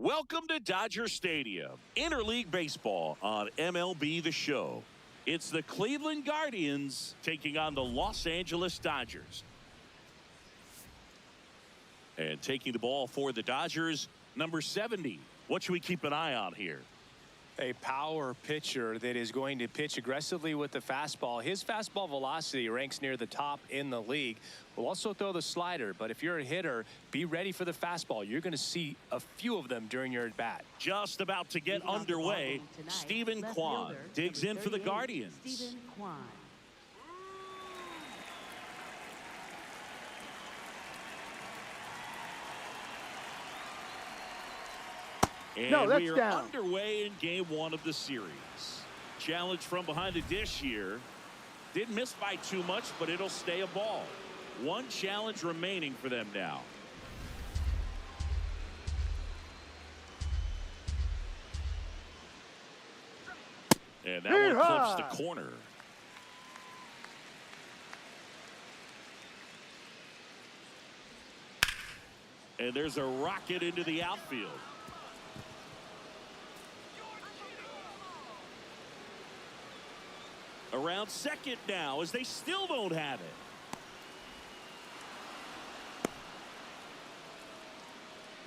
Welcome to Dodger Stadium, interleague baseball on MLB The Show. It's the Cleveland Guardians taking on the Los Angeles Dodgers. And taking the ball for the Dodgers, number 70. What should we keep an eye on here? A power pitcher that is going to pitch aggressively with the fastball. His fastball velocity ranks near the top in the league. Will also throw the slider, but if you're a hitter, be ready for the fastball. You're going to see a few of them during your at-bat. Just about to get underway. Stephen Kwan digs in for the Guardians. Stephen Kwan. And we are underway in game one of the series. Challenge from behind the dish here. Didn't miss by too much, but it'll stay a ball. One challenge remaining for them now. And that one clips the corner. And there's a rocket into the outfield. Around second now as they still don't have it.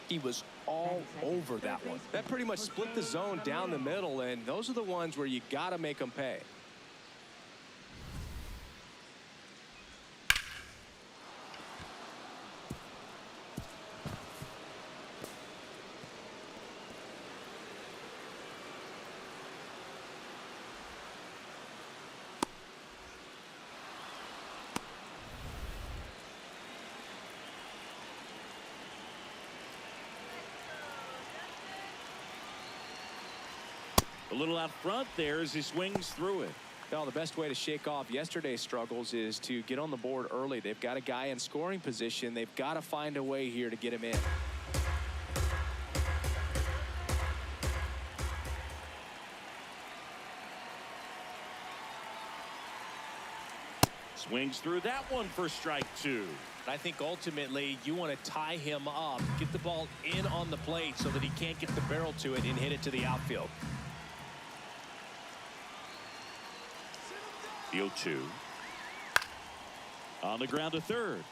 He was all over that one. That pretty much split the zone down the middle, and those are the ones where you got to make them pay. A little out front there as he swings through it. Well, the best way to shake off yesterday's struggles is to get on the board early. They've got a guy in scoring position. They've got to find a way here to get him in. Swings through that one for strike two. I think ultimately you want to tie him up, get the ball in on the plate so that he can't get the barrel to it and hit it to the outfield. The 0-2. On the ground to third.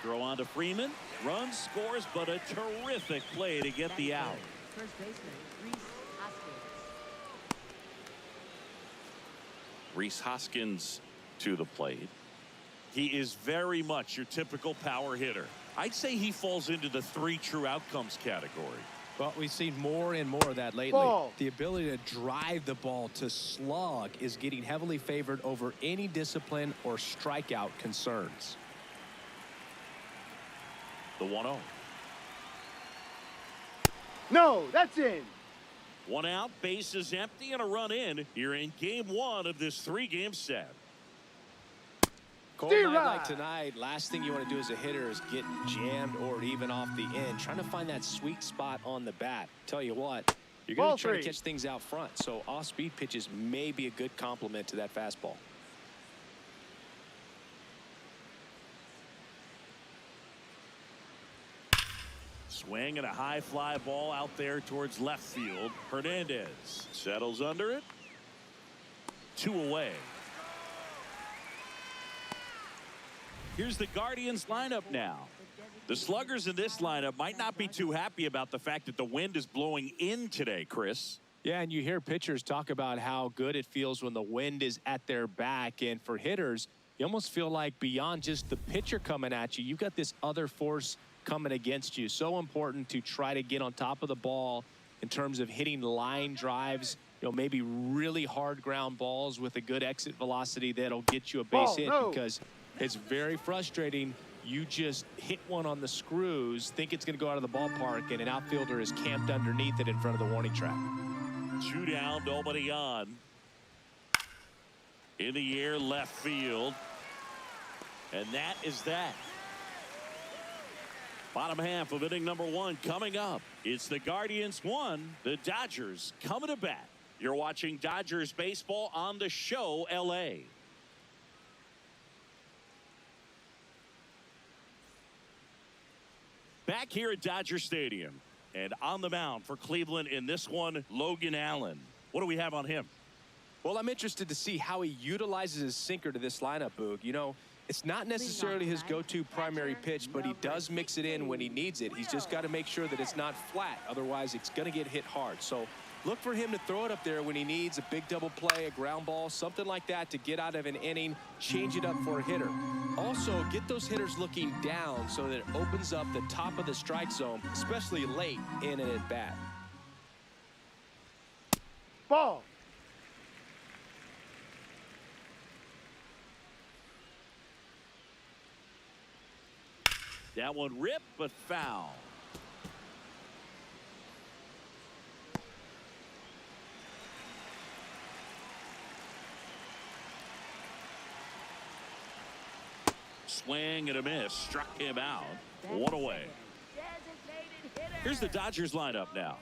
Throw on to Freeman. Runs, scores, but a terrific play to get the out. First baseman, Rhys Hoskins to the plate. He is very much your typical power hitter. I'd say he falls into the 3 true outcomes category. Well, we've seen more and more of that lately. The ability to drive the ball to slug is getting heavily favored over any discipline or strikeout concerns. The 1-0. No, that's in. One out, base is empty, and a run in. You're in game one of this 3-game set. Cold night like tonight, last thing you want to do as a hitter is get jammed or even off the end. Trying to find that sweet spot on the bat. Tell you what, you're going to try to catch things out front. So off-speed pitches may be a good complement to that fastball. Swing and a high fly ball out there towards left field. Hernandez settles under it. 2 away. Here's the Guardians lineup now. The sluggers in this lineup might not be too happy about the fact that the wind is blowing in today, Chris. Yeah, and you hear pitchers talk about how good it feels when the wind is at their back. And for hitters, you almost feel like beyond just the pitcher coming at you, you've got this other force coming against you. So important to try to get on top of the ball in terms of hitting line drives, maybe really hard ground balls with a good exit velocity that'll get you a base hit because it's very frustrating. You just hit one on the screws, think it's going to go out of the ballpark, and an outfielder is camped underneath it in front of the warning track. 2 down, nobody on. In the air, left field. And that is that. Bottom half of inning number 1 coming up. It's the Guardians 1, the Dodgers coming to bat. You're watching Dodgers baseball on the Show LA. Back here at Dodger Stadium. And on the mound for Cleveland in this one, Logan Allen. What do we have on him? Well, I'm interested to see how he utilizes his sinker to this lineup, Boog. You know, it's not necessarily his go-to primary pitch, but he does mix it in when he needs it. He's just got to make sure that it's not flat. Otherwise, it's going to get hit hard. So look for him to throw it up there when he needs a big double play, a ground ball, something like that to get out of an inning, change it up for a hitter. Also, get those hitters looking down so that it opens up the top of the strike zone, especially late in an at-bat. Ball. That one ripped, but foul. Swing and a miss. Struck him out. One away. Here's the Dodgers lineup now.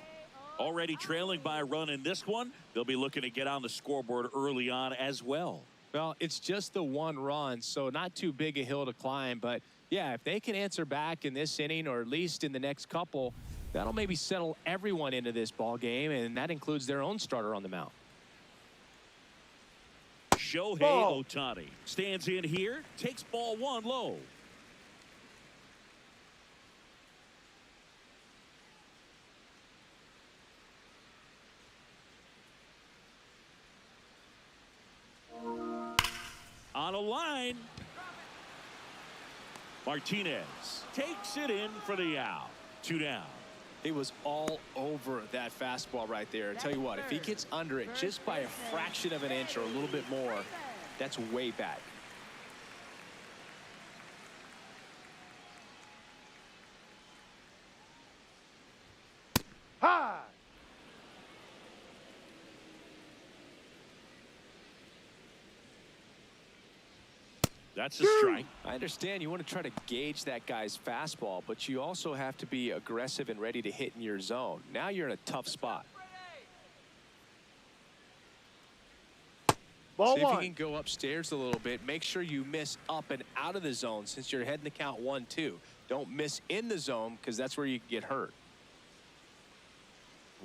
Already trailing by a run in this one. They'll be looking to get on the scoreboard early on as well. Well, it's just the one run, so not too big a hill to climb. But, yeah, if they can answer back in this inning or at least in the next couple, that'll maybe settle everyone into this ball game, and that includes their own starter on the mound. Shohei Ohtani stands in here, takes ball one low. On a line. Martinez takes it in for the out. 2 down. He was all over that fastball right there. I tell you what, if he gets under it just by a fraction of an inch or a little bit more, that's way back. High. That's a strike. I understand you want to try to gauge that guy's fastball, but you also have to be aggressive and ready to hit in your zone. Now you're in a tough spot. Ball See one. if you can go upstairs a little bit. Make sure you miss up and out of the zone since you're heading the count 1-2. Don't miss in the zone because that's where you can get hurt.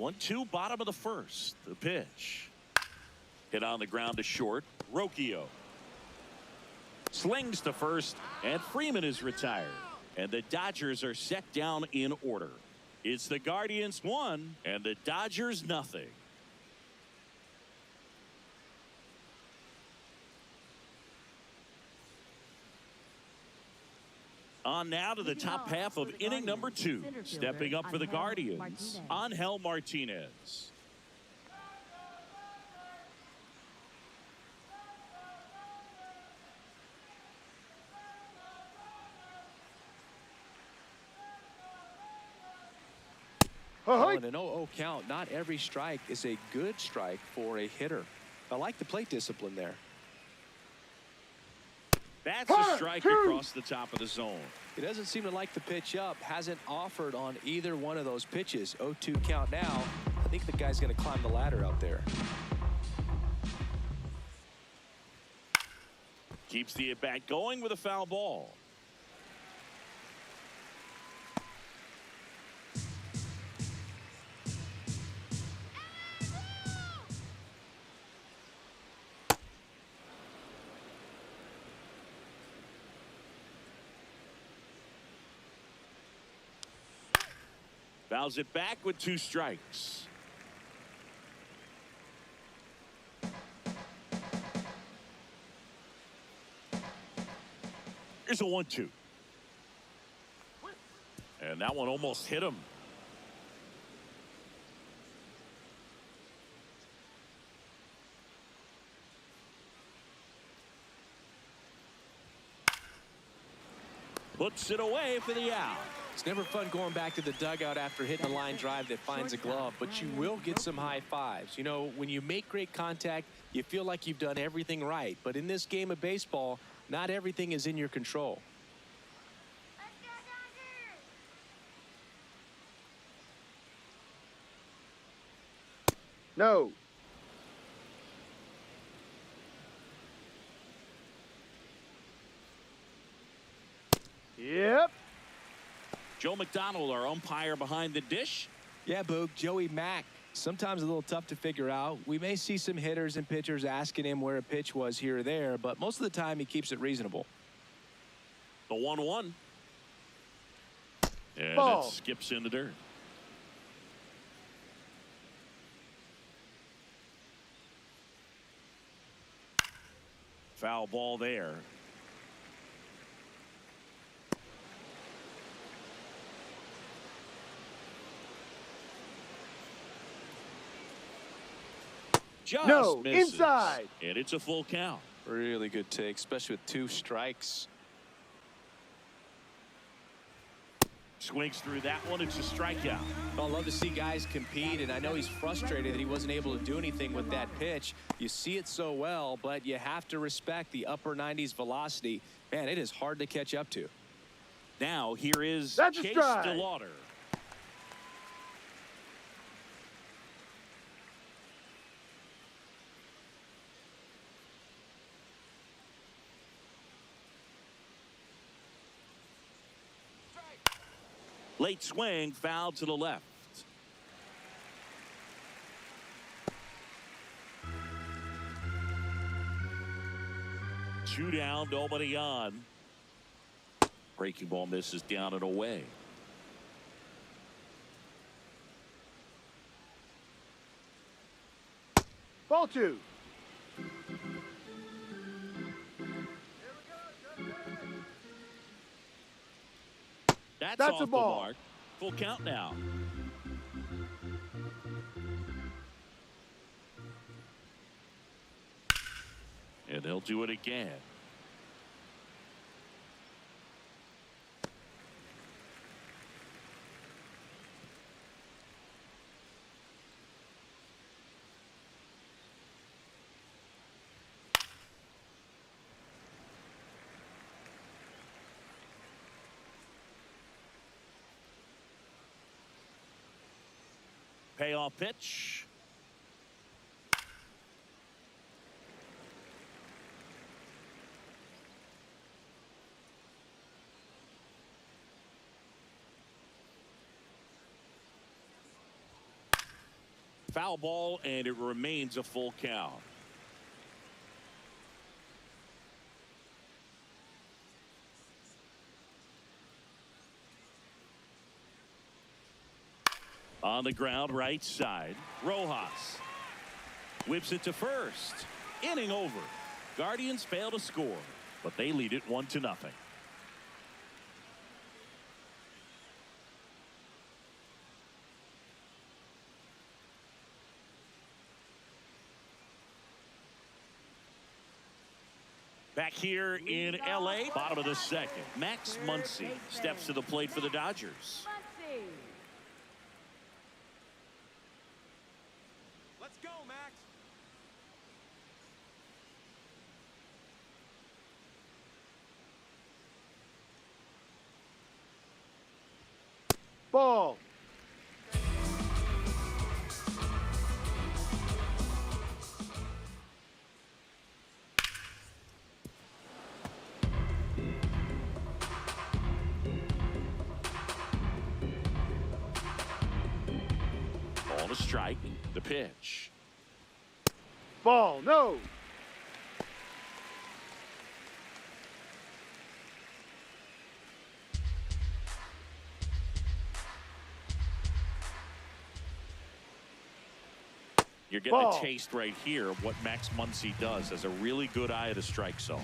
1-2, bottom of the first. The pitch. Hit on the ground to short. Rocchio slings to first, and Freeman is retired. And the Dodgers are set down in order. It's the Guardians 1 and the Dodgers nothing. On now to the top half of inning number 2. Stepping up for the Guardians, Angel Martinez. Oh, in an 0-0 count, not every strike is a good strike for a hitter. I like the plate discipline there. That's a strike across the top of the zone. He doesn't seem to like the pitch up. Hasn't offered on either one of those pitches. 0-2 count now. I think the guy's going to climb the ladder out there. Keeps the at-bat going with a foul ball. Fouls it back with 2 strikes. Here's a 1-2. And that one almost hit him. Puts it away for the out. It's never fun going back to the dugout after hitting a line drive that finds a glove, but you will get some high fives. You know, when you make great contact, you feel like you've done everything right. But in this game of baseball, not everything is in your control. No. Yep. Joe McDonald, our umpire behind the dish. Yeah, Boog, Joey Mack. Sometimes a little tough to figure out. We may see some hitters and pitchers asking him where a pitch was here or there, but most of the time he keeps it reasonable. The 1-1. And Ball. it skips in the dirt. Foul ball there. Just No, misses. inside. And it's a full count. Really good take, especially with 2 strikes. Swings through that one. It's a strikeout. Well, I love to see guys compete, and I know he's frustrated that he wasn't able to do anything with that pitch. You see it so well, but you have to respect the upper 90s velocity. Man, it is hard to catch up to. Now here is That's a Chase strike. DeLauder. Late swing, foul to the left. Two down, nobody on. Breaking ball misses down and away. Ball 2. That's That's off a the ball. mark. Full count now. And they'll do it again. Payoff pitch. Foul ball, and it remains a full count. On the ground, right side. Rojas whips it to first. Inning over. Guardians fail to score, but they lead it 1-0. Back here in LA, bottom of the second. Max Muncy steps to the plate for the Dodgers. Let's go, Max. Ball. Ball to strike. The pitch. Ball. No. You're getting Ball. a taste right here of what Max Muncy does. Has a really good eye at the strike zone.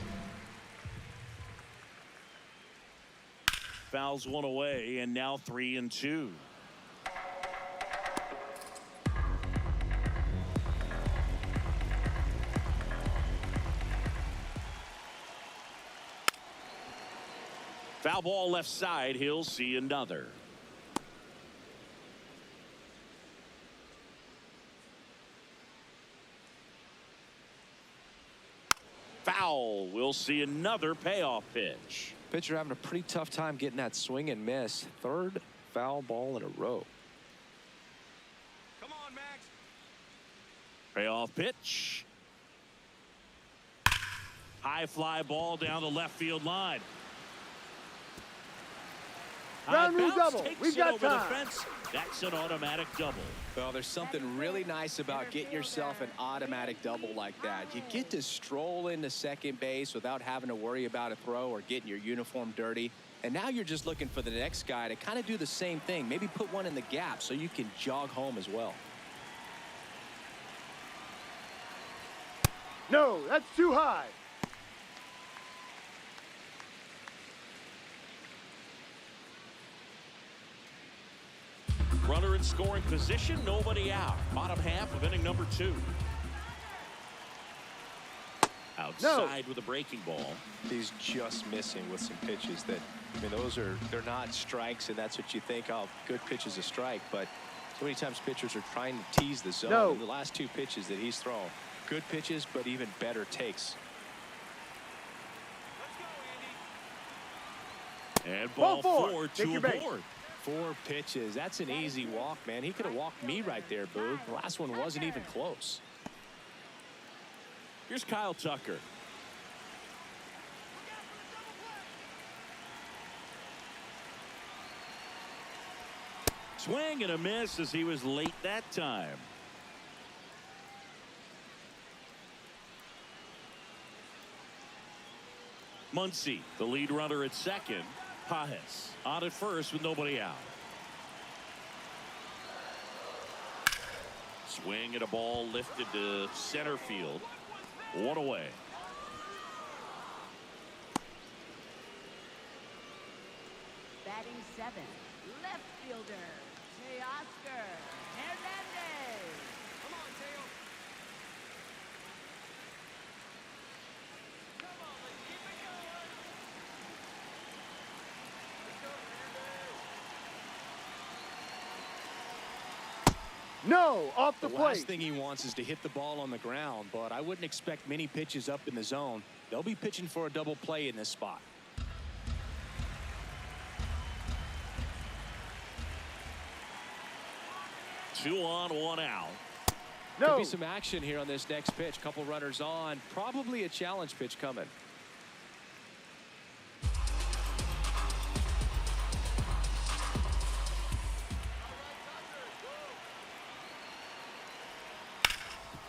Fouls one away, and now 3-2. Foul ball left side. He'll see another. Foul. We'll see another payoff pitch. Pitcher having a pretty tough time getting that swing and miss. 3rd foul ball in a row. Come on, Max. Payoff pitch. High fly ball down the left field line. Ground rule Bounce double. takes We've it got over the time. fence. That's an automatic double. Well, there's something really nice about getting yourself an automatic double like that. You get to stroll into second base without having to worry about a throw or getting your uniform dirty. And now you're just looking for the next guy to kind of do the same thing. Maybe put one in the gap so you can jog home as well. No, that's too high. Runner in scoring position, nobody out. Bottom half of inning number 2. Outside with a breaking ball. He's just missing with some pitches that, I mean, they're not strikes, and that's what you think, oh, good pitch is a strike. But so many times pitchers are trying to tease the zone. No. And the last 2 pitches that he's thrown, good pitches, but even better takes. And ball Ball 4. 4 Take to your a base. board. 4 pitches. That's an easy walk, man. He could have walked me right there, Boog. The last one wasn't even close. Here's Kyle Tucker. Swing and a miss as he was late that time. Muncy, the lead runner at second. Pajes on at first with nobody out. Swing and a ball lifted to center field. 1 away. Batting 7, left fielder, Oscar Hernandez. Come on, Teo. Come on, let's keep it going. Let's go, Hernandez. No, off the The plate. last thing he wants is to hit the ball on the ground, but I wouldn't expect many pitches up in the zone. They'll be pitching for a double play in this spot. 2 on, 1 out. Could No. be some action here on this next pitch. Couple runners on. Probably a challenge pitch coming.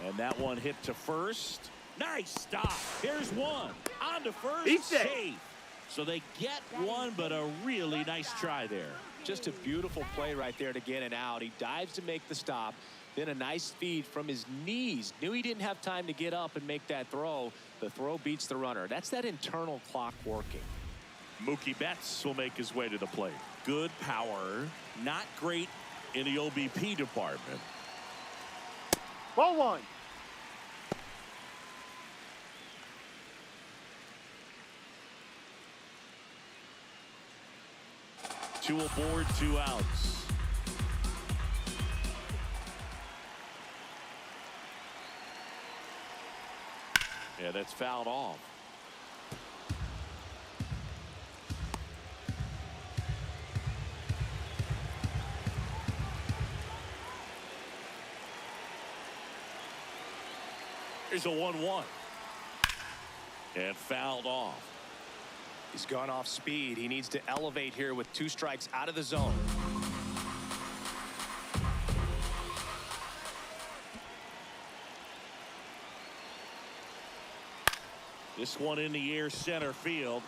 And that one hit to first. Nice stop. Here's one. On to first. He's safe. Safe. So they get one, but a really nice try there. Just a beautiful play right there to get it out. He dives to make the stop. Then a nice feed from his knees. Knew he didn't have time to get up and make that throw. The throw beats the runner. That's that internal clock working. Mookie Betts will make his way to the plate. Good power. Not great in the OBP department. Ball 1. Two aboard, 2 outs. Yeah, that's fouled off. Here's a 1-1. And fouled off. He's gone off speed. He needs to elevate here with 2 strikes out of the zone. This one in the air, center field.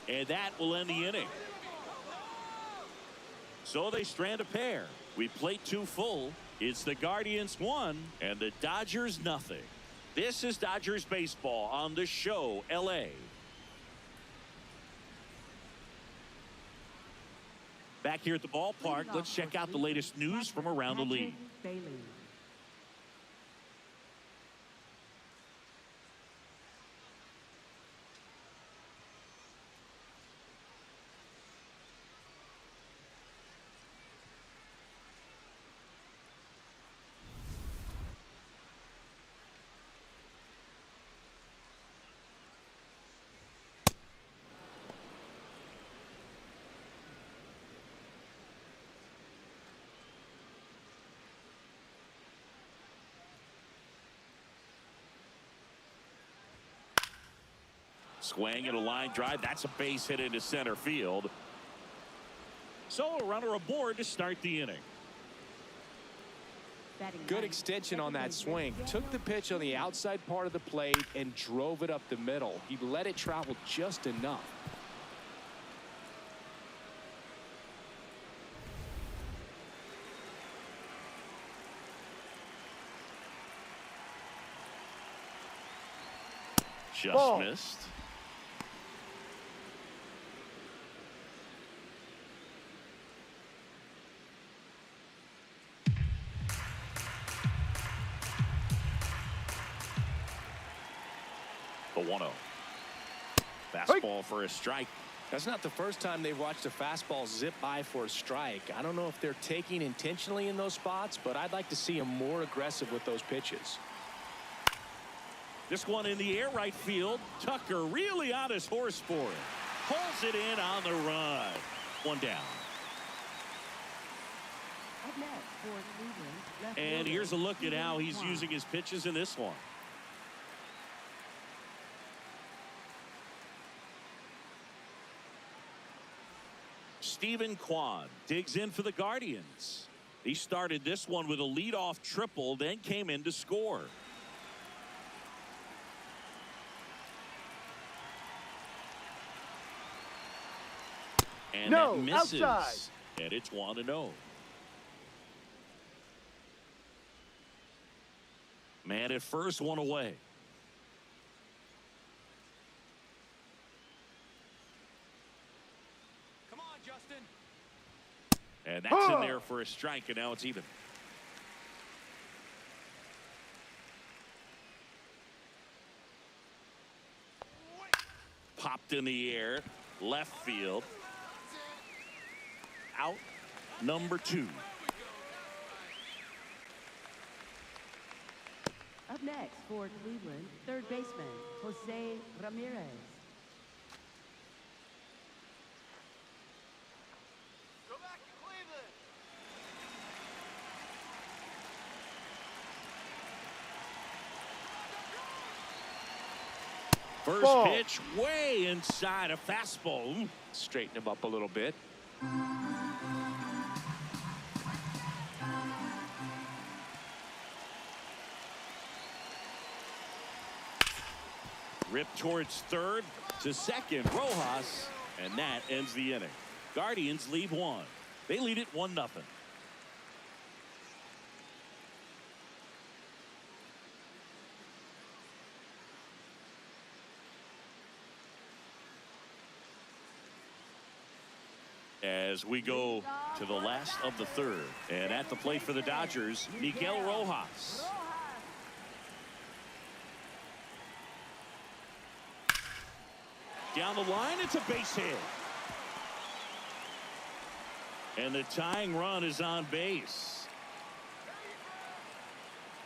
And that will end the inning. So they strand a pair. We played 2 full. It's the Guardians 1 and the Dodgers nothing. This is Dodgers baseball on the show, LA. Back here at the ballpark, let's check out the latest news from around the league. Bailey. Swing and a line drive. That's a base hit into center field. So a runner aboard to start the inning. Good extension on that swing. Took the pitch on the outside part of the plate and drove it up the middle. He let it travel just enough. Just Ball. missed. The 1-0. Fastball for a strike. That's not the first time they've watched a fastball zip by for a strike. I don't know if they're taking intentionally in those spots, but I'd like to see them more aggressive with those pitches. This one in the air right field. Tucker really on his horse for it. Pulls it in on the run. One down. Up next for Cleveland, left And fielder, here's a look at how he's Kwan. using his pitches in this one. Stephen Kwan digs in for the Guardians. He started this one with a leadoff triple, then came in to score. And No, that misses. outside. And it's 1-0. Man at first, one away. Come on, Justin. And that's in there for a strike, and now it's even. Popped in the air, left field. Out, number 2. Up next for Cleveland, third baseman, Jose Ramirez. Go back to Cleveland. First Ball. pitch way inside a fastball. Ooh. Straighten him up a little bit. Ripped towards third to second. Rojas, and that ends the inning. Guardians leave one. They lead it 1-0. As we go to the last of the third, and at the plate for the Dodgers, Miguel Rojas. Down the line, it's a base hit. And the tying run is on base.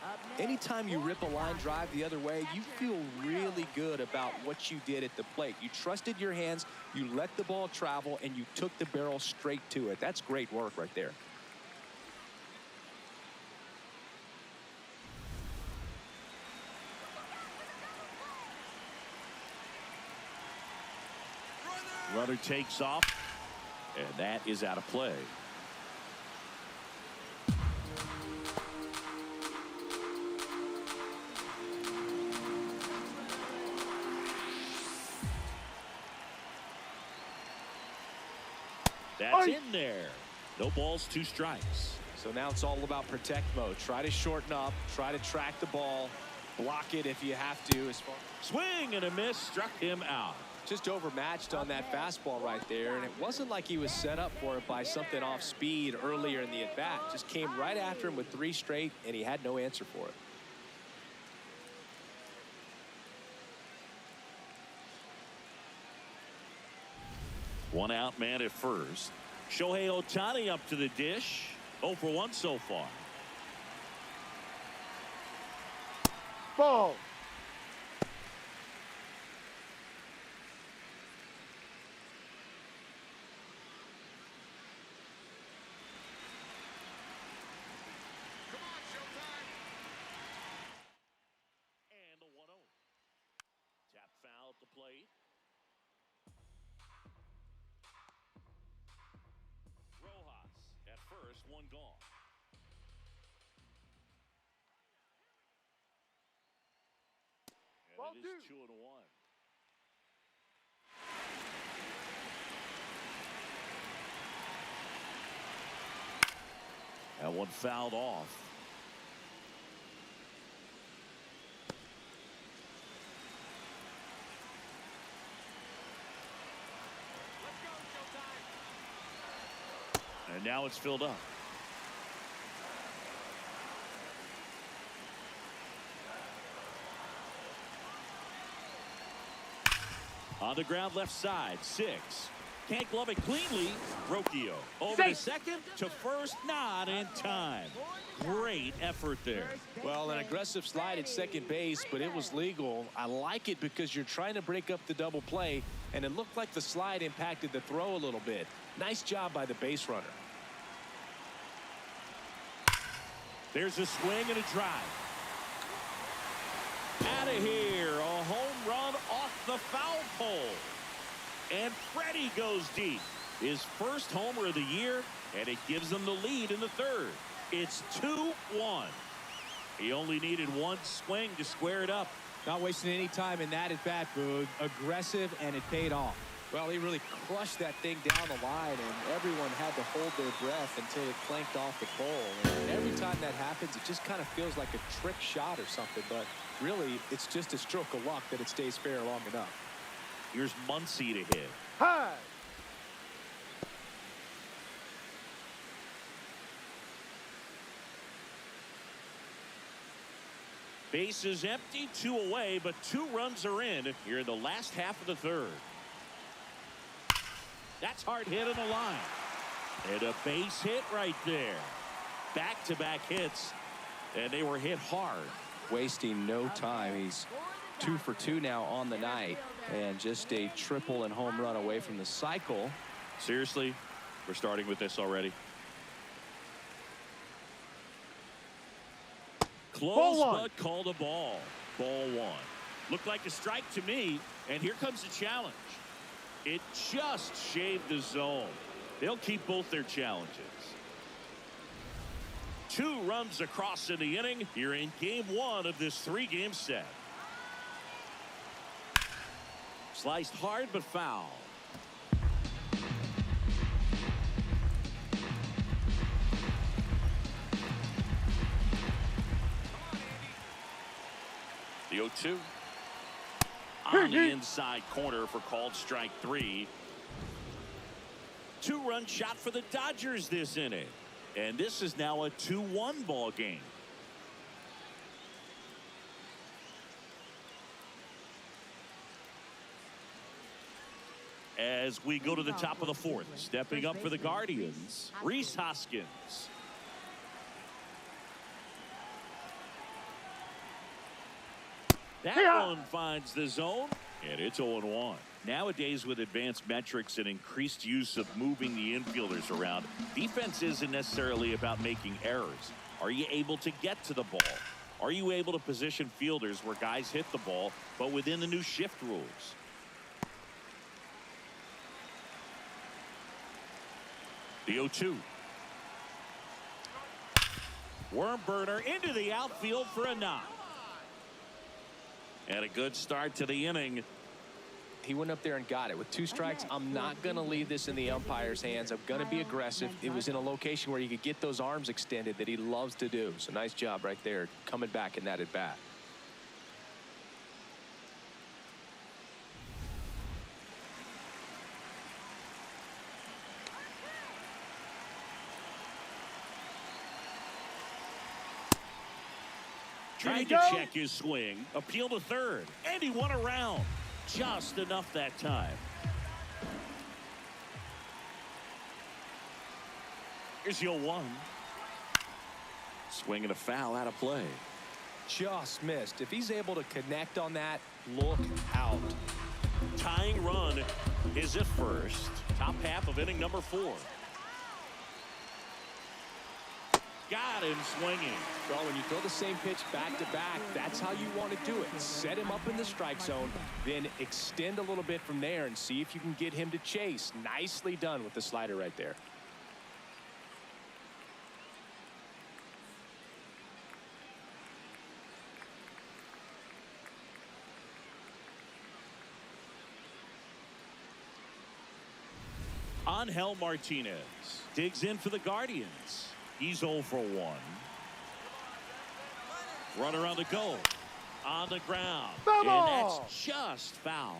Up next, Anytime you rip a line drive the other way, you feel really good about what you did at the plate. You trusted your hands, you let the ball travel, and you took the barrel straight to it. That's great work right there. Runner takes off, and that is out of play. That's in there. No balls, 2 strikes. So now it's all about protect mode. Try to shorten up, try to track the ball, block it if you have to. Swing and a miss, struck him out. Just overmatched on that fastball right there, and it wasn't like he was set up for it by something off speed earlier in the at-bat. Just came right after him with 3 straight, and he had no answer for it. One out, man at first. Shohei Ohtani up to the dish. 0 for 1 so far. Ball. Come on, Showtime. And the 1-0. Tap foul at the plate. It is 2-1. That one fouled off. Let's go, showtime. And now it's filled up. On the ground left side, 6. Can't glove it cleanly. Rocchio over to second, to first, not in time. Great effort there. Well, an aggressive slide at second base, but it was legal. I like it because you're trying to break up the double play, and it looked like the slide impacted the throw a little bit. Nice job by the base runner. There's a swing and a drive. Out of here, a home run off the foul pole. And Freddie goes deep. His first homer of the year, and it gives them the lead in the third. It's 2-1. He only needed one swing to square it up. Not wasting any time in that at bat, Boog. Aggressive, and it paid off. Well, he really crushed that thing down the line, and everyone had to hold their breath until it clanked off the pole. And every time that happens, it just kind of feels like a trick shot or something, but really, it's just a stroke of luck that it stays fair long enough. Here's Muncy to hit. High. Base is empty, 2 away, but 2 runs are in here in the last half of the third. That's hard hit on the line. And a base hit right there. Back-to-back hits, and they were hit hard. Wasting no time. He's 2 for 2 now on the night, and just a triple and home run away from the cycle. Seriously, we're starting with this already. Close, but called a ball. Ball 1. Looked like a strike to me, and here comes the challenge. It just shaved the zone. They'll keep both their challenges. 2 runs across in the inning here in game 1 of this 3-game set. Sliced hard but foul. The 0-2. On the inside corner for called strike 3. 2-run shot for the Dodgers this inning. And this is now a 2-1 ball game. As we go to the top of the 4th, stepping up for the Guardians, Rhys Hoskins. That one finds the zone, and it's 0-1. Nowadays, with advanced metrics and increased use of moving the infielders around, defense isn't necessarily about making errors. Are you able to get to the ball? Are you able to position fielders where guys hit the ball, but within the new shift rules? The 0-2. Worm burner into the outfield for a knock. And a good start to the inning. He went up there and got it. With 2 strikes, I'm not going to leave this in the umpire's hands. I'm going to be aggressive. It was in a location where you could get those arms extended that he loves to do. So nice job right there, coming back in that at bat. Tried to check his swing, appeal to third, and he won around. Just enough that time. Here's the 0-1. Swing and a foul out of play. Just missed. If he's able to connect on that, look out. Tying run is at first. Top half of inning number 4. Got him swinging. Well, when you throw the same pitch back to back, that's how you want to do it. Set him up in the strike zone, then extend a little bit from there and see if you can get him to chase. Nicely done with the slider right there. Angel Martinez digs in for the Guardians. He's 0 for 1. Runner on the go. On the ground. Foul ball. And that's just foul.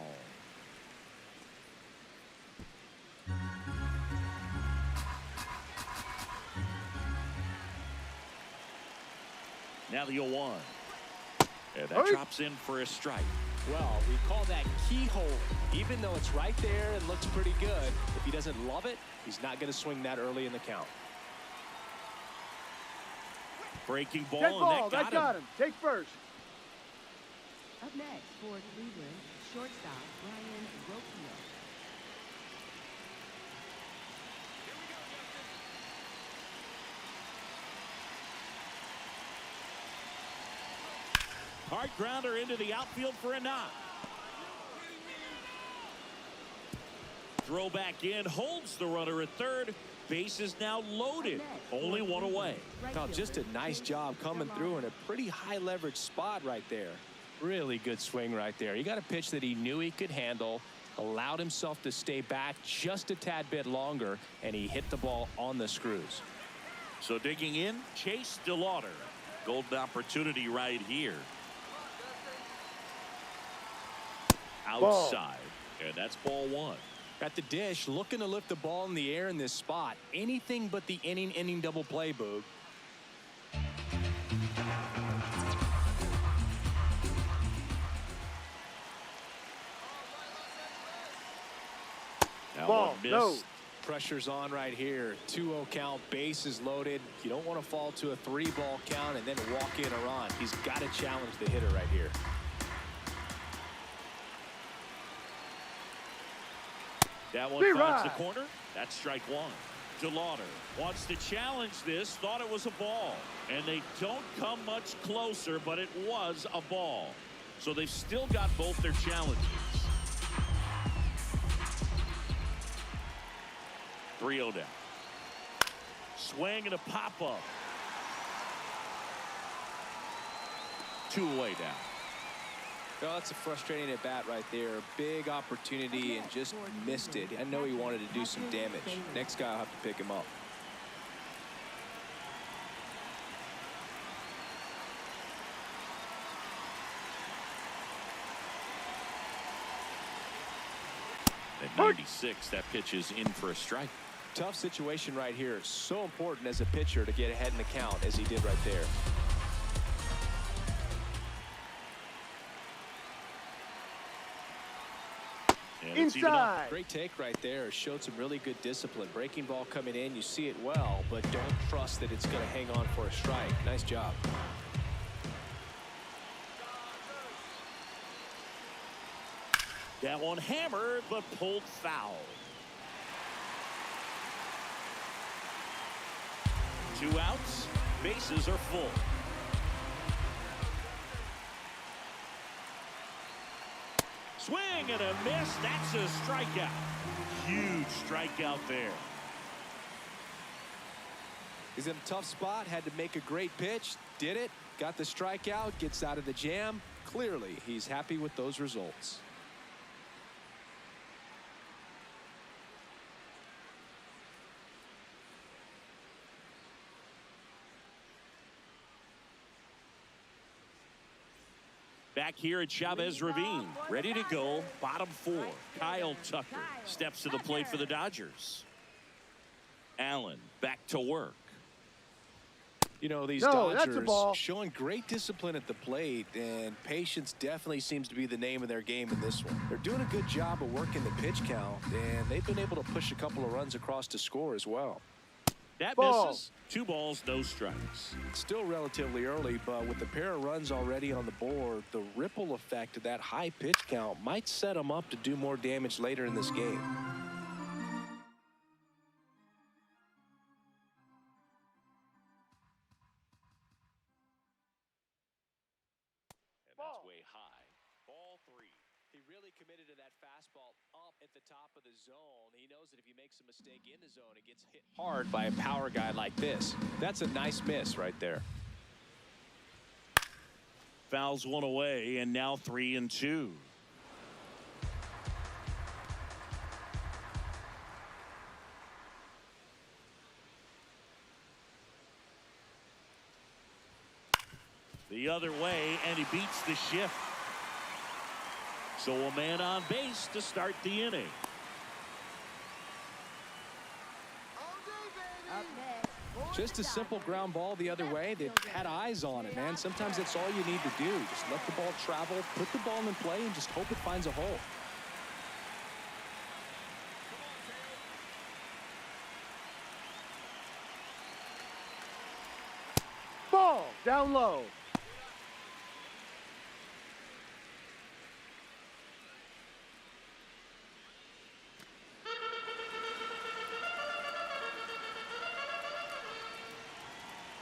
Now the 0-1. And that drops in for a strike. Well, we call that keyhole. Even though it's right there and looks pretty good, if he doesn't love it, he's not going to swing that early in the count. Breaking ball, Dead ball. and that got him. Take first. Up next for Cleveland, shortstop Ryan Rocchio. Hard grounder into the outfield for a knock. Throw back in, holds the runner at third. Base is now loaded. Only one away. Oh, just a nice job coming through in a pretty high leverage spot right there. Really good swing right there. He got a pitch that he knew he could handle, allowed himself to stay back just a tad bit longer, and he hit the ball on the screws. So digging in, Chase DeLauder. Golden opportunity right here. Outside. And that's ball 1. At the dish, looking to lift the ball in the air in this spot. Anything but the inning double play, Boog. Now Ball, one no. missed. Pressure's on right here. 2-0 count, base is loaded. You don't want to fall to a 3-ball count and then walk in or on. He's got to challenge the hitter right here. That one finds the corner. That's strike 1. DeLauder wants to challenge this. Thought it was a ball. And they don't come much closer, but it was a ball. So they've still got both their challenges. 3-0 down. Swing and a pop-up. 2 away down. Oh, that's a frustrating at bat right there. Big opportunity and just missed it. I know he wanted to do some damage. Next guy will have to pick him up. At 96, that pitch is in for a strike. Tough situation right here. So important as a pitcher to get ahead in the count as he did right there. Inside. Great take right there. Showed some really good discipline. Breaking ball coming in. You see it well, but don't trust that it's going to hang on for a strike. Nice job. That one hammered, but pulled foul. 2 outs. Bases are full. Swing and a miss. That's a strikeout. Huge strikeout there. He's in a tough spot. Had to make a great pitch. Did it. Got the strikeout. Gets out of the jam. Clearly, he's happy with those results. Back here at Chavez Ravine, ready to go, bottom 4. Kyle Tucker steps to the plate for the Dodgers. Allen back to work. You know, these that's a Dodgers ball. showing great discipline at the plate, and patience definitely seems to be the name of their game in this one. They're doing a good job of working the pitch count, and they've been able to push a couple of runs across to score as well. That Ball. misses. 2 balls, no strikes. It's still relatively early, but with the pair of runs already on the board, the ripple effect of that high pitch count might set them up to do more damage later in this game. And that's way high. Ball 3. He really committed to that fastball up at the top of the zone. He knows that if he makes a mistake in the zone, it gets hit hard by a power guy like this. That's a nice miss right there. Fouls 1 away, and now 3-2. The other way, and he beats the shift. So a man on base to start the inning. Up next. Just a simple ground ball the other way. They've had eyes on it, man. Sometimes that's all you need to do. Just let the ball travel, put the ball in play, and just hope it finds a hole. Ball down low.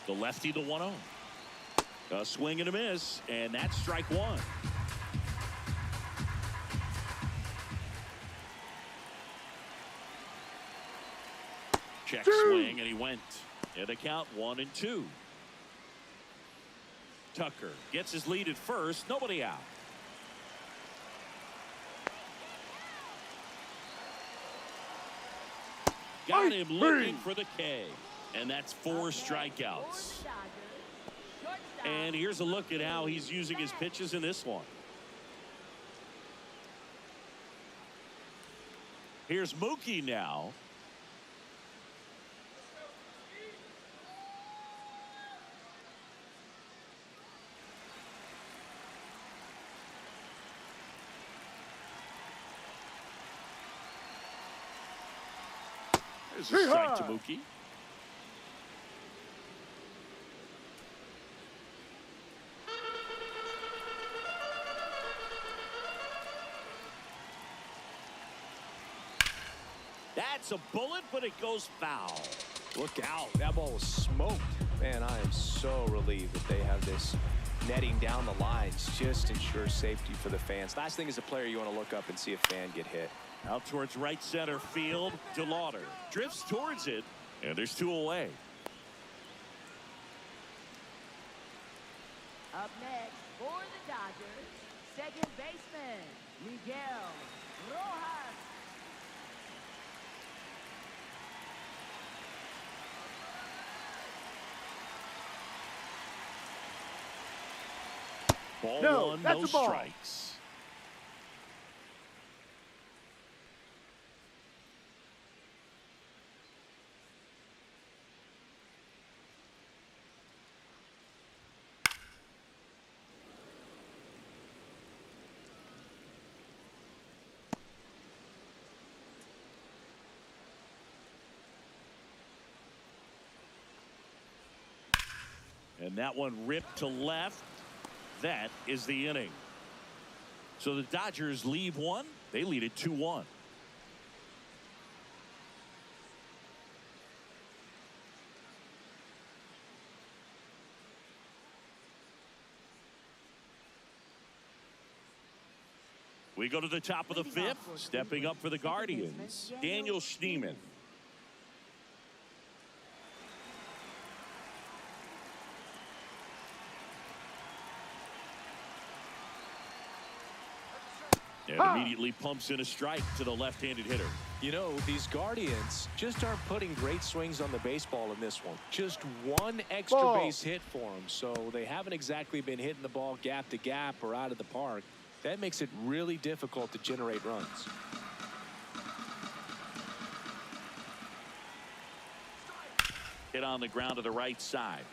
The lefty, the 1-0. A swing and a miss, and that's strike one. Check swing, and he went. And the count 1-2. Tucker gets his lead at first. Nobody out. Got him looking for the K. And that's 4 strikeouts. And here's a look at how he's using his pitches in this one. Here's Mookie now. There's a strike to Mookie. That's a bullet, but it goes foul. Look out. That ball was smoked. Man, I am so relieved that they have this netting down the lines. Just ensures safety for the fans. Last thing as a player, you want to look up and see a fan get hit. Out towards right center field. DeLauder drifts towards it, and there's 2 away. Up next for the Dodgers, second baseman, Miguel Rojas. Ball one, no strikes. And that one ripped to left. That is the inning. So the Dodgers leave one. They lead it 2-1. We go to the top of the 5th. Stepping up for the Guardians, Daniel Schneemann. And immediately pumps in a strike to the left-handed hitter. You know, these Guardians just aren't putting great swings on the baseball in this one. Just one extra base hit for them. So they haven't exactly been hitting the ball gap to gap or out of the park. That makes it really difficult to generate runs. Hit on the ground to the right side.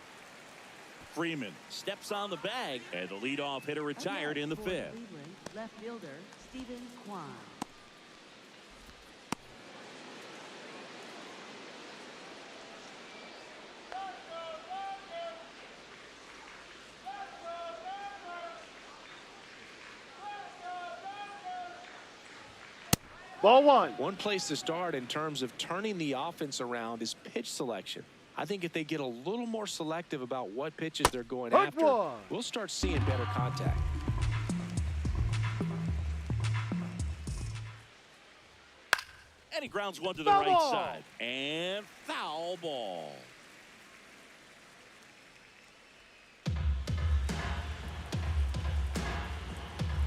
Freeman steps on the bag, and the leadoff hitter retired in the 5th. Cleveland, left fielder, Stephen Kwan. Ball one. One place to start in terms of turning the offense around is pitch selection. I think if they get a little more selective about what pitches they're going after, we'll start seeing better contact. And he grounds one to the right side. And foul ball.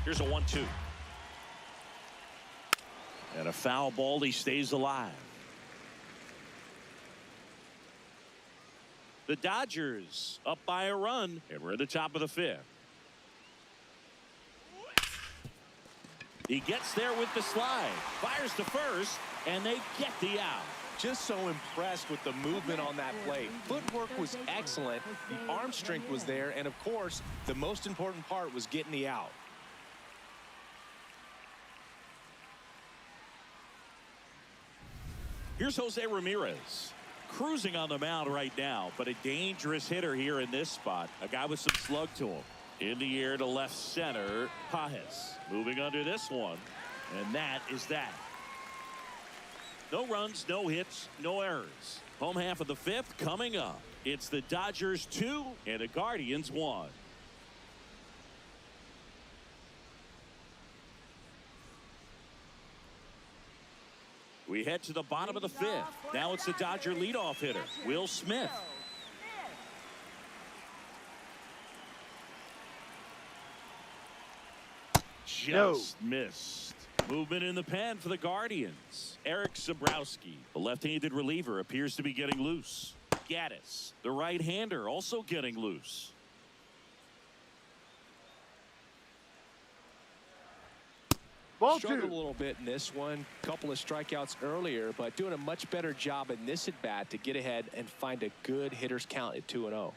Here's a 1-2. And a foul ball. He stays alive. The Dodgers up by a run, and we're at the top of the 5th. He gets there with the slide, fires to first, and they get the out. Just so impressed with the movement on that play. Footwork was excellent. The arm strength was there. And, of course, the most important part was getting the out. Here's Jose Ramirez. Cruising on the mound right now, but a dangerous hitter here in this spot. A guy with some slug to him. In the air to left center, Pajes. Moving under this one, and that is that. No runs, no hits, no errors. Home half of the 5th coming up. It's the Dodgers 2 and the Guardians 1. We head to the bottom of the 5th. Now it's the Dodger leadoff hitter, Will Smith. Just missed. Movement in the pen for the Guardians. Eric Sabrowski, the left-handed reliever, appears to be getting loose. Gaddis, the right-hander, also getting loose. Ball Struggled 2. a little bit in this one. Couple of strikeouts earlier, but doing a much better job in this at-bat to get ahead and find a good hitter's count at 2-0.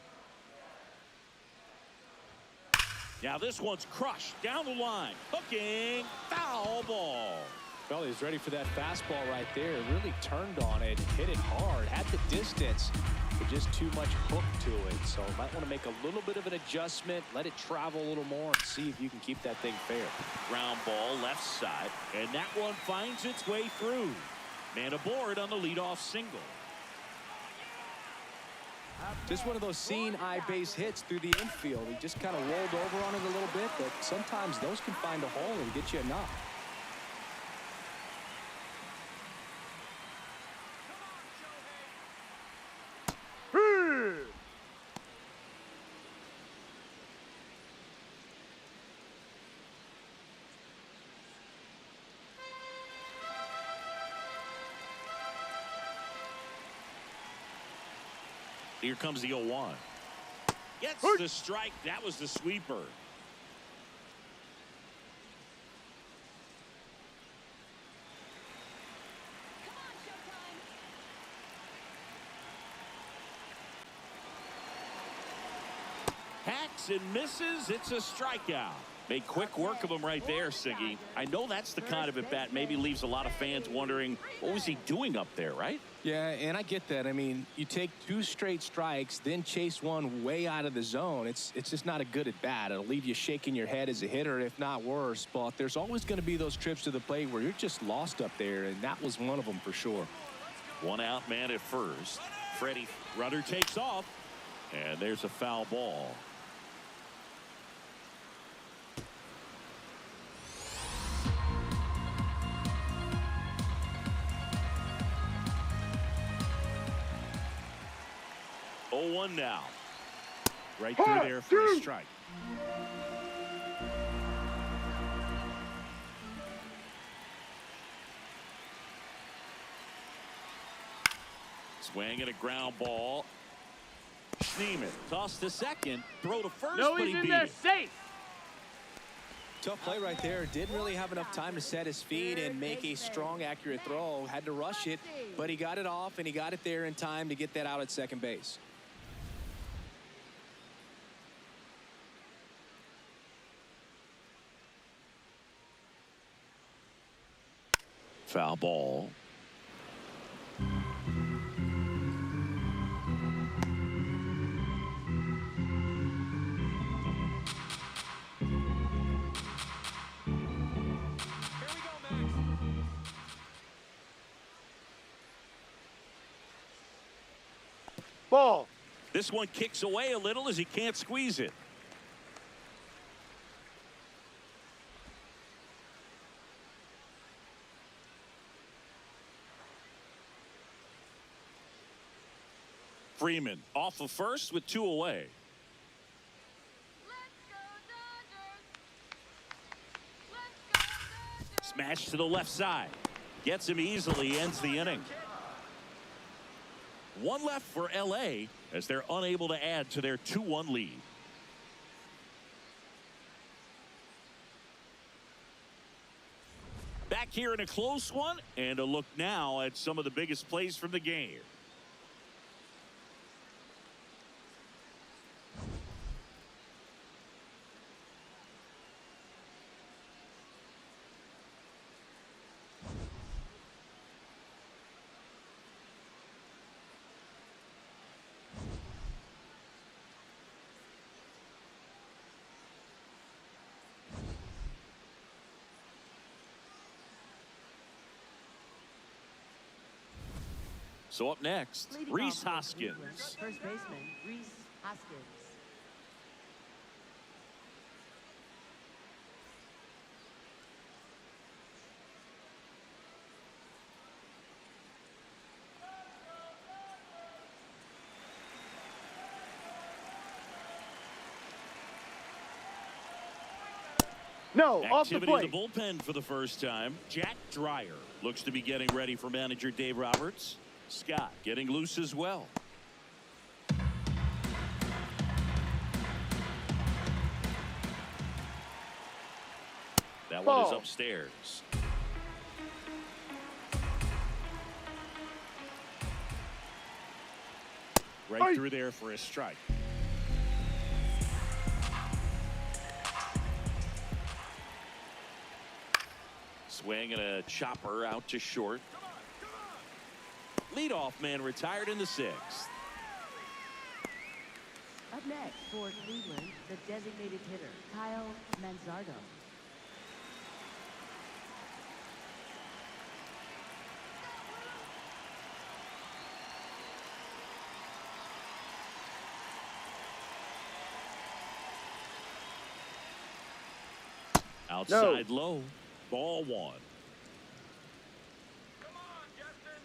Now this one's crushed down the line. Hooking. Foul ball. Well, he was ready for that fastball right there. Really turned on it, hit it hard, had the distance, but just too much hook to it. So might want to make a little bit of an adjustment, let it travel a little more, and see if you can keep that thing fair. Ground ball left side, and that one finds its way through. Man aboard on the leadoff single. Just one of those seeing eye base hits through the infield. He just kind of rolled over on it a little bit, but sometimes those can find a hole and get you a knock. Here comes the 0-1. Gets the strike. That was the sweeper. Hacks and misses. It's a strikeout. Made quick work of him right there, Siggy. I know that's the kind of at-bat maybe leaves a lot of fans wondering, what was he doing up there, right? Yeah, and I get that. I mean, you take 2 straight strikes, then chase one way out of the zone. It's just not a good at-bat. It'll leave you shaking your head as a hitter, if not worse. But there's always going to be those trips to the plate where you're just lost up there, and that was one of them for sure. 1 out man at first. Freddie, runner takes off, and there's a foul ball. One now. Right through there for a strike. Swing and a ground ball. Schneeman toss to second, throw to first, No, but he's he in beat there it. safe. Tough play right there. Didn't really have enough time to set his feet and make a strong, accurate throw. Had to rush it, but he got it off, and he got it there in time to get that out at second base. Foul ball. Ball. This one kicks away a little as he can't squeeze it. Freeman off of first with 2 away. Smash to the left side. Gets him easily, ends the inning. One left for LA as they're unable to add to their 2-1 lead. Back here in a close one, and a look now at some of the biggest plays from the game. So up next, Leading Rhys off for Hoskins. Cleveland, first baseman, Rhys Hoskins. No, off the Activity in plate. the bullpen for the first time. Jack Dreyer looks to be getting ready for manager Dave Roberts. Scott getting loose as well. That one is Ball. upstairs. Right Hey. through there for a strike. Swing and a chopper out to short. Leadoff man retired in the 6th. Up next for Cleveland, the designated hitter, Kyle Manzardo. Outside low. Ball 1. Come on, Justin.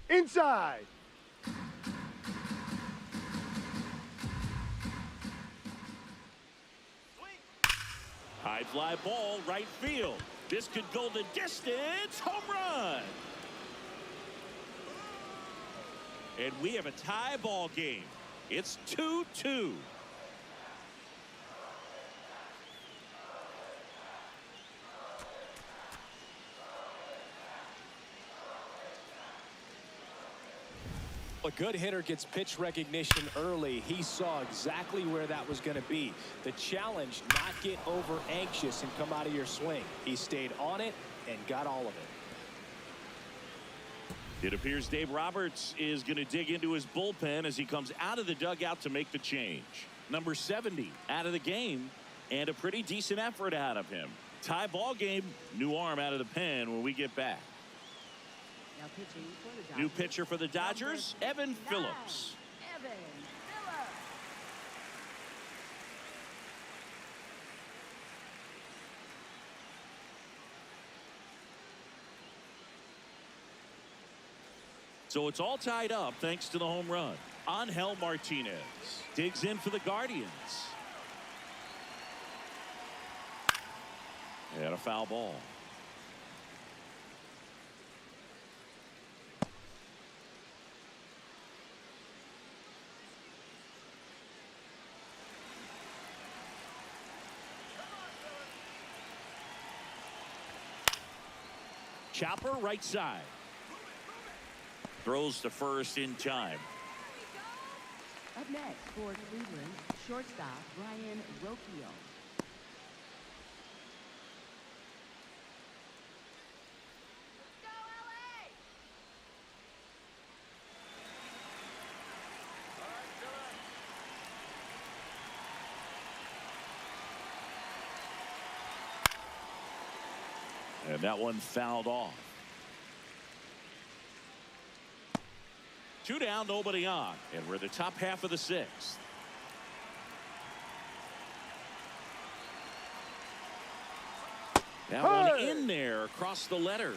Inside. High fly ball, right field. This could go the distance. Home run. And we have a tie ball game. It's 2-2. A good hitter gets pitch recognition early. He saw exactly where that was going to be. The challenge, not get over anxious and come out of your swing. He stayed on it and got all of it. It appears Dave Roberts is going to dig into his bullpen as he comes out of the dugout to make the change. Number 70 out of the game, and a pretty decent effort out of him. Tie ball game, new arm out of the pen when we get back. Now pitching for the Dodgers. New pitcher for the Dodgers, Evan Phillips. Evan Phillips. So it's all tied up thanks to the home run. Angel Martinez digs in for the Guardians. And a foul ball. Chopper right side. Throws to first in time. Up next for Cleveland, shortstop Ryan Rocchio. And that one fouled off. 2 down, nobody on. And we're the top half of the 6th. That one in there across the letters.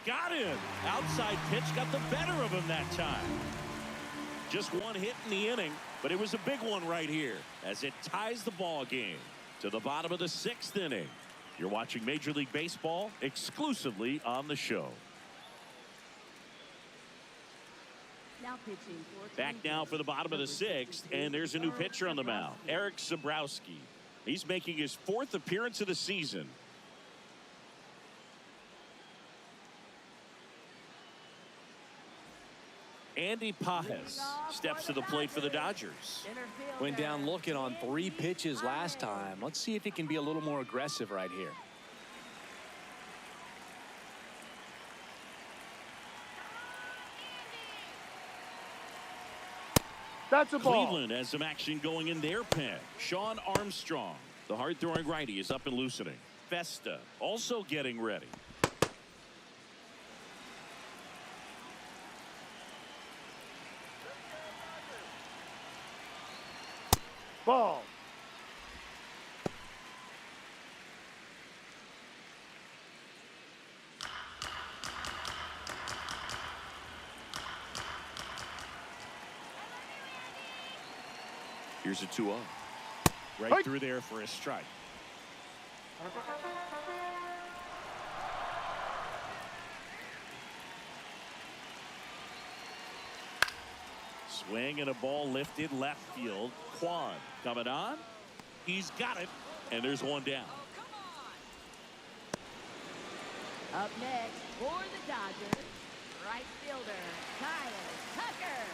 Got him. Outside pitch got the better of him that time. Just one hit in the inning, but it was a big one right here as it ties the ball game. to the bottom of the 6th inning. You're watching Major League Baseball exclusively on the show. Now pitching for Back now for the bottom of the 6th, and there's a new pitcher on the mound, Eric Sabrowski. He's making his 4th appearance of the season. Andy Pajes steps to the plate for the Dodgers. Went down looking on 3 pitches last time. Let's see if he can be a little more aggressive right here. That's a ball. Cleveland has some action going in their pen. Sean Armstrong, the hard-throwing righty, is up and loosening. Festa also getting ready. Ball. Here's a 2-0. Right through there for a strike. Swing and a ball lifted left field. Kwan coming on. He's got it. And there's one down. Up next for the Dodgers, right fielder Kyle Tucker.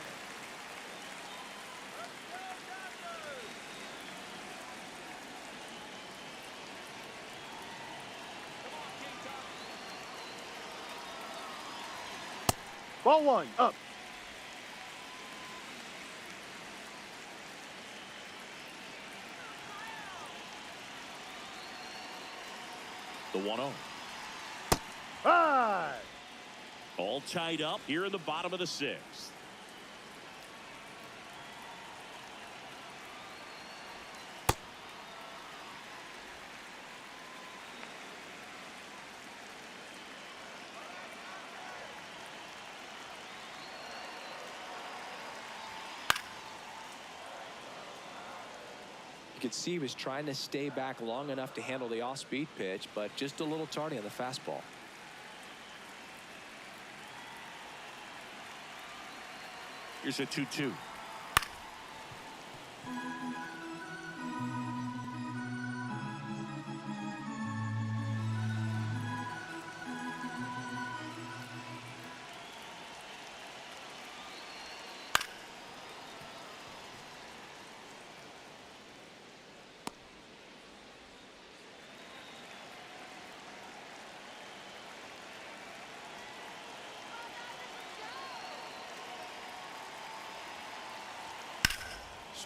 Ball 1, up. The 1-0. High. All tied up here in the bottom of the 6th. You could see he was trying to stay back long enough to handle the off-speed pitch, but just a little tardy on the fastball. Here's a 2-2.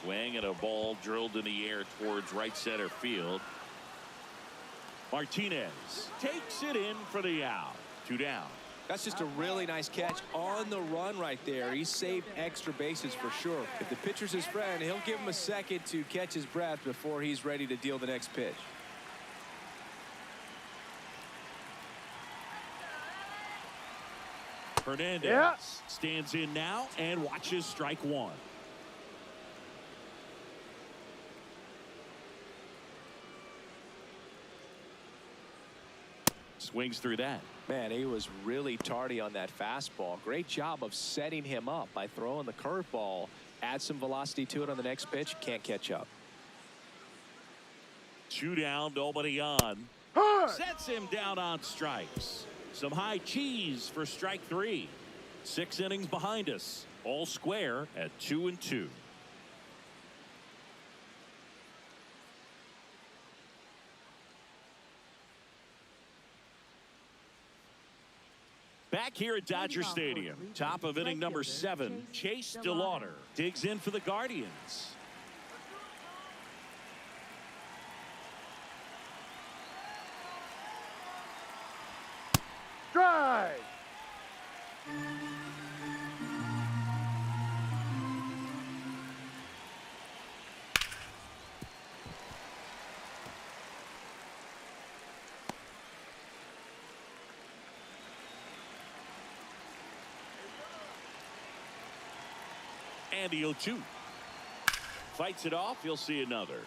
Swing and a ball drilled in the air towards right center field. Martinez takes it in for the out. 2 down. That's just a really nice catch on the run right there. He saved extra bases for sure. If the pitcher's his friend, he'll give him a second to catch his breath before he's ready to deal the next pitch. Hernandez stands in now and watches strike 1. Swings through that. Man, he was really tardy on that fastball. Great job of setting him up by throwing the curveball. Add some velocity to it on the next pitch. Can't catch up. 2 down, nobody on. Sets him down on strikes. Some high cheese for strike 3. 6 innings behind us. All square at 2-2. Back here at Dodger Stadium, top of inning number 7, Chase DeLauder digs in for the Guardians. Drive. And the 0-2. Fights it off. You'll see another.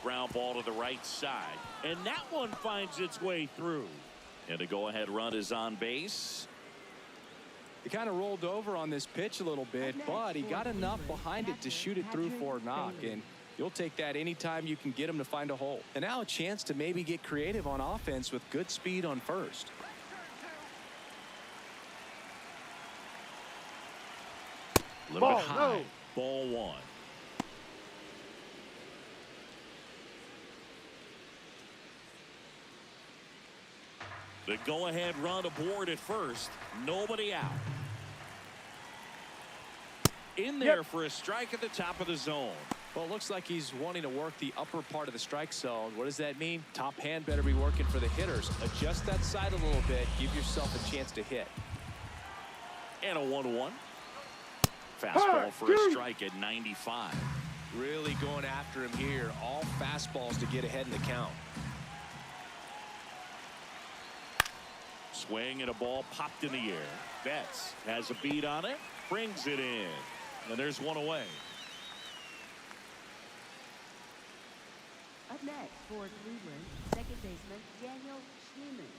Ground ball to the right side. And that one finds its way through. And a go-ahead run is on base. He kind of rolled over on this pitch a little bit, but he got enough behind it to shoot it through for a knock. And you'll take that anytime you can get him to find a hole. And now a chance to maybe get creative on offense with good speed on first. A little Ball, bit high. no. Ball one. The go-ahead run aboard at first. Nobody out. In there for a strike at the top of the zone. Well, it looks like he's wanting to work the upper part of the strike zone. What does that mean? Top hand better be working for the hitters. Adjust that side a little bit. Give yourself a chance to hit. And a 1-1. Fastball for a strike at 95. Really going after him here. All fastballs to get ahead in the count. Swing and a ball popped in the air. Betts has a beat on it. Brings it in. And there's one away. Up next for Cleveland, second baseman Daniel Schneeman.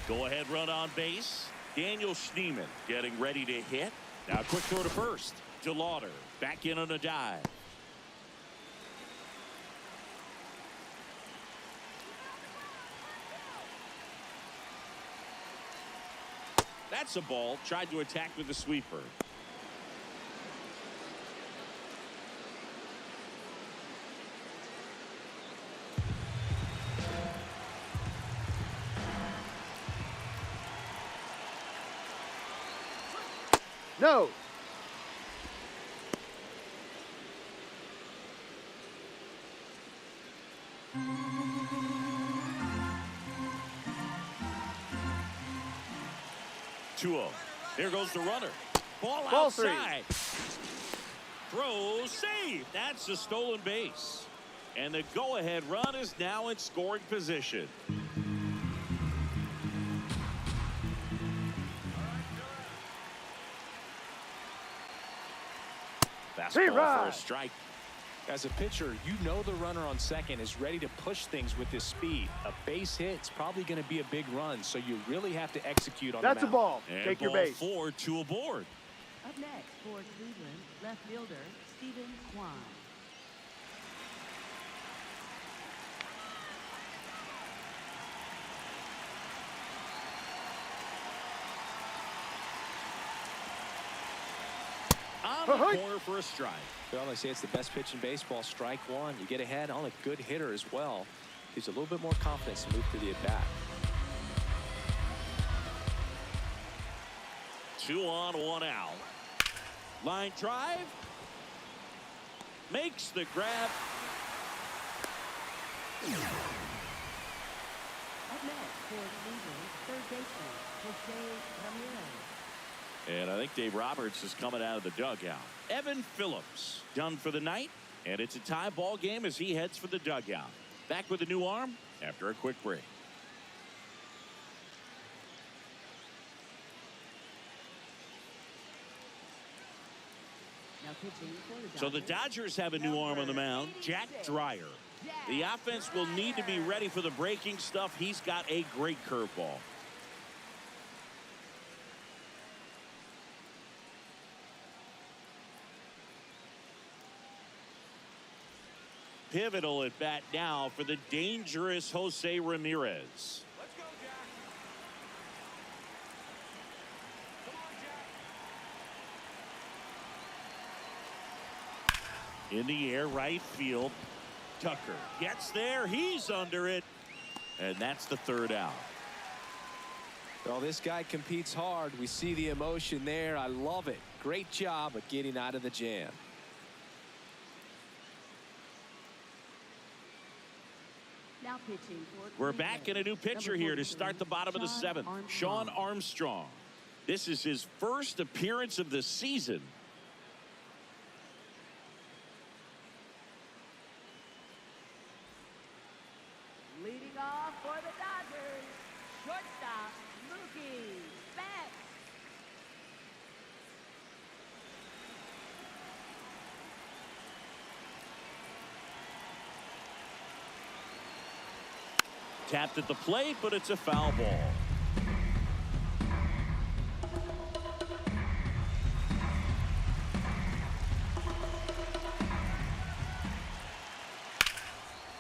Go ahead run on base. Daniel Schneeman getting ready to hit. Now quick throw to first. To Lauder. Back in on a dive. That's a ball. Tried to attack with the sweeper. No. Here goes the runner. Ball outside. Throw save. That's a stolen base. And the go-ahead run is now in scoring position. Fastball for a strike. As a pitcher, you know the runner on second is ready to push things with his speed. A base hit's probably going to be a big run, so you really have to execute on That's the a mound. ball. And Take your ball base. 4, 2 aboard. Up next for Cleveland, left fielder Stephen Kwan. On the corner for a strike. Well, they say it's the best pitch in baseball. Strike one. You get ahead on a good hitter as well. Gives you a little bit more confidence to move through the at-bat. 2 on, 1 out. Line drive. Makes the grab. Up next for Cleveland, third baseman Jose Ramirez. And I think Dave Roberts is coming out of the dugout. Evan Phillips done for the night. And it's a tie ball game as he heads for the dugout. Back with a new arm after a quick break. Now pitching for the Dodgers. So the Dodgers have a new arm on the mound, Jack Dreyer. The offense will need to be ready for the breaking stuff. He's got a great curveball. Pivotal at bat now for the dangerous Jose Ramirez. Let's go, Jack. Come on, Jack. In the air, right field. Tucker gets there. He's under it. And that's the third out. Well, this guy competes hard. We see the emotion there. I love it. Great job of getting out of the jam. Now pitching for We're Cleveland, back in a new pitcher number here to 43, start the bottom of the Sean seventh. Armstrong. Sean Armstrong. This is his first appearance of the season. Leading off for the Dodgers, shortstop Mookie Betts. Tapped at the plate, but it's a foul ball.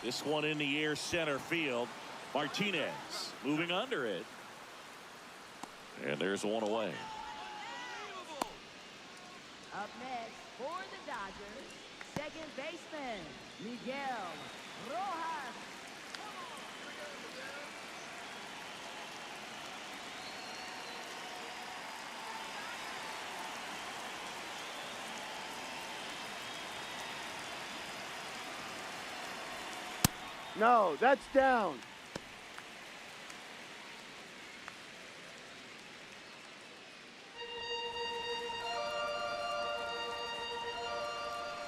This one in the air, center field. Martinez moving under it. And there's one away. Up next for the Dodgers, second baseman, Miguel Rojas. No, that's down.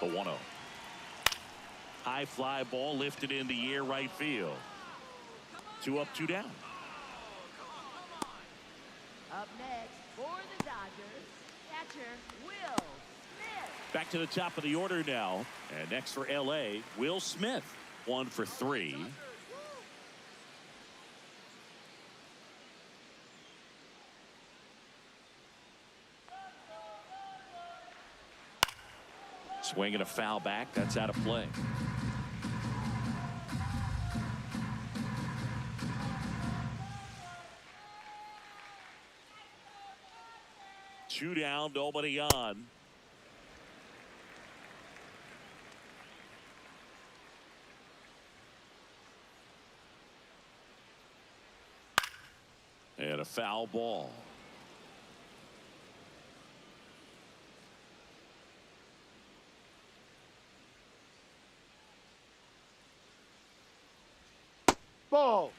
The 1-0. High fly ball lifted in the air, right field. 2 up, 2 down. Up next for the Dodgers, catcher Will Smith. Back to the top of the order now. And next for LA, Will Smith. 1 for 3. Swinging a foul back. That's out of play. Two down, nobody on. And a foul ball. Ball.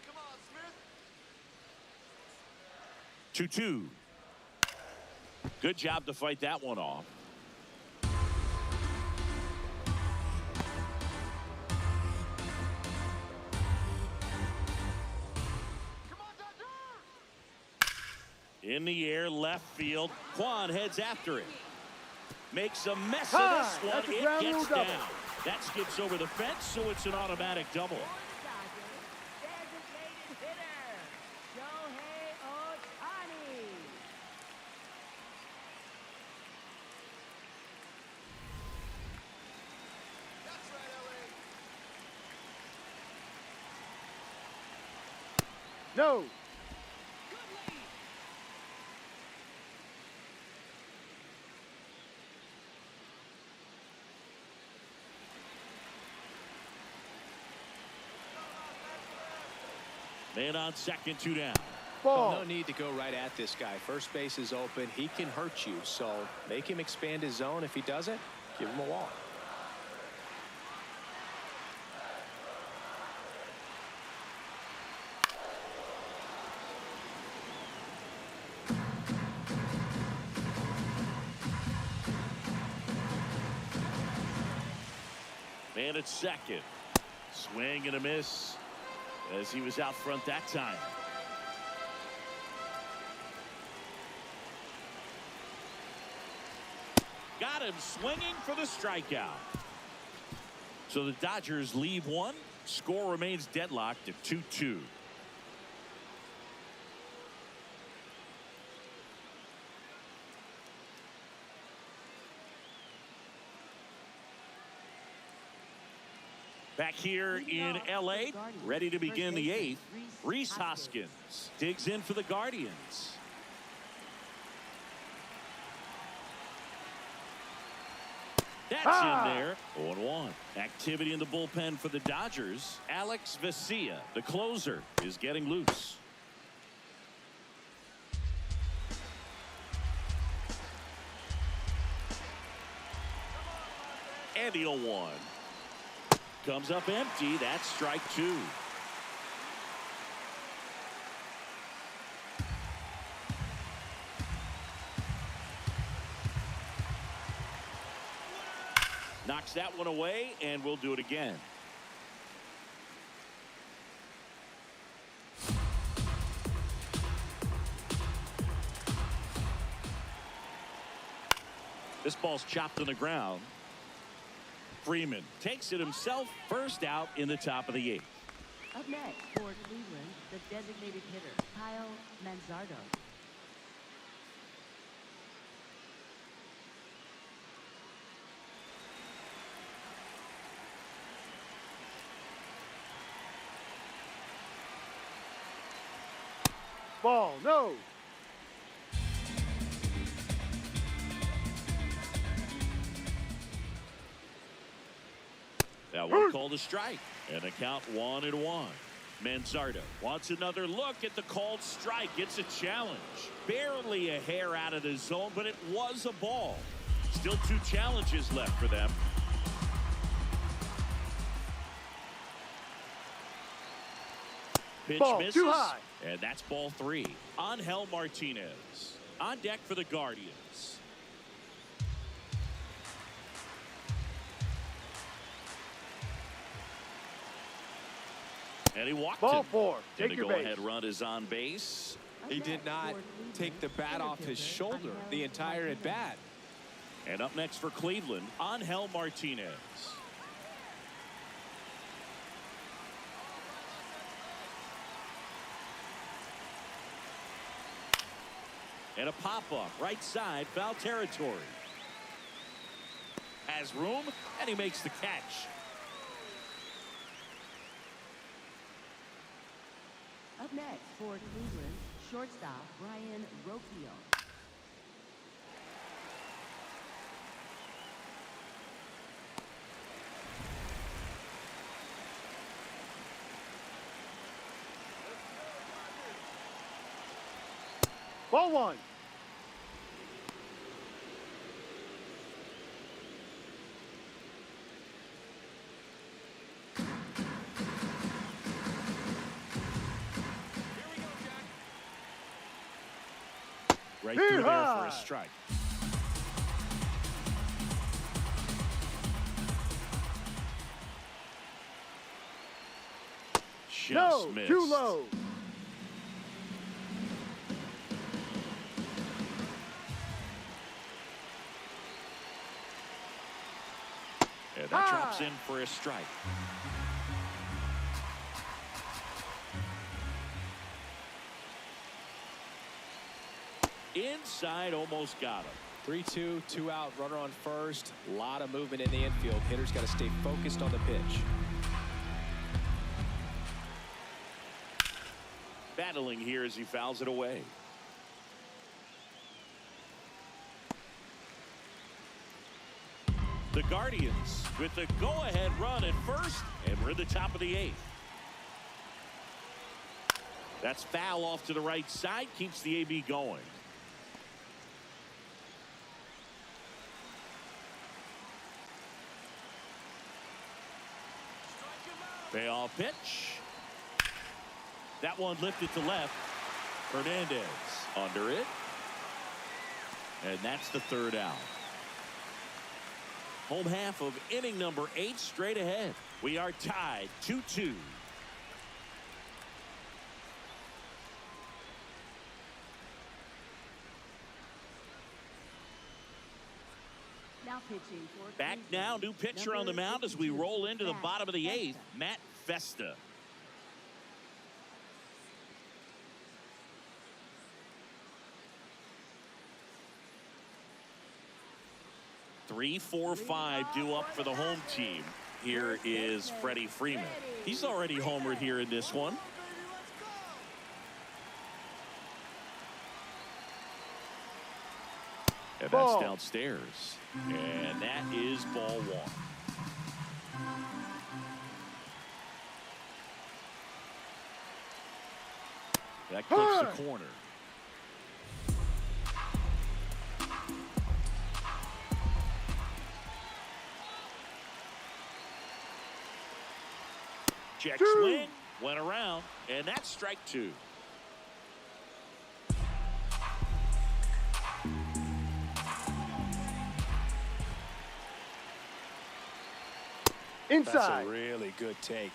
Come on, Smith. 2-2. Good job to fight that one off. In the air, left field. Quan heads after it. Makes a mess of this one. That's a It ground gets rule double. down. That skips over the fence, so it's an automatic double. For the Dodgers, designated hitter, Shohei Ohtani. That's right, LA. No. Good lead. 'Man on second, 2 down. Ball. No need to go right at this guy. First base is open. He can hurt you. So make him expand his zone. If he doesn't, give him a walk. Man at second. Swing and a miss as he was out front that time. Got him swinging for the strikeout. So the Dodgers leave one. Score remains deadlocked at 2-2. Back here in LA, ready to begin the 8th. Rhys Hoskins digs in for the Guardians. That's in there. 0-1. Activity in the bullpen for the Dodgers. Alex Vesia, the closer, is getting loose. And the 0-1. Comes up empty. That's strike 2. Knocks that one away, and we'll do it again. This ball's chopped on the ground. Freeman takes it himself. First out in the top of the 8th. Up next for Cleveland, the designated hitter, Kyle Manzardo. Ball, no. That one called a strike. And a count 1-1. Manzardo wants another look at the called strike. It's a challenge. Barely a hair out of the zone, but it was a ball. Still 2 challenges left for them. Pitch Ball, misses. too high. And that's ball 3. Angel Martinez on deck for the Guardians. And he walked Ball him. 4. And Take the your base. go-ahead run is on base. He did not take the bat off his shoulder the entire at bat. And up next for Cleveland, Angel Martinez. And a pop-up right side, foul territory. Has room, and he makes the catch. Up next for Cleveland, shortstop Brian Rocchio. Ball 1. Right through there for Hee-haw! a strike. Just No, missed. too low. And that drops in for a strike. Inside, almost got him. 3-2, 2 out, runner on first. A lot of movement in the infield. Hitter's got to stay focused on the pitch. Battling here as he fouls it away. The Guardians with the go-ahead run at first, and we're in the top of the 8th. That's foul off to the right side, keeps the AB going. Payoff pitch. That one lifted to left. Hernandez under it. And that's the 3rd out. Home half of inning number 8 straight ahead. We are tied 2-2. Now pitching for Back Cleveland, now, new pitcher on the number mound as we 52, roll into the Matt bottom of the 8th. Festa. Matt Festa. Three, four, 5 due up for the home team. Here is Freddie Freeman. He's already homered here in this one. And that's Ball. downstairs. And that is ball 1. That clips the corner. Check swing, went around, and that's strike 2. Inside. That's a really good take.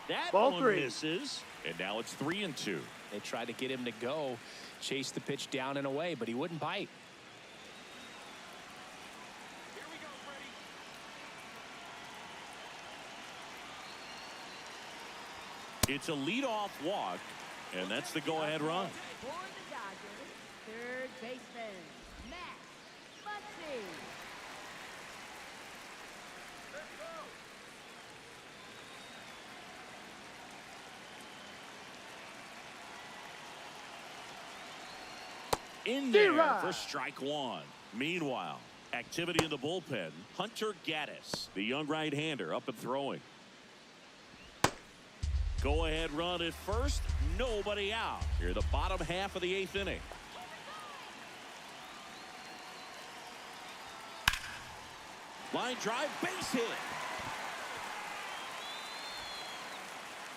That Ball one three. misses, and now it's 3-2. They tried to get him to go, chase the pitch down and away, but he wouldn't bite. Here we go, Freddie. It's a leadoff walk, and that's the go-ahead run. For the Dodgers, third baseman, Matt Muncy. Let's go. In there D-Rod. for strike one. Meanwhile, activity in the bullpen. Hunter Gaddis, the young right-hander, up and throwing. Go-ahead run at first. Nobody out. Here, the bottom half of the 8th inning. Line drive, base hit.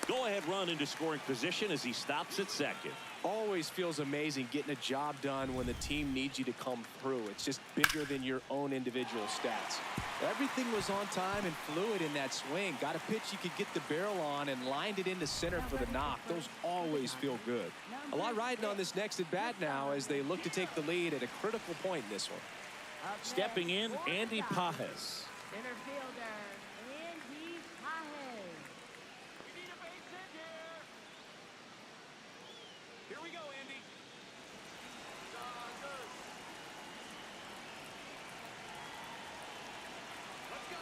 Go-ahead run into scoring position as he stops at second. Always feels amazing getting a job done when the team needs you to come through. It's just bigger than your own individual stats. Everything was on time and fluid in that swing. Got a pitch you could get the barrel on and lined it into center for the knock. Those always feel good. A lot riding on this next at bat now as they look to take the lead at a critical point in this one. Up Stepping in, next for the Andy Dodgers, Pajes. Center fielder, Andy Pajes. We need a base hit here. Here we go, Andy. Dodgers. Let's go,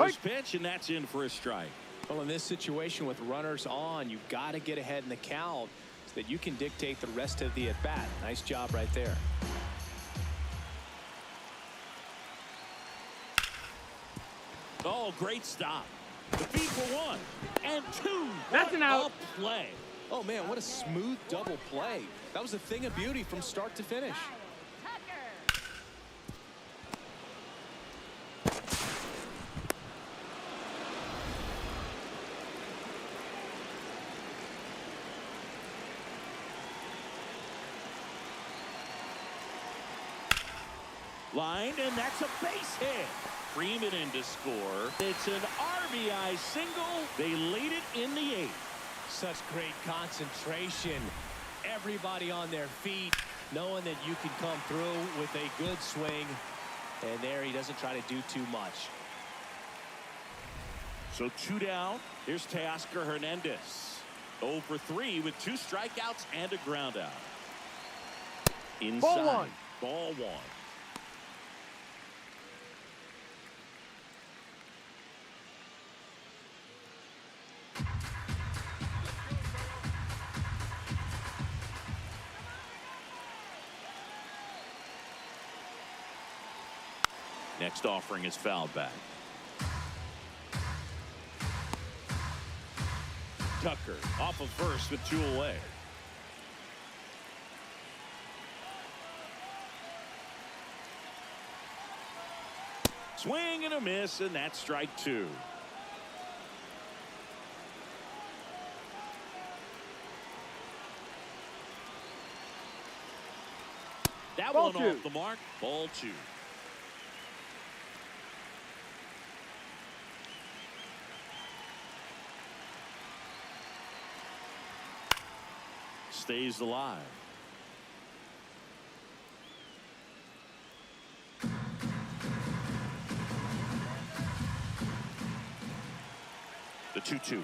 Andy. First pitch, and that's in for a strike. Well, in this situation with runners on, you've got to get ahead in the count so that you can dictate the rest of the at-bat. Nice job right there. Oh, great stop. The feed for 1 and 2. That's an out. What a play. Oh, man, what a smooth double play. That was a thing of beauty from start to finish. Ryan Tucker. Line, and that's a base hit. Freeman in to score. It's an RBI single. They lead it in the 8th. Such great concentration. Everybody on their feet, knowing that you can come through with a good swing. And there he doesn't try to do too much. So 2 down. Here's Teoscar Hernandez. 0 for 3 with 2 strikeouts and a ground out. Inside. Ball one. Ball 1. Next offering is fouled back. Tucker off of first with 2 away. Swing and a miss, and that's strike 2. That Ball one 2. off the mark. Ball 2. Stays alive. The 2-2.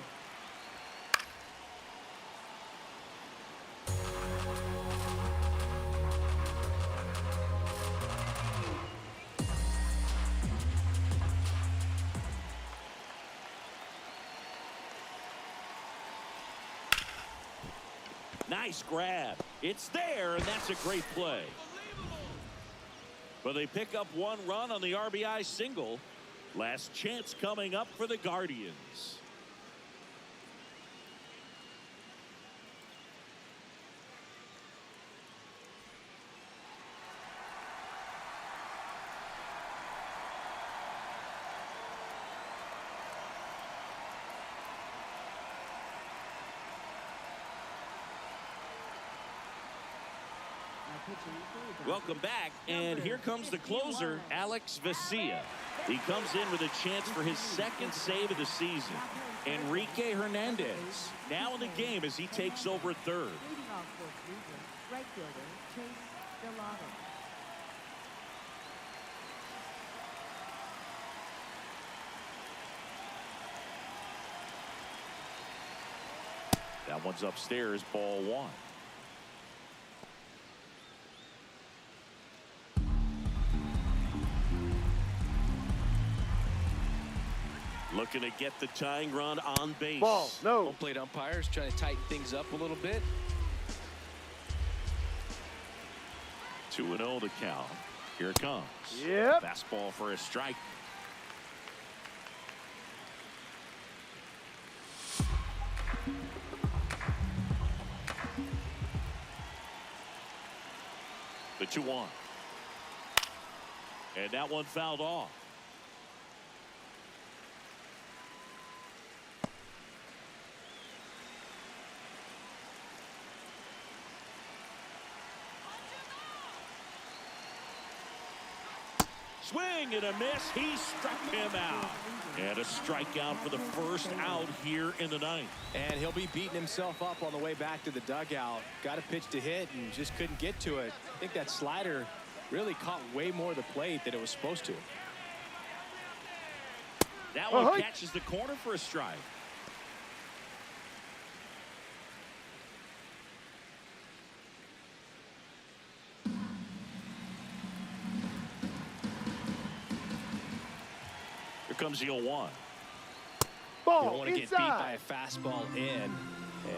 Nice grab. It's there, and that's a great play. But they pick up 1 run on the RBI single. Last chance coming up for the Guardians. Welcome back, and here comes the closer, Alex Vesia. He comes in with a chance for his second save of the season. Enrique Hernandez now in the game as he takes over third. Leading off for Cleveland, right fielder Chase Delano. That one's upstairs, ball one. Looking to get the tying run on base. Ball. No. Home plate umpires trying to tighten things up a little bit. 2-0 to count. Here it comes. Yep. Fastball for a strike. The 2-1. And that one fouled off. Swing and a miss. He struck him out. And a strikeout for the first out here in the ninth. And he'll be beating himself up on the way back to the dugout. Got a pitch to hit and just couldn't get to it. I think that slider really caught way more of the plate than it was supposed to. That one catches the corner for a strike. Here comes the 0-1. You Ball. don't want to get beat Inside. by a fastball in,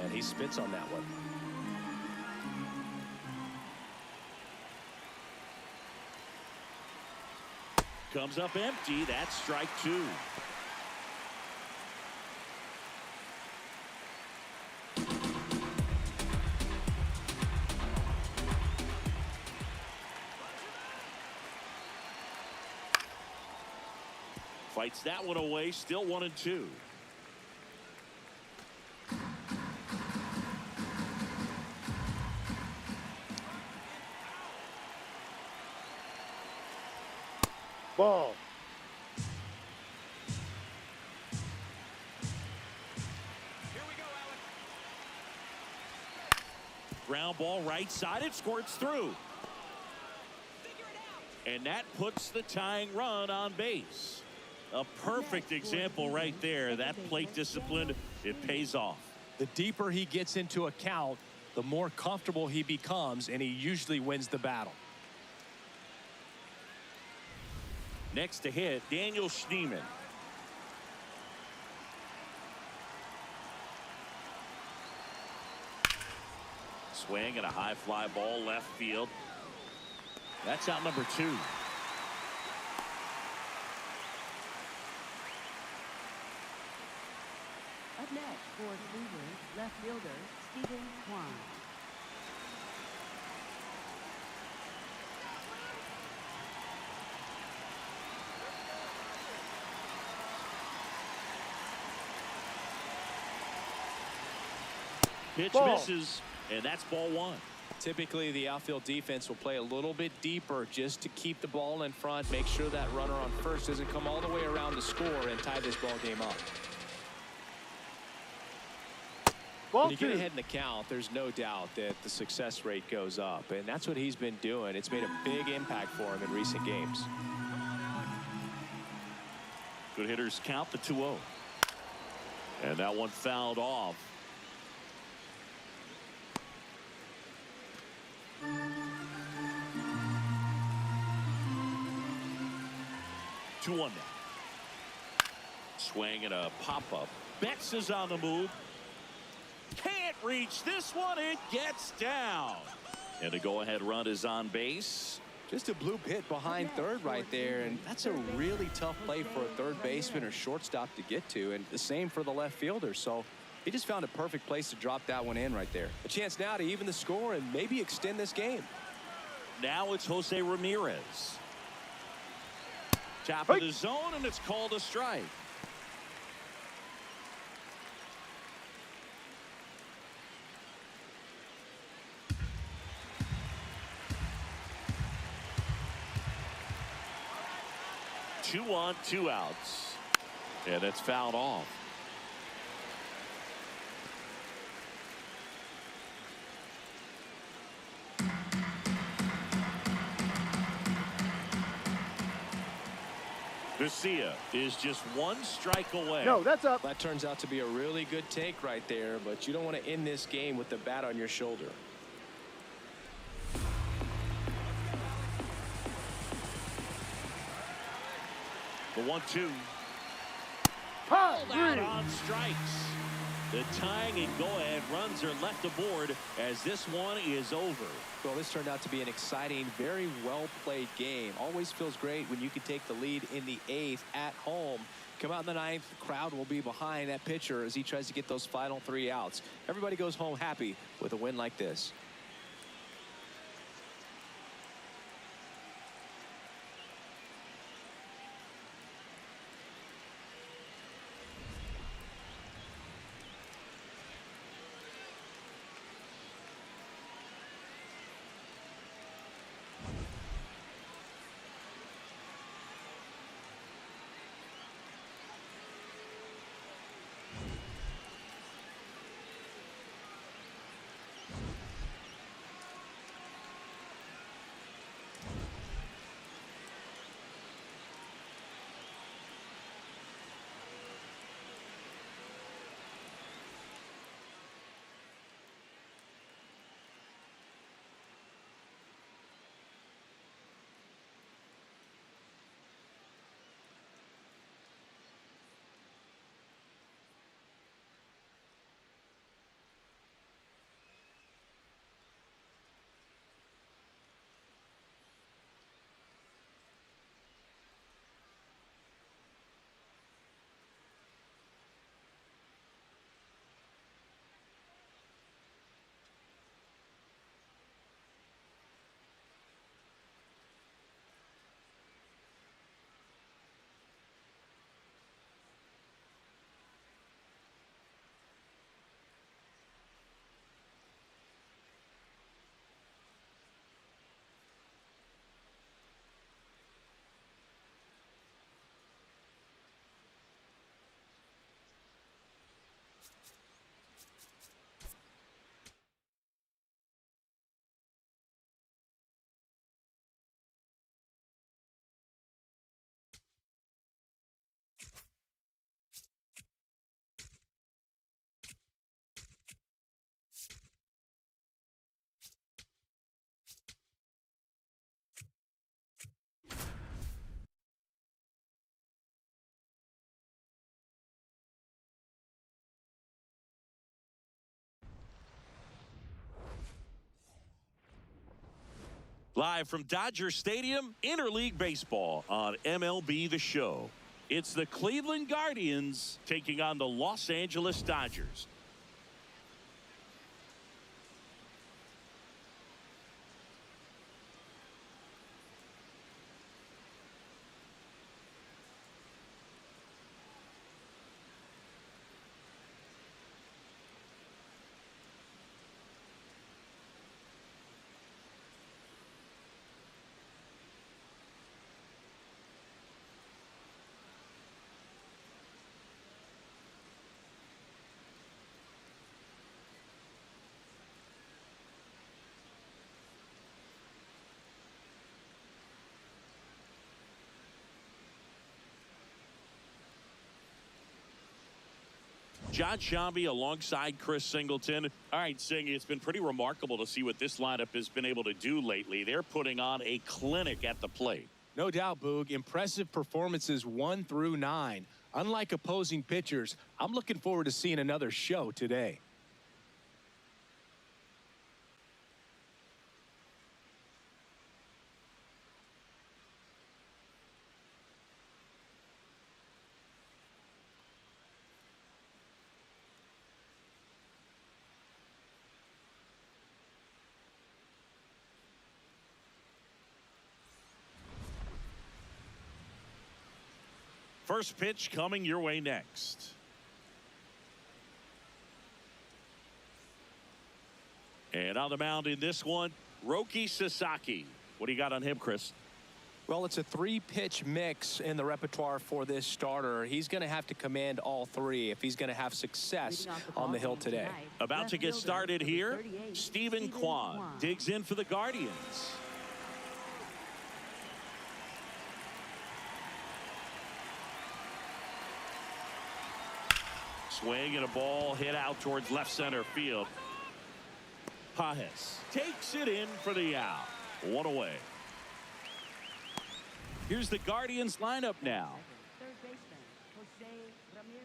and he spits on that one. Comes up empty. That's strike two. Fights that one away. Still 1-2. Ball. Here we go, Alec. Ground ball right side. It squirts through. Figure it out. And that puts the tying run on base. A perfect example right there. That plate discipline, it pays off. The deeper he gets into a count, the more comfortable he becomes, and he usually wins the battle. Next to hit, Daniel Schneemann. Swing and a high fly ball left field. That's out number 2. Up next for Cleveland, left fielder Stephen Kwan. Pitch Ball. misses, and that's ball 1. Typically, the outfield defense will play a little bit deeper just to keep the ball in front, make sure that runner on first doesn't come all the way around to score and tie this ball game up. Ball When you get 2. ahead in the count, there's no doubt that the success rate goes up, and that's what he's been doing. It's made a big impact for him in recent games. Good hitters count the 2-0. And that one fouled off. Two one now. Swing and a pop-up. Betts is on the move. Can't reach this one. It gets down. And the go-ahead run is on base. Just a bloop hit behind third right there, and that's a really tough play for a third baseman or shortstop to get to, and the same for the left fielder. So he just found a perfect place to drop that one in right there. A chance now to even the score and maybe extend this game. Now it's Jose Ramirez. Top of the zone, and it's called a strike. 2 on, 2 outs. And it's fouled off. Garcia is just 1 strike away. No, that's up. That turns out to be a really good take right there, but you don't want to end this game with the bat on your shoulder. The 1-2. High, Out on strikes. The tying and go-ahead runs are left aboard as this one is over. Well, this turned out to be an exciting, very well-played game. Always feels great when you can take the lead in the 8th at home. Come out in the 9th, the crowd will be behind that pitcher as he tries to get those final 3 outs. Everybody goes home happy with a win like this. Live from Dodger Stadium, Interleague Baseball on MLB The Show. It's the Cleveland Guardians taking on the Los Angeles Dodgers. John Shambi alongside Chris Singleton. All right, Sing, it's been pretty remarkable to see what this lineup has been able to do lately. They're putting on a clinic at the plate. No doubt, Boog. Impressive performances 1 through 9. Unlike opposing pitchers, I'm looking forward to seeing another show today. First pitch coming your way next. And on the mound in this one, Roki Sasaki. What do you got on him, Chris? Well, it's a 3-pitch mix in the repertoire for this starter. He's going to have to command all 3 if he's going to have success on the hill today. About to get started here, Stephen Kwan digs in for the Guardians. Swing and a ball hit out towards left center field. Pajes takes it in for the out. 1 away. Here's the Guardians lineup now. Third baseman, Jose Ramirez.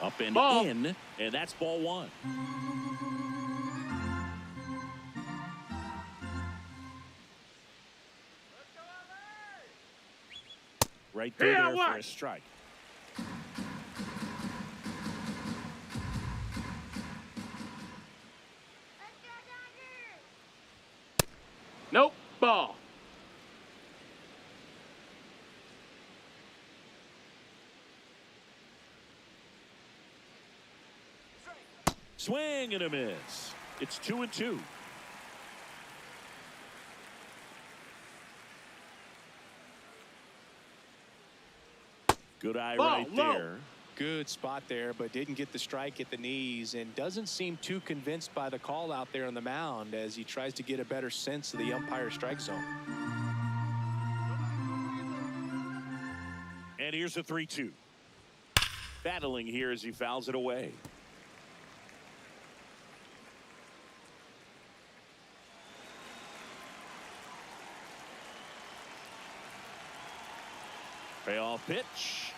Up and in, and that's ball 1. Right there for a strike. Nope. Ball. Swing and a miss. It's 2-2. Good eye right there. Good spot there, but didn't get the strike at the knees and doesn't seem too convinced by the call out there on the mound as he tries to get a better sense of the umpire's strike zone. And here's a 3-2. Battling here as he fouls it away. Payoff pitch.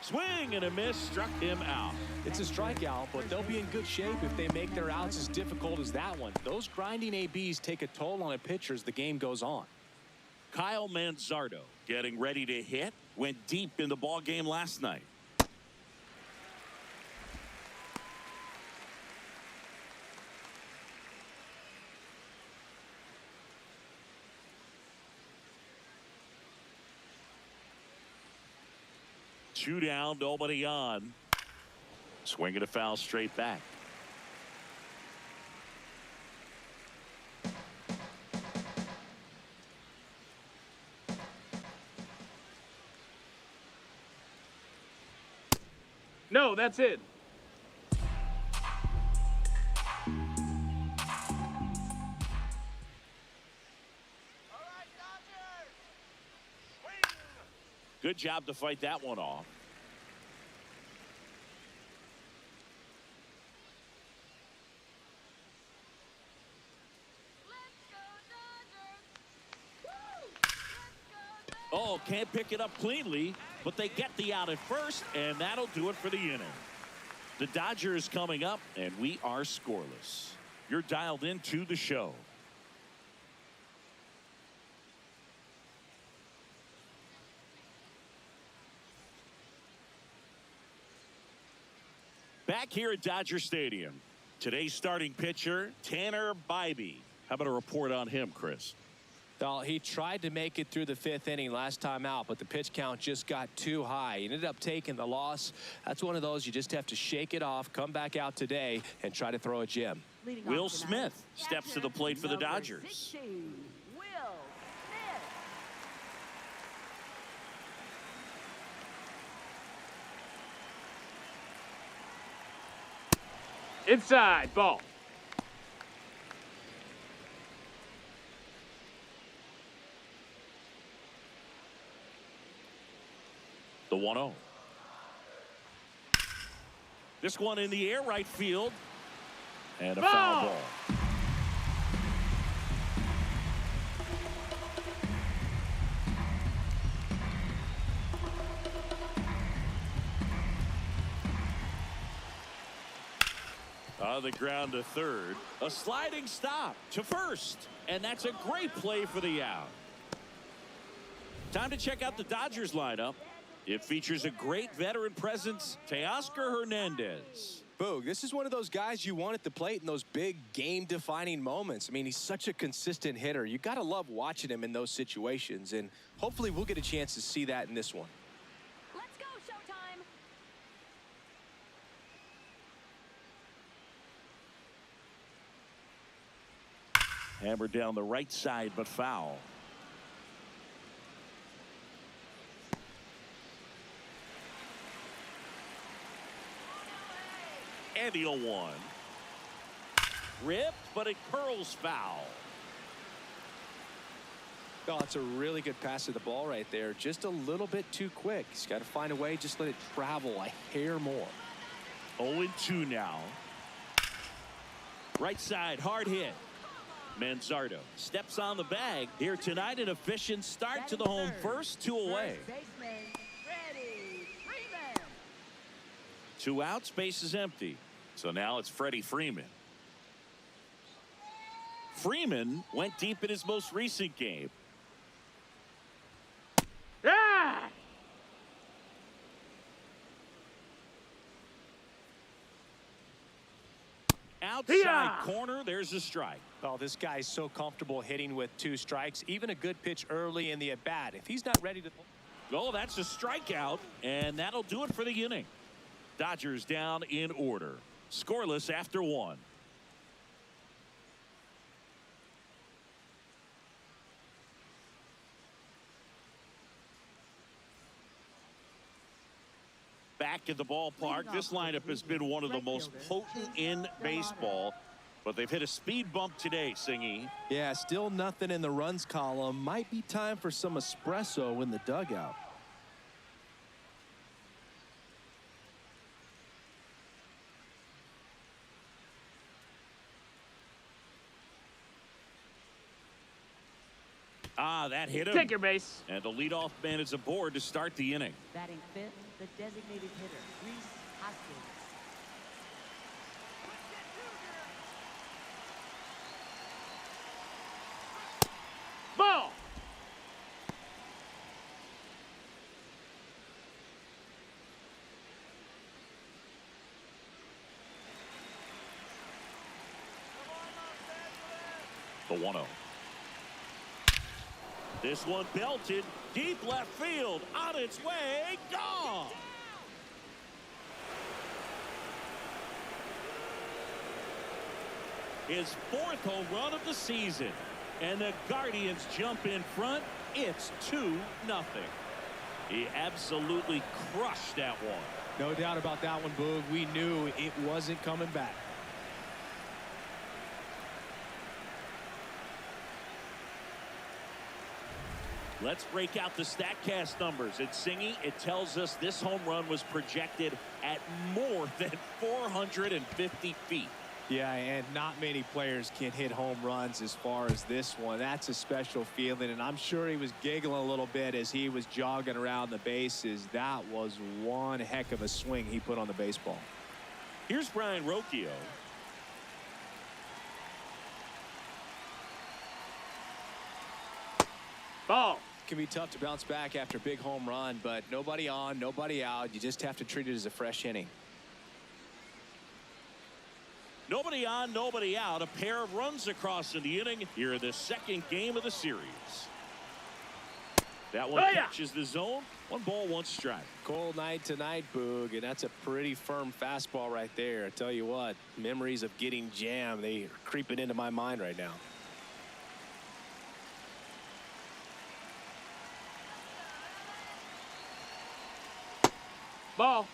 Swing and a miss, struck him out. It's a strikeout, but they'll be in good shape if they make their outs as difficult as that one. Those grinding ABs take a toll on a pitcher as the game goes on. Kyle Manzardo getting ready to hit. Went deep in the ball game last night. Two down, nobody on. Swing and a foul straight back. No, that's it. Good job to fight that one off. Oh, can't pick it up cleanly, but they get the out at first, and that'll do it for the inning. The Dodgers coming up, and we are scoreless. You're dialed into the show. Back here at Dodger Stadium, today's starting pitcher, Tanner Bybee. How about a report on him, Chris? Well, he tried to make it through the 5th inning last time out, but the pitch count just got too high. He ended up taking the loss. That's one of those you just have to shake it off, come back out today, and try to throw a gem. Will Smith steps to the plate for the Dodgers. 60, Will Smith. Inside. Ball. The 1-0. This one in the air, right field. And a foul ball. On the ground to third. A sliding stop to first. And that's a great play for the out. Time to check out the Dodgers lineup. It features a great veteran presence, Teoscar Hernandez. Boog, this is one of those guys you want at the plate in those big game-defining moments. I mean, he's such a consistent hitter. You got to love watching him in those situations, and hopefully we'll get a chance to see that in this one. Let's go, Showtime. Hammered down the right side, but foul. And the 0-1. Ripped, but it curls foul. Oh, it's a really good pass of the ball right there. Just a little bit too quick. He's got to find a way, just let it travel a hair more. 0-2 now. Right side, hard hit. Manzardo steps on the bag here tonight. An efficient start to the home first, 2 away. First baseman, Freddie Freeman. 2 outs, base is empty. So now it's Freddie Freeman. Freeman went deep in his most recent game. Ah! Outside Yeah. corner, there's a strike. Oh, this guy's so comfortable hitting with 2 strikes. Even a good pitch early in the at-bat. If he's not ready to... Oh, that's a strikeout, and that'll do it for the inning. Dodgers down in order. Scoreless after 1. Back at the ballpark, this lineup has been one of the most potent in baseball, but they've hit a speed bump today, Singy. Yeah, still nothing in the runs column. Might be time for some espresso in the dugout. Ah, that hit him. Take your base. And the leadoff man is aboard to start the inning. Batting fifth, the designated hitter, Reese Hoskins. Ball. The 1-0. This one belted deep left field, on its way, gone. His 4th home run of the season, and the Guardians jump in front. It's 2-0. He absolutely crushed that one. No doubt about that one, Boog. We knew it wasn't coming back. Let's break out the StatCast numbers. It's Singy. It tells us this home run was projected at more than 450 feet. Yeah, and not many players can hit home runs as far as this one. That's a special feeling, and I'm sure he was giggling a little bit as he was jogging around the bases. That was one heck of a swing he put on the baseball. Here's Brian Rocchio. Ball. Can be tough to bounce back after a big home run, but nobody on, nobody out. You just have to treat it as a fresh inning. Nobody on, nobody out. A pair of runs across in the inning here in the 2nd game of the series. That one catches the zone. 1 ball, 1 strike. Cold night tonight, Boog, and that's a pretty firm fastball right there. I tell you what, memories of getting jammed, they are creeping into my mind right now. Ball.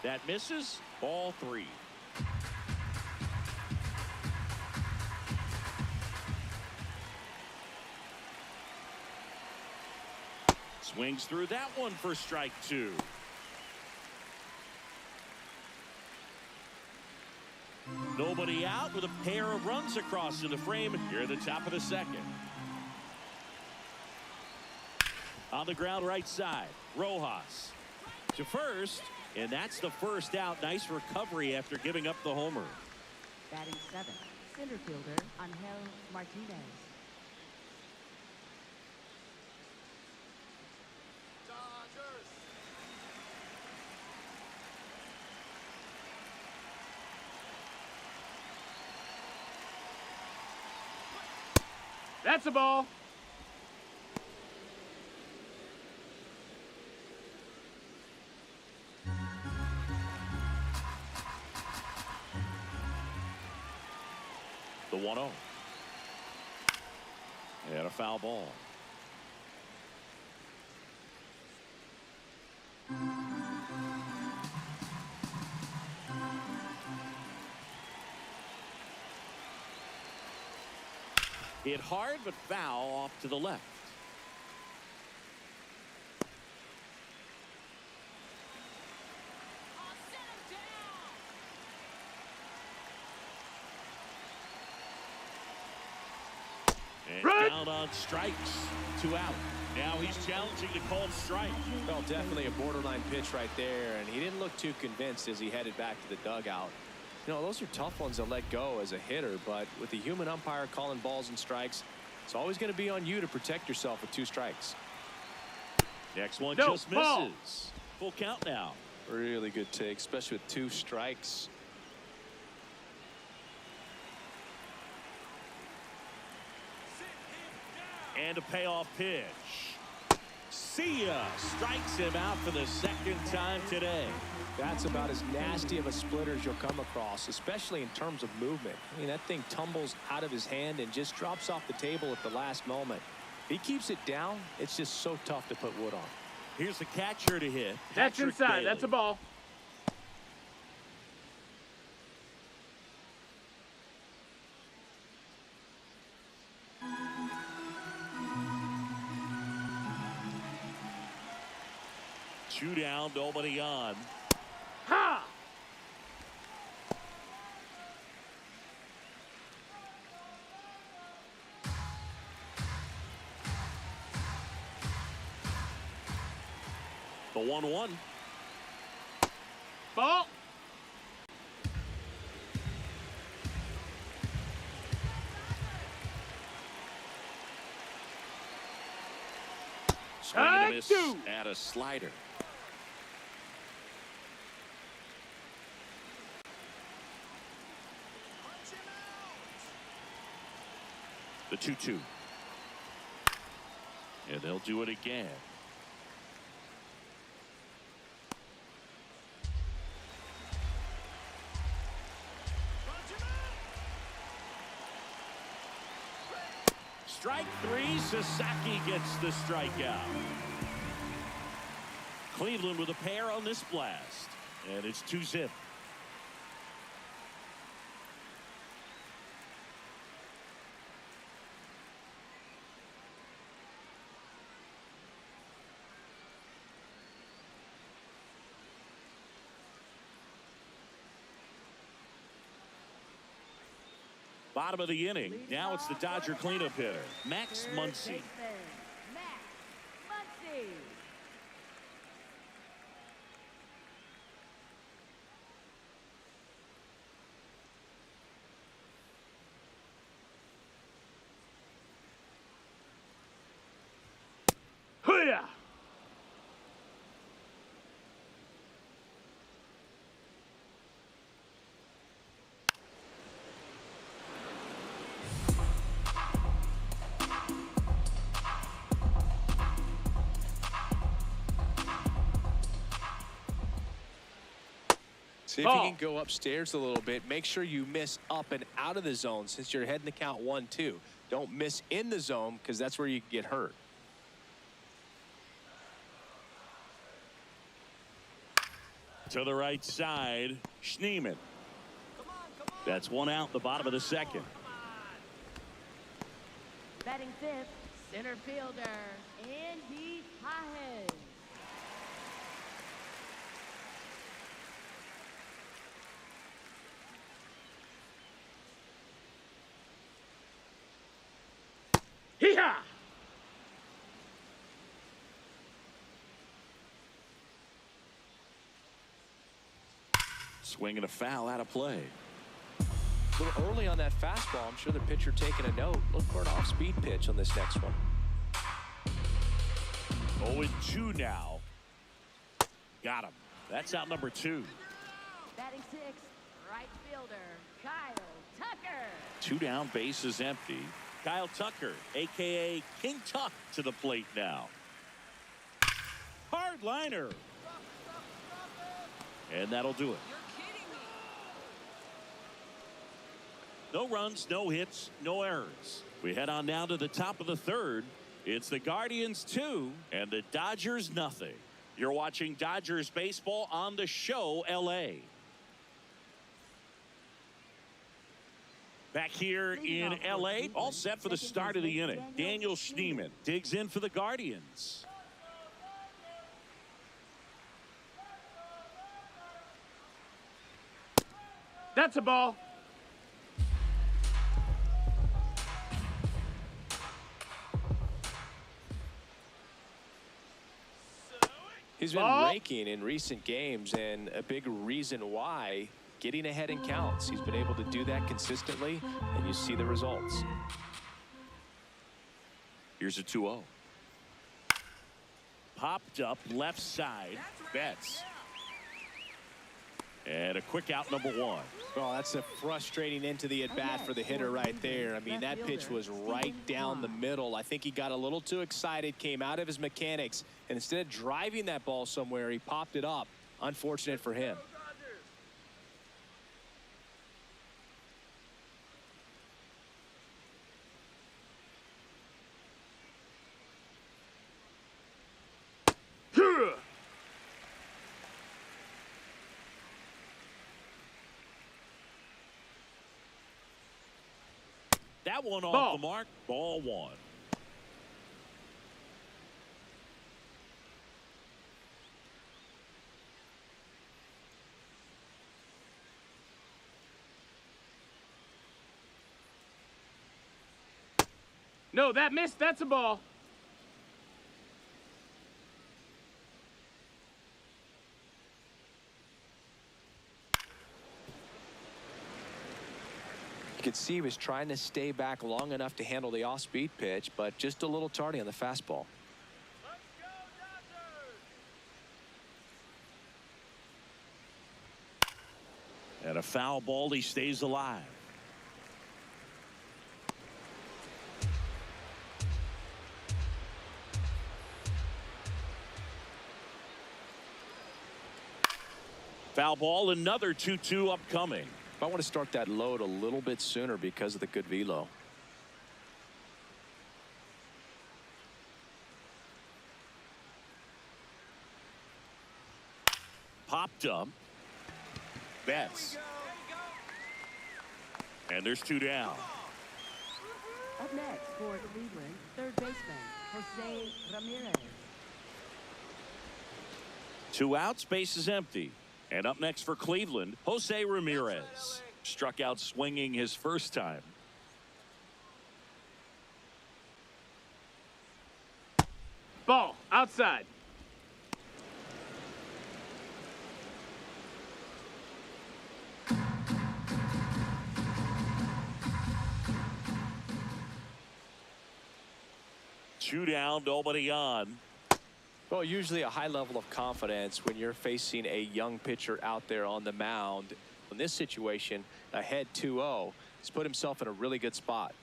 That misses. Ball 3. Swings through that one for strike 2. Nobody out with a pair of runs across in the frame here at the top of the 2nd. On the ground right side, Rojas to first, and that's the first out. Nice recovery after giving up the homer. Batting 7th, center fielder Angel Martinez. That's a ball. The 1-0. And a foul ball. Hit hard, but foul off to the left. And down on strikes. 2 out. Now he's challenging the called strike. Well, definitely a borderline pitch right there, and he didn't look too convinced as he headed back to the dugout. You know, those are tough ones to let go as a hitter, but with the human umpire calling balls and strikes, it's always going to be on you to protect yourself with 2 strikes. Next one No, just ball. misses. Full count now. Really good take, especially with 2 strikes. And a payoff pitch. See ya. Strikes him out for the 2nd time today. That's about as nasty of a splitter as you'll come across, especially in terms of movement. I mean, that thing tumbles out of his hand and just drops off the table at the last moment. If he keeps it down, it's just so tough to put wood on. Here's the catcher to hit. That's Patrick inside. Bailey. That's a ball. Two down, nobody on. Ha! The 1-1. Ball. Swing and a miss Two. at a slider. The 2-2. And they'll do it again. Strike 3. Sasaki gets the strikeout. Cleveland with a pair on this blast. And it's 2-zip. Bottom of the inning. Now it's the Dodger cleanup hitter, Max Muncy. Max Muncy. Hoo-yah! See if you can go upstairs a little bit. Make sure you miss up and out of the zone since you're heading to count 1-2. Don't miss in the zone because that's where you can get hurt. To the right side, Schneemann. That's 1 out, the bottom of the 2nd. Batting 5th, center fielder Andy Pajes. Hee-haw! Swinging a foul out of play. A little early on that fastball. I'm sure the pitcher taking a note. Look for an off-speed pitch on this next one. 0-2 now. Got him. That's out number 2. Batting sixth, right fielder, Kyle Tucker. 2 down, bases empty. Kyle Tucker, a.k.a. King Tuck, to the plate now. Hard liner. And that'll do it. No runs, no hits, no errors. We head on down to the top of the third. It's the Guardians 2 and the Dodgers nothing. You're watching Dodgers baseball on the show, LA. Back here in LA, all set for the start of the inning. Daniel Schneemann digs in for the Guardians. That's a ball. He's been raking in recent games, and a big reason why, getting ahead in counts. He's been able to do that consistently, and you see the results. Here's a 2-0. Popped up left side. Betts. And a quick out, number 1. Well, that's a frustrating end to the at-bat for the hitter right there. I mean, that pitch was right down the middle. I think he got a little too excited, came out of his mechanics, and instead of driving that ball somewhere, he popped it up. Unfortunate for him. That one off the mark. Ball 1. No, that missed. That's a ball. You could see he was trying to stay back long enough to handle the off-speed pitch, but just a little tardy on the fastball. And a foul ball. He stays alive. Foul ball. Another 2-2 upcoming. I want to start that load a little bit sooner because of the good velo. Popped up. Betts. And there's 2 down. Up next for Cleveland, third baseman, Jose Ramirez. 2 outs, base is empty. And up next for Cleveland, Jose Ramirez. Struck out swinging his first time. Ball outside. Two down, nobody on. Well, usually a high level of confidence when you're facing a young pitcher out there on the mound. In this situation, ahead 2-0, he's put himself in a really good spot.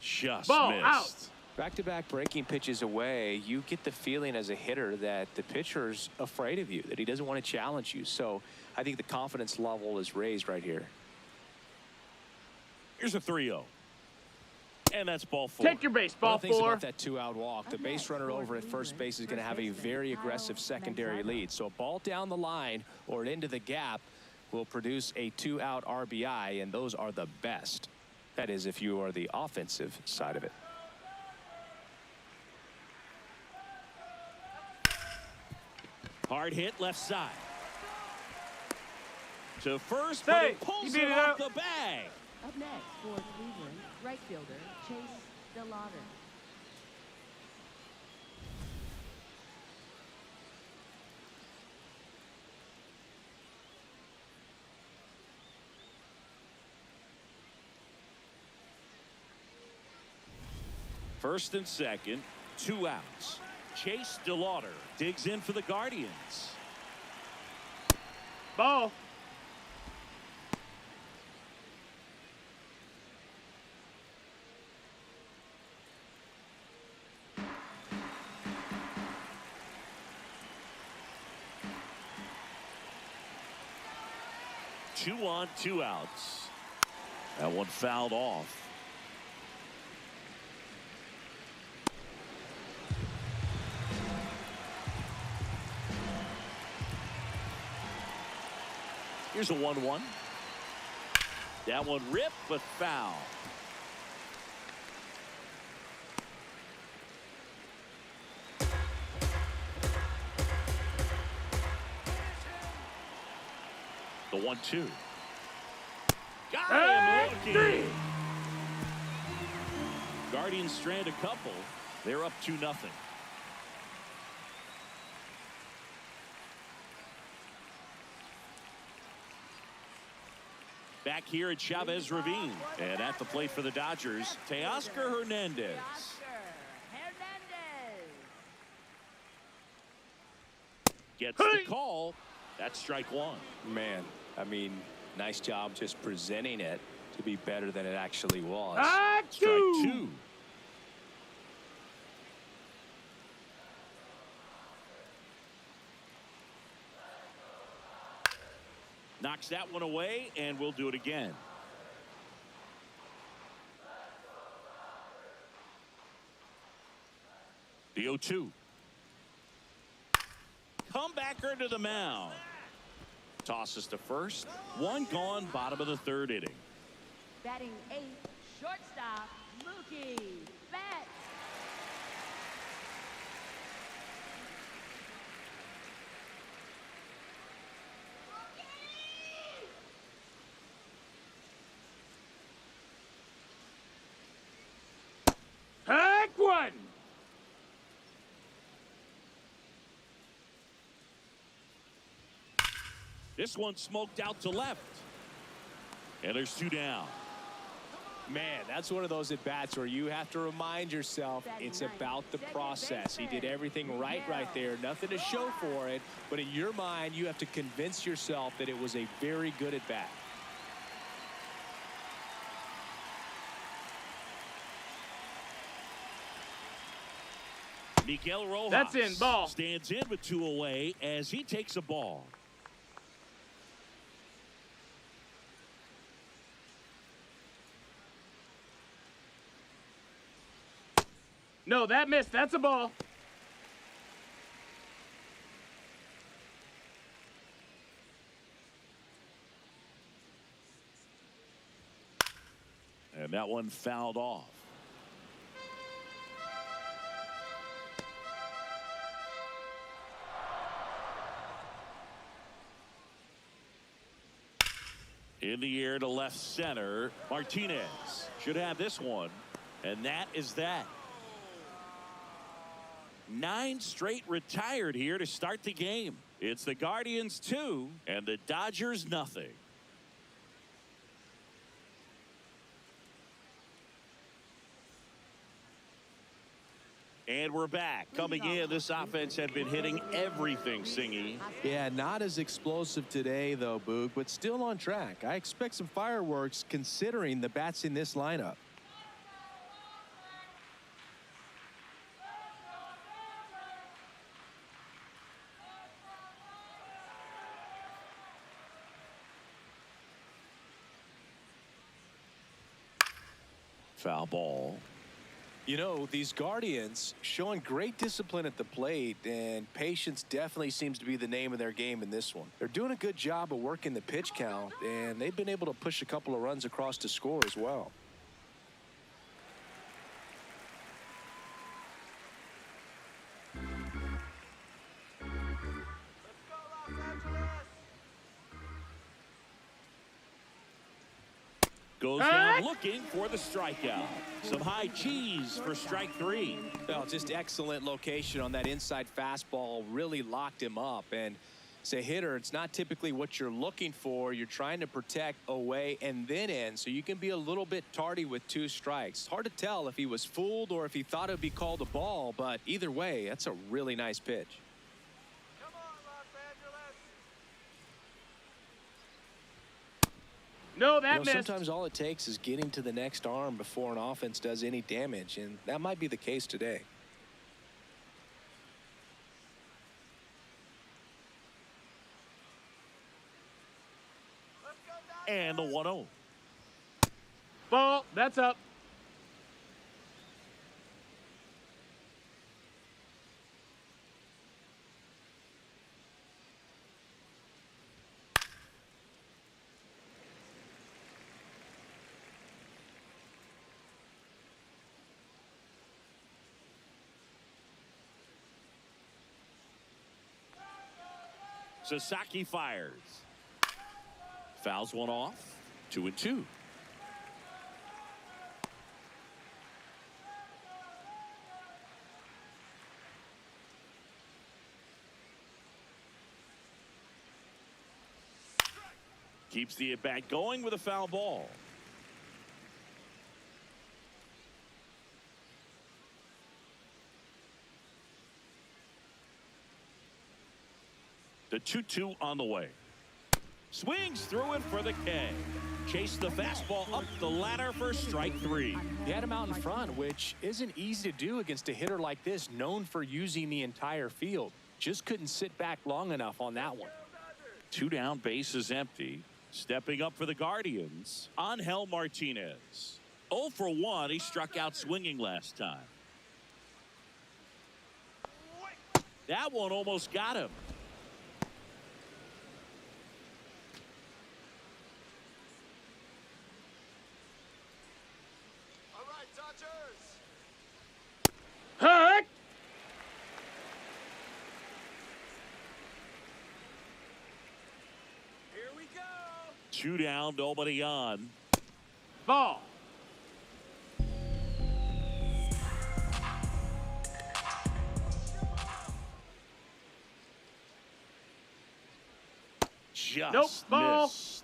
Just Ball missed. out. Back-to-back breaking pitches away, you get the feeling as a hitter that the pitcher's afraid of you, that he doesn't want to challenge you. So I think the confidence level is raised right here. Here's a 3-0. And that's ball 4. Take your base, ball 4. About that 2-out walk. The base runner over at first base is going to have a very aggressive secondary lead. So a ball down the line or into the gap will produce a 2-out RBI, and those are the best. That is, if you are the offensive side of it. Hard hit left side. To first, Hey, but it pulls he beat it it off out. the bag. Up next for Cleveland, right fielder, Chase DeLauder. First and second, 2 outs. Chase DeLauder digs in for the Guardians. Ball. Two on, 2 outs. That one fouled off. Here's a 1-1. That one ripped, but foul. The 1-2. Got him looking. Guardians strand a couple. They're up 2-0. Back here at Chavez Ravine. And at the plate for the Dodgers, Teoscar Hernandez. Gets the call. That's strike 1. Man, I mean, nice job just presenting it to be better than it actually was. Strike 2. Knocks that one away, and we'll do it again. The 0-2. Comebacker to the mound. Tosses to first. One gone, bottom of the 3rd inning. Batting 8th, shortstop, Mookie Betts. Heck one. This one smoked out to left. And there's 2 down. Man, that's one of those at-bats where you have to remind yourself it's about the process. He did everything right there. Nothing to show for it. But in your mind, you have to convince yourself that it was a very good at-bat. Miguel Rojas. That's in, ball. Stands in with 2 away as he takes a ball. No, that missed. That's a ball. And that one fouled off. In the air to left center. Martinez should have this one. And that is that. 9 straight retired here to start the game. It's the Guardians 2 and the Dodgers nothing. And we're back. Coming in, this offense had been hitting everything, Singy. Yeah, not as explosive today, though, Boog, but still on track. I expect some fireworks considering the bats in this lineup. Foul ball. You know, these Guardians showing great discipline at the plate, and patience definitely seems to be the name of their game in this one. They're doing a good job of working the pitch count, and they've been able to push a couple of runs across to score as well. Goes down looking for the strikeout. Some high cheese for strike 3. Well, just excellent location on that inside fastball. Really locked him up. And As a hitter, it's not typically what you're looking for. You're trying to protect away and then in, so you can be a little bit tardy with 2 strikes. Hard to tell if he was fooled or if he thought it would be called a ball, but either way, that's a really nice pitch. Come on, Los Angeles. No, that missed. Sometimes all it takes is getting to the next arm before an offense does any damage, and that might be the case today. And the 1-0. Ball. That's up. Sasaki fires. Fouls one off. 2-2. Keeps the at-bat going with a foul ball. The 2-2 on the way. Swings through it for the K. Chase the fastball up the ladder for strike 3. He had him out in front, which isn't easy to do against a hitter like this, known for using the entire field. Just couldn't sit back long enough on that one. 2 down, base is empty. Stepping up for the Guardians, Angel Martinez. 0 for 1. He struck out swinging last time. That one almost got him. All right, Dodgers. Heck! Here we go. 2 down, nobody on. Ball. Just Nope, ball. missed.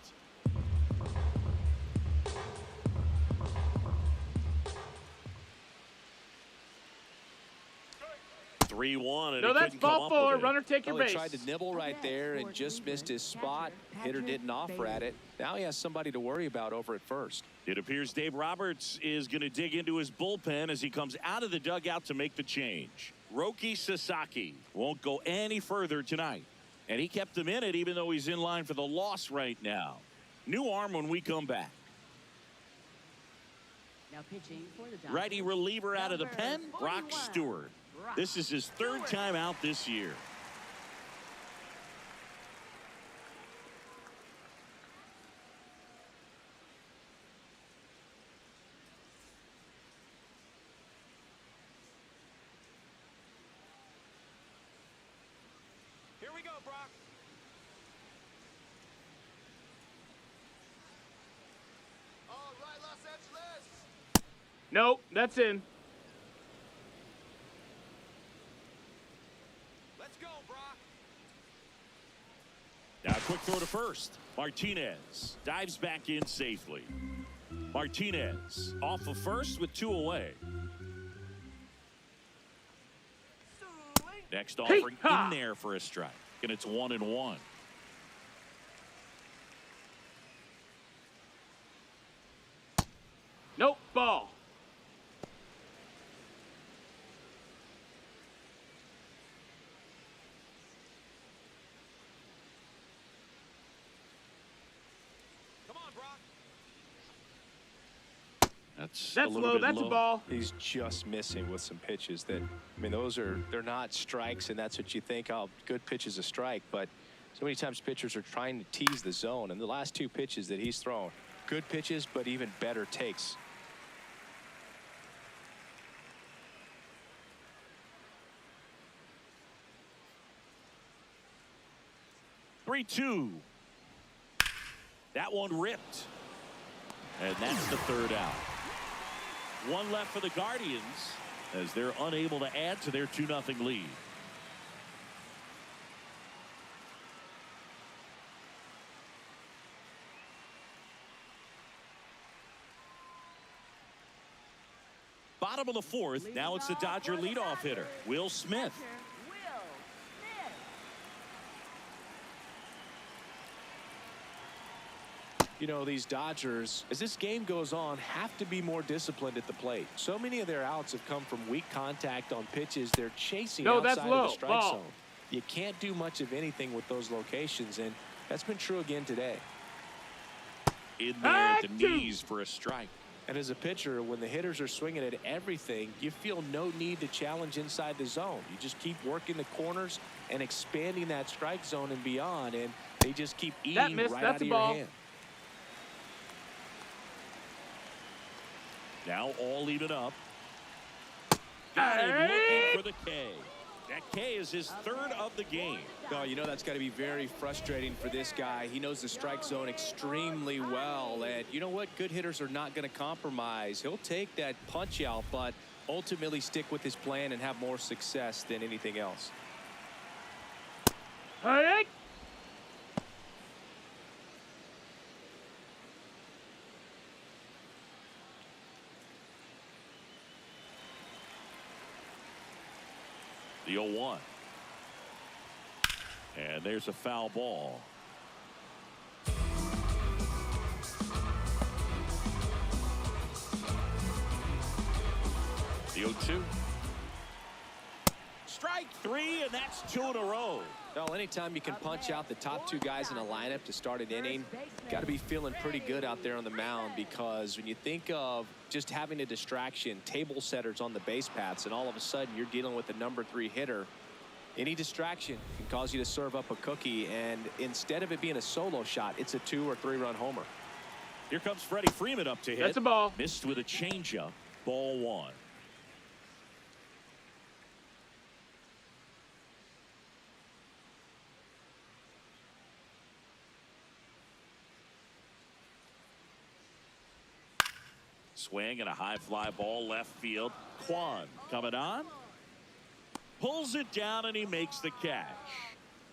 Three one. No, that's ball 4. Runner, take your Well, base. he tried to nibble right there and just missed his spot. Hitter didn't offer at it. Now he has somebody to worry about over at first. It appears Dave Roberts is going to dig into his bullpen as he comes out of the dugout to make the change. Roki Sasaki won't go any further tonight. And he kept him in it even though he's in line for the loss right now. New arm when we come back. Now pitching for the Dodgers. Righty reliever out of the Number pen, Brock 41, Stewart. Brock This is his 3rd time out this year. Here we go, Brock. All right, Los Angeles. Nope, that's in. Let's go, Brock. Now a quick throw to first. Martinez dives back in safely. Martinez off of first with 2 away. Next offering Hey-ha! in there for a strike. And it's 1-1. Nope, ball. Come on, Brock. That's That's a little low. bit That's low. a ball. He's just missing with some pitches that, I mean, they're not strikes, and that's what you think, oh, good pitch is a strike. But so many times pitchers are trying to tease the zone, and the last 2 pitches that he's thrown, good pitches, but even better takes. Three, 2. That one ripped. And that's the 3rd out. 1 left for the Guardians as they're unable to add to their 2-0 lead. Bottom of the fourth. Now it's the Dodger leadoff hitter, Will Smith. You know, these Dodgers, as this game goes on, have to be more disciplined at the plate. So many of their outs have come from weak contact on pitches they're chasing outside of the strike zone. You can't do much of anything with those locations, and that's been true again today. In there at the knees for a strike. And as a pitcher, when the hitters are swinging at everything, you feel no need to challenge inside the zone. You just keep working the corners and expanding that strike zone and beyond, and they just keep eating right out of your hand. Now all even up. Got him looking for the K. That K is his third of the game. Oh, you know that's got to be very frustrating for this guy. He knows the strike zone extremely well. And you know what? Good hitters are not going to compromise. He'll take that punch out, but ultimately stick with his plan and have more success than anything else. All right. The 0-1. And there's a foul ball. The 0-2. Strike three, and that's 2 in a row. Well, anytime you can punch out the top two guys in a lineup to start an inning, got to be feeling pretty good out there on the mound, because when you think of just having a distraction, table setters on the base paths, and all of a sudden you're dealing with the #3 hitter, any distraction can cause you to serve up a cookie, and instead of it being a solo shot, it's a 2 or 3 run homer. Here comes Freddie Freeman up to hit. That's a ball. Missed with a changeup. Ball 1. Swing and a high fly ball left field. Kwan coming on. Pulls it down and he makes the catch.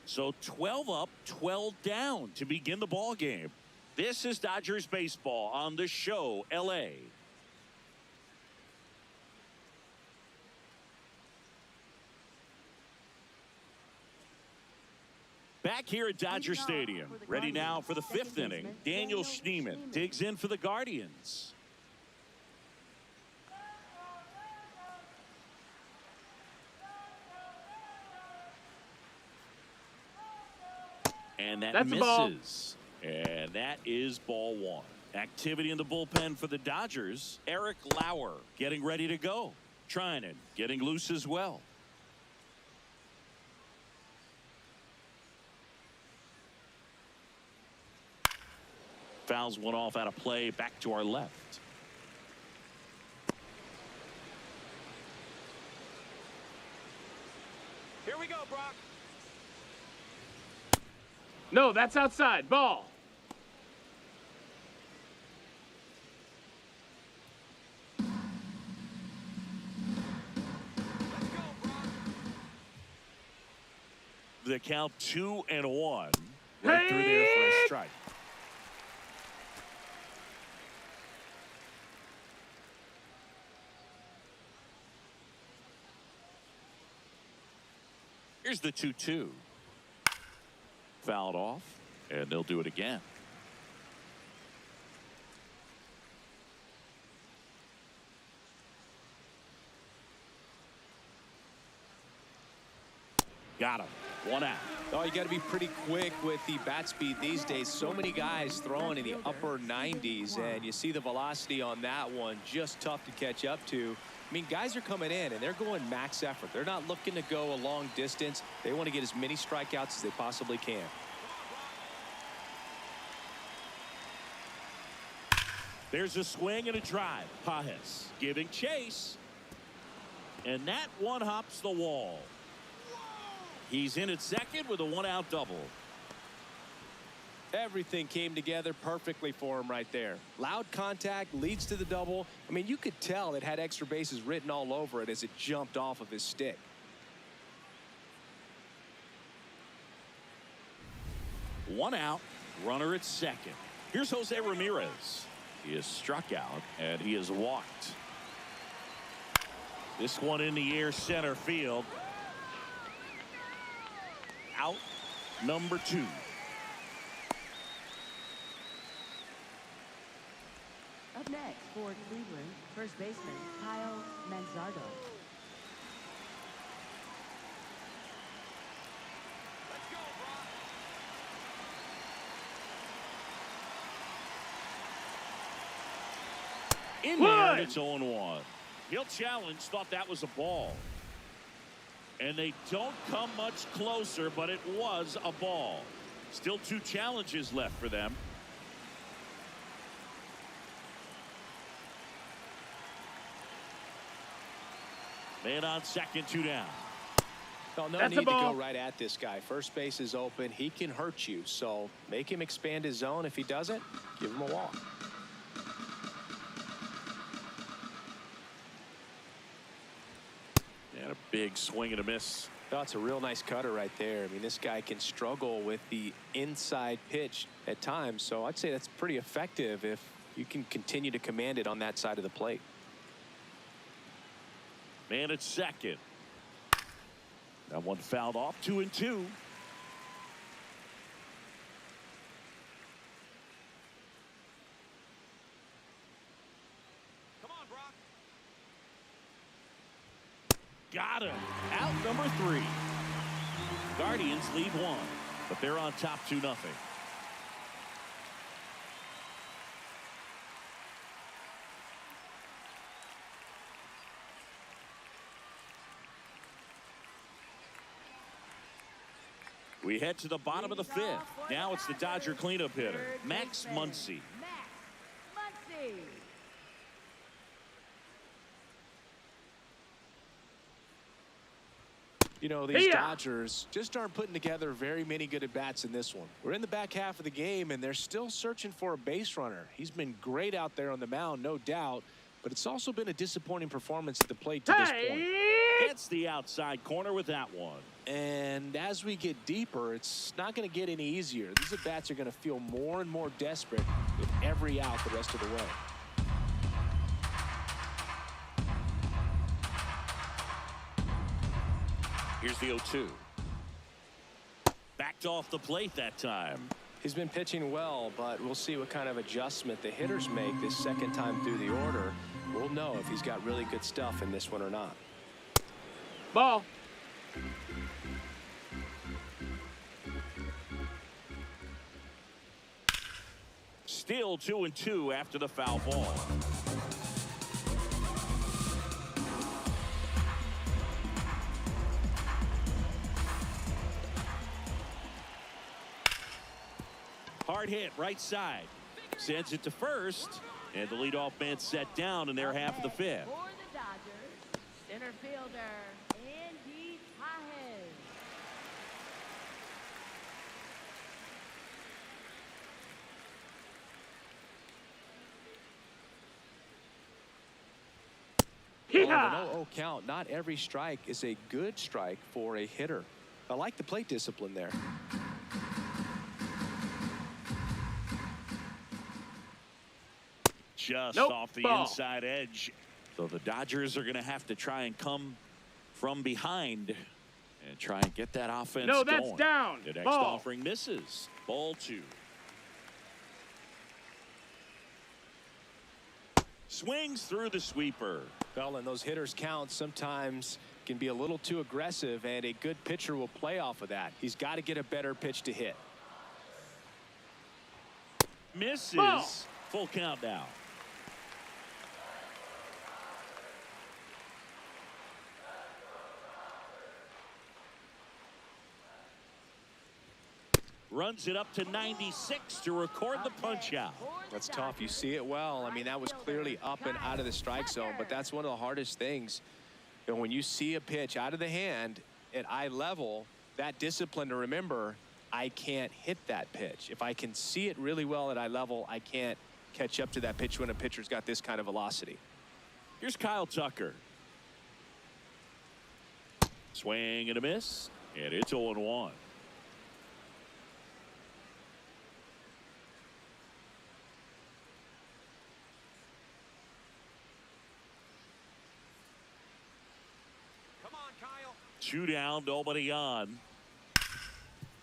So 12 up, 12 down to begin the ball game. This is Dodgers baseball on the show, LA. Back here at Dodger Stadium. Ready now for the 5th inning. Daniel Schneemann digs in for the Guardians. And that misses. And that is ball 1. Activity in the bullpen for the Dodgers. Eric Lauer getting ready to go. Trinan getting loose as well. Fouls one off out of play, back to our left. Here we go, Brock. No, that's outside. Ball. Let's go, Brock. The count 2-1. Right through there for a strike. Here's the 2-2. Fouled off, and they'll do it again. Got him. 1 out. Oh, you got to be pretty quick with the bat speed these days. So many guys throwing in the upper 90s, and you see the velocity on that one, just tough to catch up to. I mean, guys are coming in, and they're going max effort. They're not looking to go a long distance. They want to get as many strikeouts as they possibly can. There's a swing and a drive. Pajes giving chase. And that one hops the wall. He's in at second with a 1-out double. Everything came together perfectly for him right there. Loud contact leads to the double. I mean, you could tell it had extra bases written all over it as it jumped off of his stick. One out, runner at second. Here's Jose Ramirez. He is struck out and he is walked. This one in the air, center field. Out number 2. Up next for Cleveland, first baseman Kyle Manzardo. Let's go, Brock. In there, and it's 0-1. He'll challenge, thought that was a ball. And they don't come much closer, but it was a ball. Still 2 challenges left for them. Man on second, 2 down. Well, no That's need a to ball. go right at this guy. First base is open. He can hurt you. So make him expand his zone. If he doesn't, give him a walk. And a big swing and a miss. That's a real nice cutter right there. I mean, this guy can struggle with the inside pitch at times. So I'd say that's pretty effective if you can continue to command it on that side of the plate. Man at second. That one fouled off, 2-2. Come on, Brock. Got him. Out number 3. Guardians lead 1, but they're on top 2-0. We head to the bottom of the 5th. Now it's the Dodger cleanup hitter, Max Muncy. Max Muncy. You know, these Dodgers just aren't putting together very many good at-bats in this one. We're in the back half of the game, and they're still searching for a base runner. He's been great out there on the mound, no doubt, but it's also been a disappointing performance at the plate to this point. Gets the outside corner with that one. And as we get deeper, it's not going to get any easier. These at-bats are going to feel more and more desperate with every out the rest of the way. Here's the 0-2. Backed off the plate that time. He's been pitching well, but we'll see what kind of adjustment the hitters make this second time through the order. We'll know if he's got really good stuff in this one or not. Ball. Still 2-2 after the foul ball. Hard hit, right side. Sends it to first, and the leadoff man set down in their half of the 5th. For the Dodgers, center fielder Andy Pajes. Well, the 0-0 count, not every strike is a good strike for a hitter. I like the plate discipline there. Just off the inside edge. So the Dodgers are going to have to try and come from behind and try and get that offense going. No, that's down. The next Ball. offering misses. Ball 2. Swings through the sweeper. Well, and those hitters count sometimes can be a little too aggressive, and a good pitcher will play off of that. He's got to get a better pitch to hit. Misses. Ball. Full count now. Runs it up to 96 to record the punch out. That's tough. You see it well. I mean, that was clearly up and out of the strike zone, but that's one of the hardest things. You know, when you see a pitch out of the hand at eye level, that discipline to remember, I can't hit that pitch. If I can see it really well at eye level, I can't catch up to that pitch when a pitcher's got this kind of velocity. Here's Kyle Tucker. Swing and a miss, and it's 0-1. 2 down, nobody on.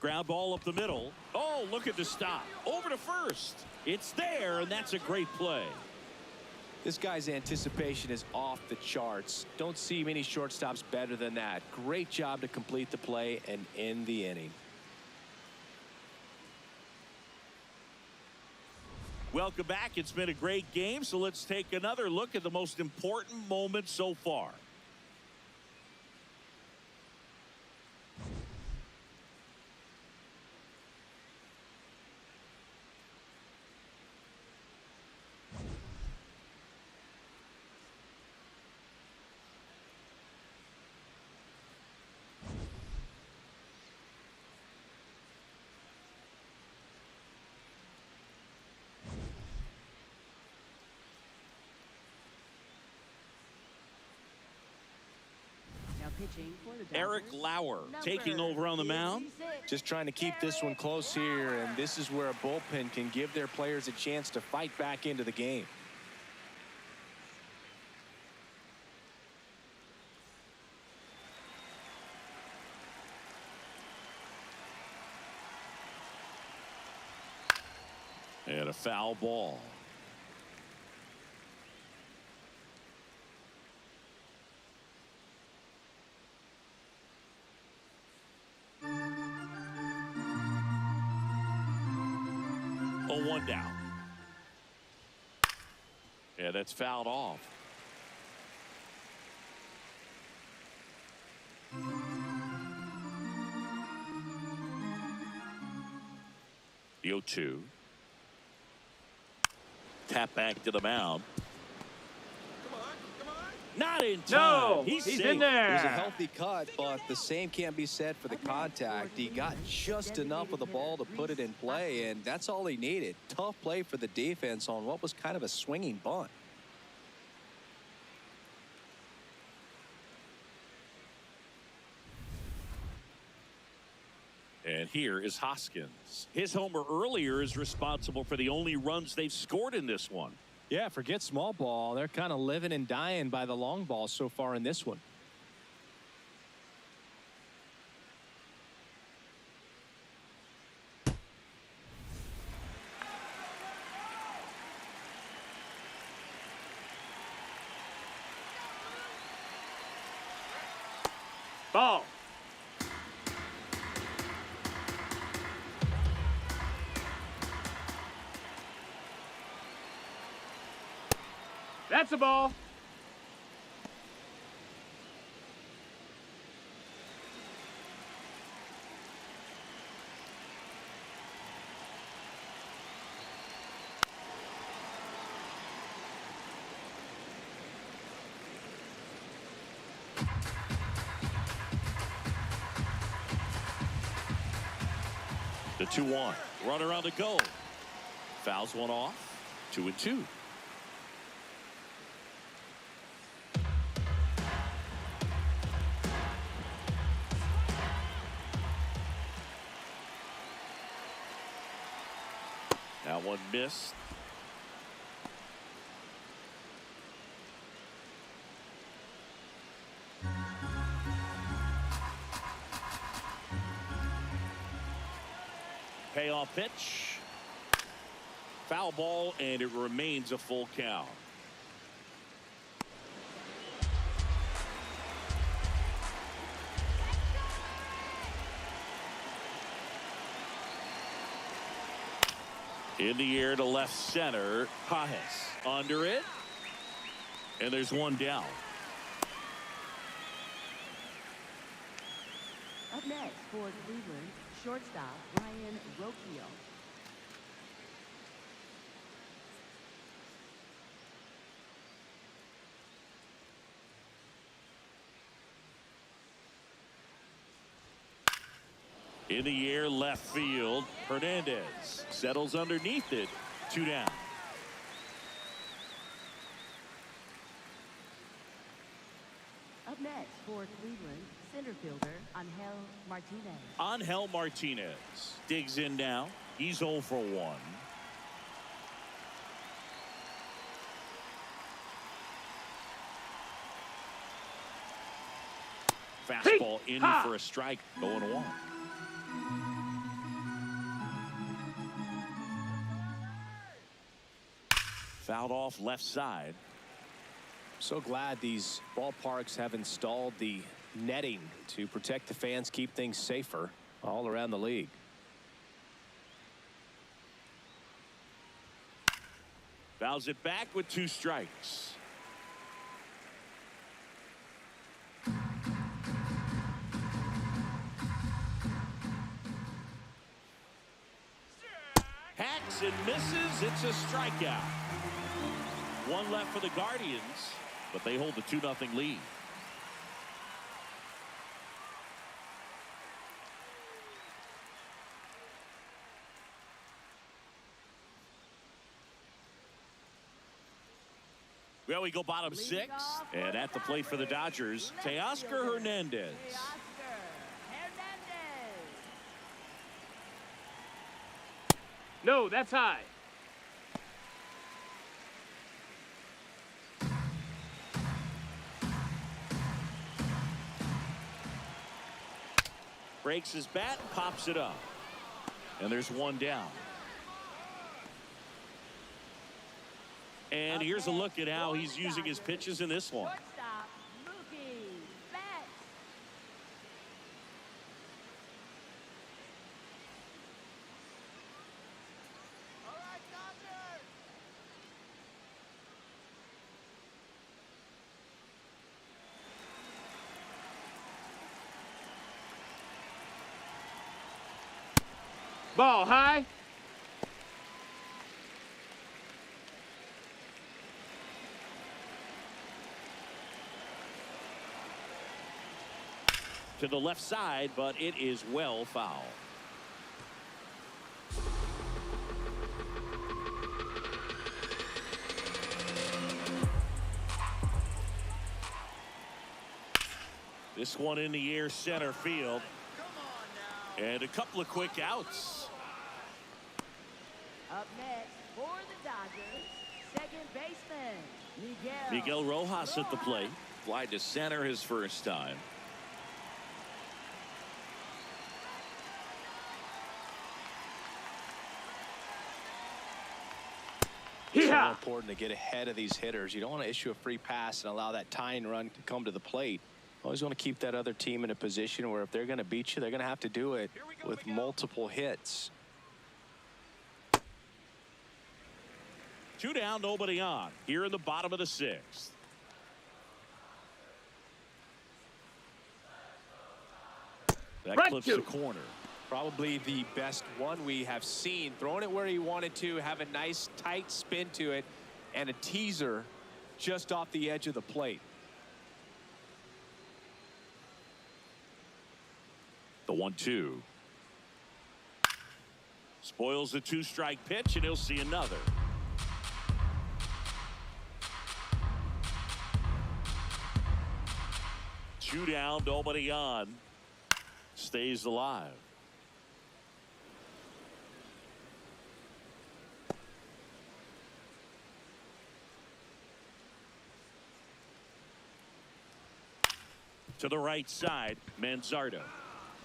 Ground ball up the middle. Oh, look at the stop. Over to first. It's there, and that's a great play. This guy's anticipation is off the charts. Don't see many shortstops better than that. Great job to complete the play and end the inning. Welcome back. It's been a great game, so let's take another look at the most important moments so far. Pitching for the Eric Dodgers, Lauer number taking over on the mound. 56. Just trying to keep this one close here, and this is where a bullpen can give their players a chance to fight back into the game. And a foul ball. Oh, 1 down. Yeah, that's fouled off. The 0-2. Tap back to the mound. Not in time. No, he's in safe. It was a there. healthy cut, but the same can't be said for the contact. He got just enough of the ball to put it in play, and that's all he needed. Tough play for the defense on what was kind of a swinging bunt. And here is Hoskins. His homer earlier is responsible for the only runs they've scored in this one. Yeah, forget small ball. They're kind of living and dying by the long ball so far in this one. Ball. That's a ball. The 2-1. Runner on the go. Fouls one off. 2-2. That one missed. Payoff pitch. Foul ball, and it remains a full count. In the air to left center. Pajes under it. And there's one down. Up next for Cleveland, shortstop Ryan Rocchio. In the air left field. Hernandez settles underneath it. 2 down. Up next for Cleveland, center fielder Angel Martinez. Angel Martinez digs in now. He's 0 for 1. fastball in for a strike, 0-1. Fouled off left side. So glad these ballparks have installed the netting to protect the fans, keep things safer all around the league. Fouls it back with 2 strikes. Hacks and misses. It's a strikeout. 1 left for the Guardians, but they hold the 2-0 lead. Well, we go bottom 6, and at the plate for the Dodgers, Teoscar Hernandez. No, that's high. Breaks his bat and pops it up. And there's 1 down. And here's a look at how he's using his pitches in this one. Ball high. To the left side, but it is well foul. This one in the air center field. And a couple of quick outs. Up next for the Dodgers, second baseman, Miguel Rojas at the plate. Fly to center his first time. So important to get ahead of these hitters. You don't want to issue a free pass and allow that tying run to come to the plate. Always want to keep that other team in a position where if they're going to beat you, they're going to have to do it with multiple hits. 2 down, nobody on. Here in the bottom of the 6th. That clips the corner. Probably the best one we have seen. Throwing it where he wanted to, have a nice tight spin to it, and a teaser just off the edge of the plate. The 1-2. Spoils the 2-strike pitch, and he'll see another. Two down, nobody on. Stays alive. To the right side, Manzardo.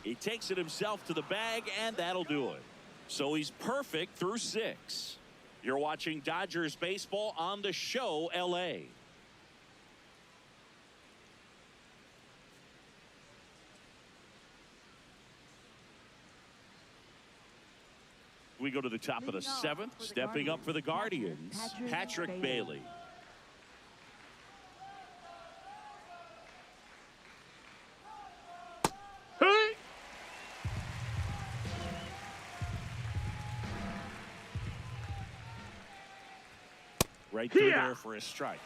He takes it himself to the bag, and that'll do it. So he's perfect through 6. You're watching Dodgers baseball on the show, LA. We go to the top of the 7th. Stepping up for the Guardians, Patrick Bailey. Right through there for a strike.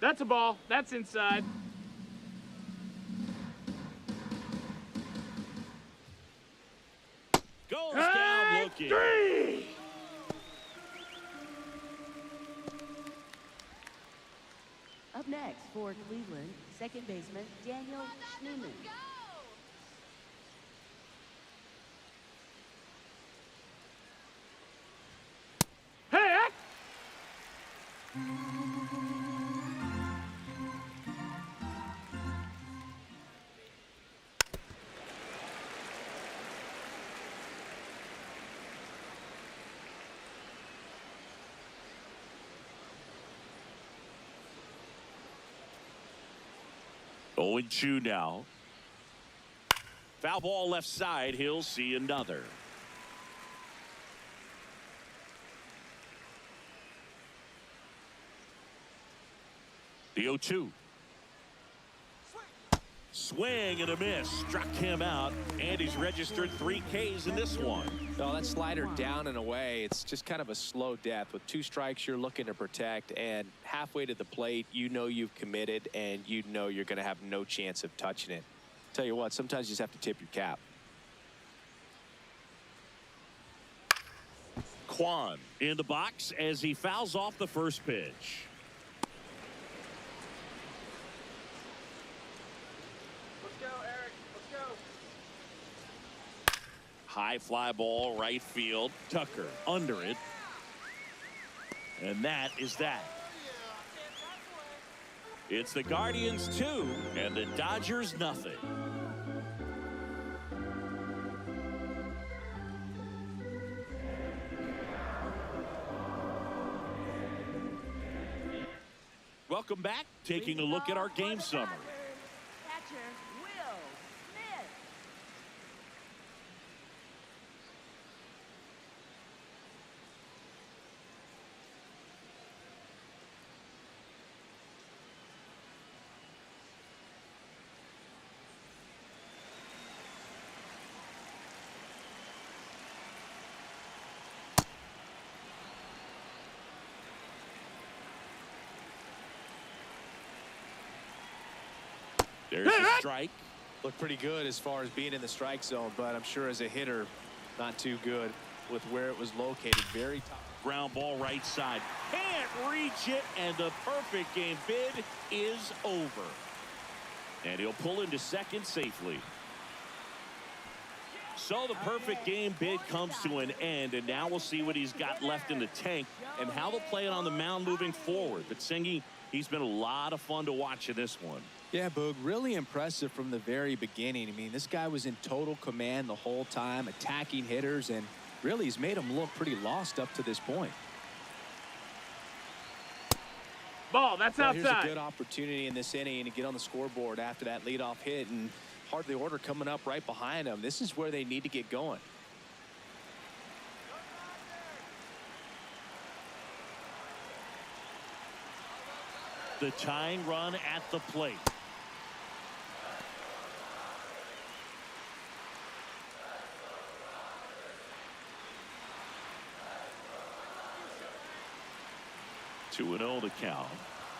That's a ball. That's inside. Goes down looking. 3. Up next for Cleveland, second baseman Daniel Newman. 0-2 now. Foul ball left side. He'll see another. The 0-2. Swing and a miss. Struck him out, and he's registered 3 Ks in this one. No, that slider down and away. It's just kind of a slow death. With 2 strikes, you're looking to protect, and halfway to the plate, you know you've committed, and you know you're going to have no chance of touching it. Tell you what, sometimes you just have to tip your cap. Kwan in the box as he fouls off the first pitch. High fly ball right field. Tucker under it. And that is that. It's the Guardians 2 and the Dodgers nothing. Welcome back. Taking a look at our game summary. Catcher, Will Smith. There's a strike. Looked pretty good as far as being in the strike zone, but I'm sure as a hitter, not too good with where it was located. Very top. Ground ball right side. Can't reach it, and the perfect game bid is over. And he'll pull into second safely. So the perfect game bid comes to an end, and now we'll see what he's got left in the tank and how they'll play it on the mound moving forward. But Singy, he's been a lot of fun to watch in this one. Yeah, Boog, really impressive from the very beginning. I mean, this guy was in total command the whole time, attacking hitters, and really he's made them look pretty lost up to this point. Ball, that's well, outside. Here's a good opportunity in this inning to get on the scoreboard after that leadoff hit, and part of the order coming up right behind them. This is where they need to get going. The tying run at the plate. Two and 0 the count.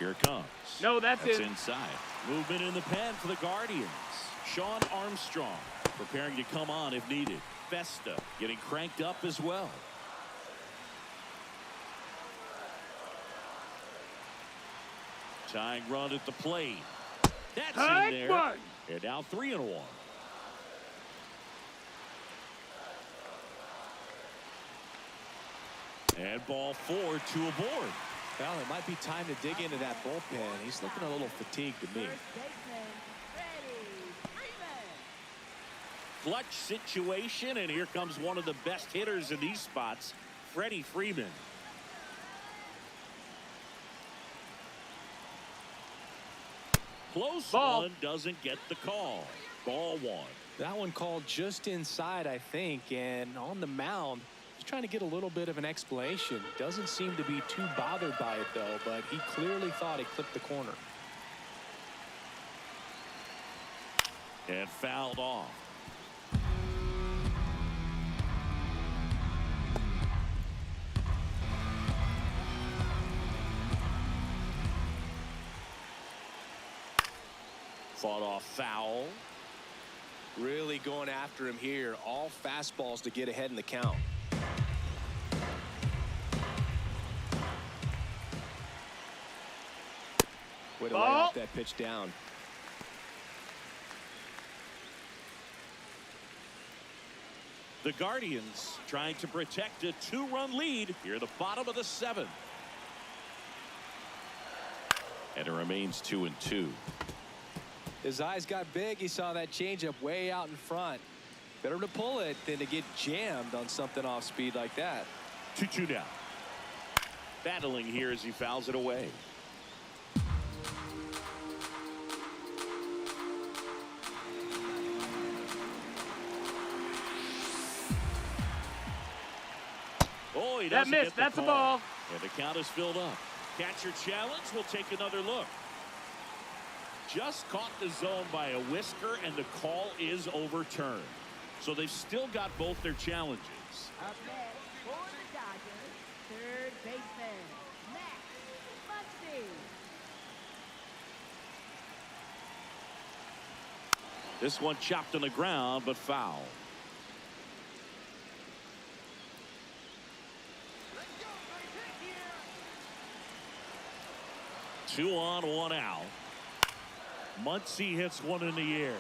Here it comes. No, that's it. Inside. Movement in the pen for the Guardians. Sean Armstrong preparing to come on if needed. Festa getting cranked up as well. Tying run at the plate. That's in there. One. And now 3-1. And ball 4, 2 aboard. Well, it might be time to dig into that bullpen. He's looking a little fatigued to me. First baseman, Freddie Freeman. Clutch situation, and here comes one of the best hitters in these spots, Freddie Freeman. Close Ball. one, doesn't get the call. Ball 1. That one called just inside, I think, and on the mound, he's trying to get a little bit of an explanation. Doesn't seem to be too bothered by it, though, but he clearly thought it clipped the corner. And fouled off. Fought off foul. Really going after him here. All fastballs to get ahead in the count. Way to lay off that pitch down. The Guardians trying to protect a 2-run lead here at the bottom of the 7th. And it remains 2-2. His eyes got big. He saw that changeup way out in front. Better to pull it than to get jammed on something off speed like that. 2-2 now. Battling here as he fouls it away. he That doesn't missed. get the That's a call. ball. And the count is filled up. Catcher challenge. We'll take another look. Just caught the zone by a whisker, and the call is overturned. So they've still got both their challenges. Up next for the Dodgers, third baseman, Max Muncy. This one chopped on the ground, but foul. Two on, one out. Muncy hits one in the air.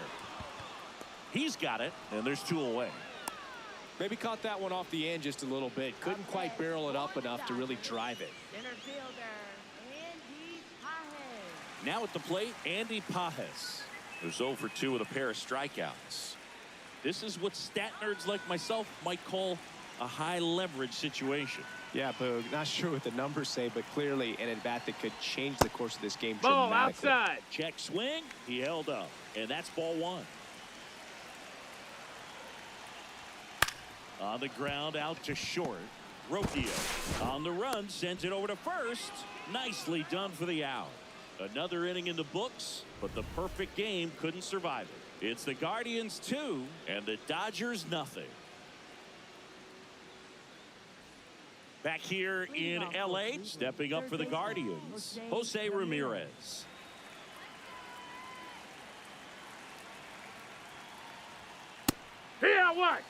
He's got it, and there's two away. Maybe caught that one off the end just a little bit. Couldn't quite barrel it up enough to really drive it. Center fielder, Andy Pajes. Now at the plate, Andy Pajes. Who's 0 for 2 with a pair of strikeouts. This is what stat nerds like myself might call a high leverage situation. Yeah, Boog, not sure what the numbers say, but clearly an at-bat that could change the course of this game Ball dramatically. outside. Check swing. He held up. And that's ball one. On the ground out to short. Rocchio on the run sends it over to first. Nicely done for the out. Another inning in the books, but the perfect game couldn't survive it. It's the Guardians 2 and the Dodgers nothing. Back here in LA, stepping up for the Guardians, Jose Ramirez. Here, what?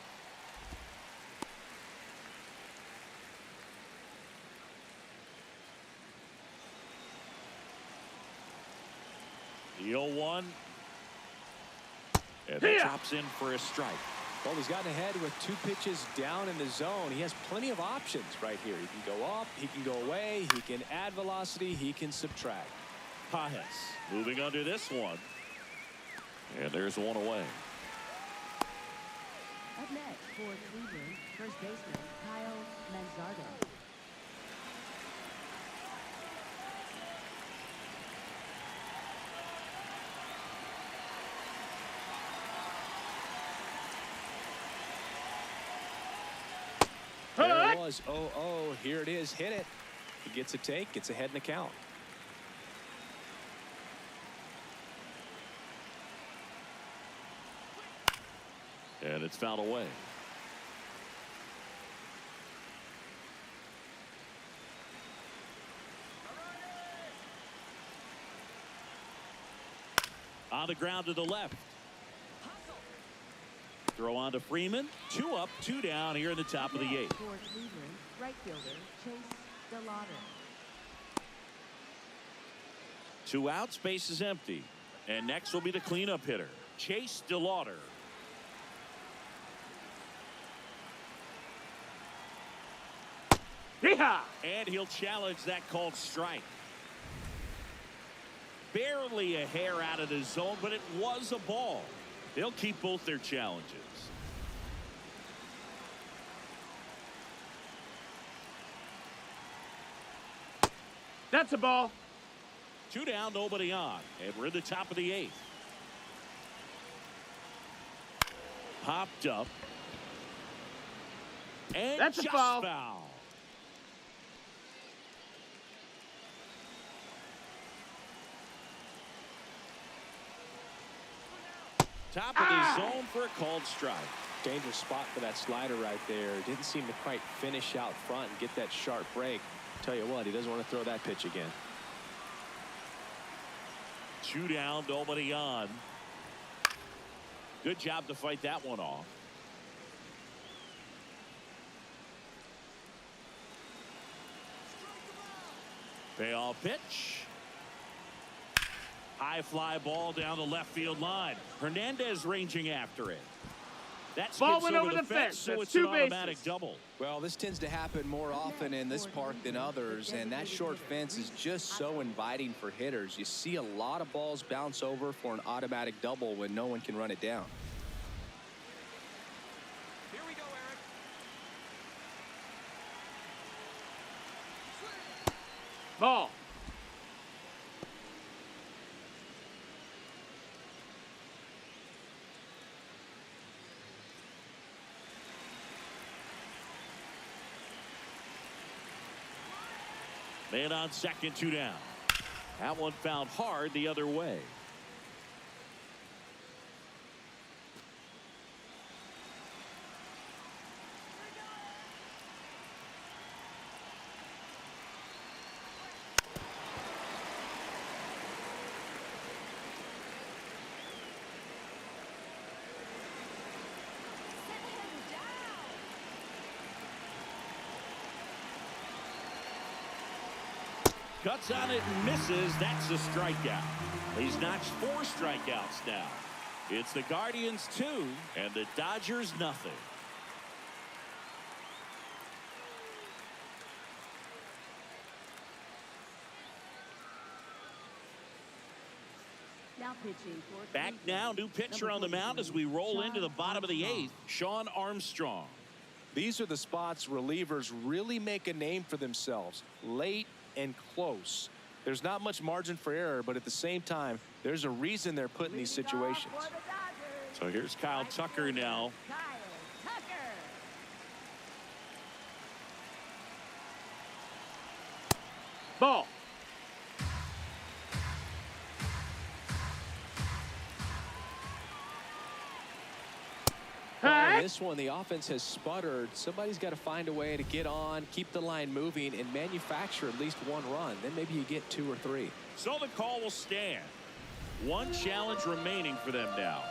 The 0-1. And that chops in for a strike. Well, he's gotten ahead with 2 pitches down in the zone. He has plenty of options right here. He can go up, he can go away, he can add velocity, he can subtract. Pajes moving under this one. And there's one away. Up next for Cleveland, first baseman, Kyle Manzardo. There it was. 0-0. Here it is. Hit it. He gets a take. Gets ahead in the count. And it's fouled away. On the ground to the left. Throw on to Freeman. 2 up, 2 down here in the top of the 8th. For Cleveland, right fielder, Chase DeLauder. 2 outs, base is empty. And next will be the cleanup hitter, Chase DeLauder. Yeehaw! And he'll challenge that called strike. Barely a hair out of the zone, but it was a ball. They'll keep both their challenges. That's a ball. 2 down, nobody on. And we're in the top of the 8th. Popped up. And That's a just foul. Top of the zone for a called strike. Dangerous spot for that slider right there. Didn't seem to quite finish out front and get that sharp break. Tell you what, he doesn't want to throw that pitch again. 2 down, nobody on. Good job to fight that one off. Payoff pitch. High fly ball down the left field line. Hernandez ranging after it. That Ball skips went over the fence. so That's it's 2 an automatic bases. double. Well, this tends to happen more often in this park than others, and that short fence is just so inviting for hitters. You see a lot of balls bounce over for an automatic double when no one can run it down. Here we go, Eric. Ball. Man on second, 2 down. That one found hard the other way. Cuts on it and misses. That's a strikeout. He's notched 4 strikeouts now. It's the Guardians 2 and the Dodgers nothing. Now pitching for Back now, new pitcher on the mound as we roll into the bottom of the 8th, Sean Armstrong. These are the spots relievers really make a name for themselves. Late and close. There's not much margin for error, but at the same time, there's a reason they're put in these situations. So here's Kyle Tucker now. Kyle Tucker. Ball. On this one, the offense has sputtered. Somebody's got to find a way to get on, keep the line moving, and manufacture at least 1 run. Then maybe you get 2 or 3. So the call will stand. 1 challenge remaining for them now.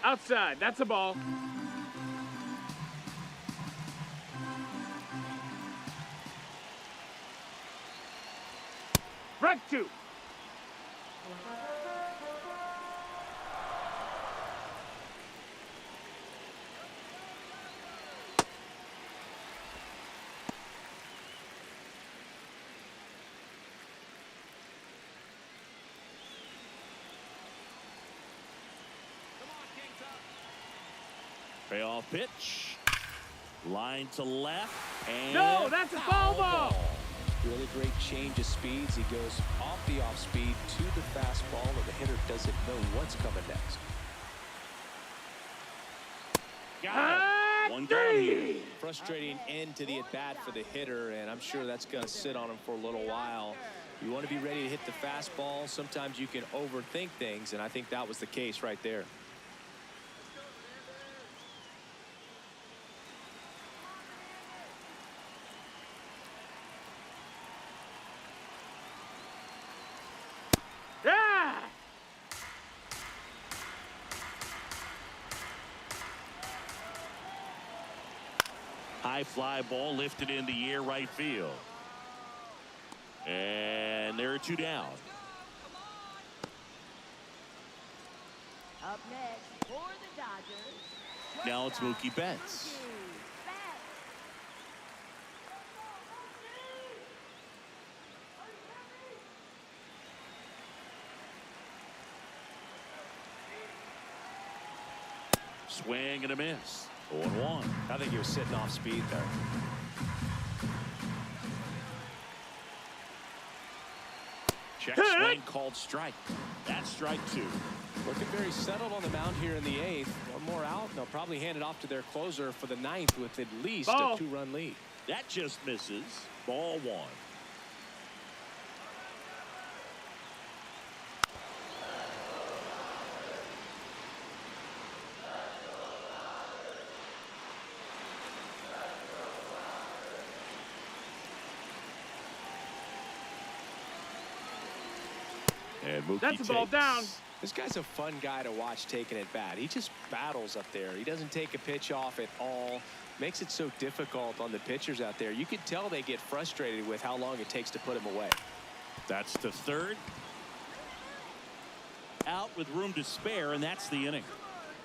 Outside. That's a ball. Break 2. Payoff pitch. Line to left. And No, that's a foul ball. Really great change of speeds. He goes off the off speed to the fastball, and the hitter doesn't know what's coming next. Got it. 1 down here. Frustrating end to the at-bat for the hitter, and I'm sure that's going to sit on him for a little while. You want to be ready to hit the fastball. Sometimes you can overthink things, and I think that was the case right there. Yeah! High fly ball lifted in the air right field. And there are 2 down. Up next for the Dodgers. Now it's Mookie Betts. Swing and a miss. 0-1. I think he was sitting off speed there. Check swing called strike. That's strike 2. Looking very settled on the mound here in the 8th. 1 more out, and they'll probably hand it off to their closer for the 9th with at least Ball. a 2-run lead. That just misses. Ball 1. And Mookie That's a ball takes. down. This guy's a fun guy to watch taking at bat. He just battles up there. He doesn't take a pitch off at all. Makes it so difficult on the pitchers out there. You can tell they get frustrated with how long it takes to put him away. That's the 3rd. Out with room to spare, and that's the inning.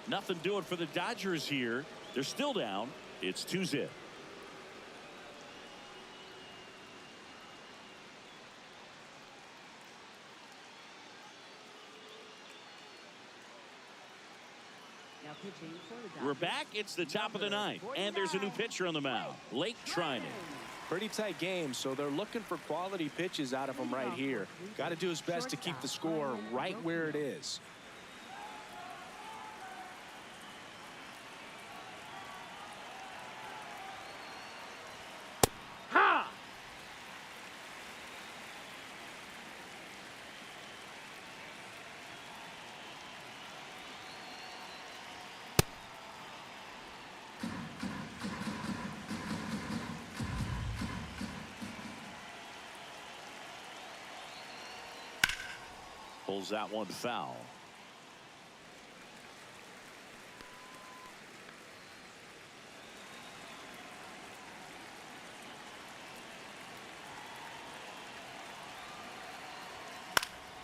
Nothing doing for the Dodgers here. They're still down. It's 2-0. We're back. It's the top of the 9th, and there's a new pitcher on the mound, Lake Trinan. Pretty tight game, so they're looking for quality pitches out of him right here. Got to do his best to keep the score right where it is. Pulls that one foul.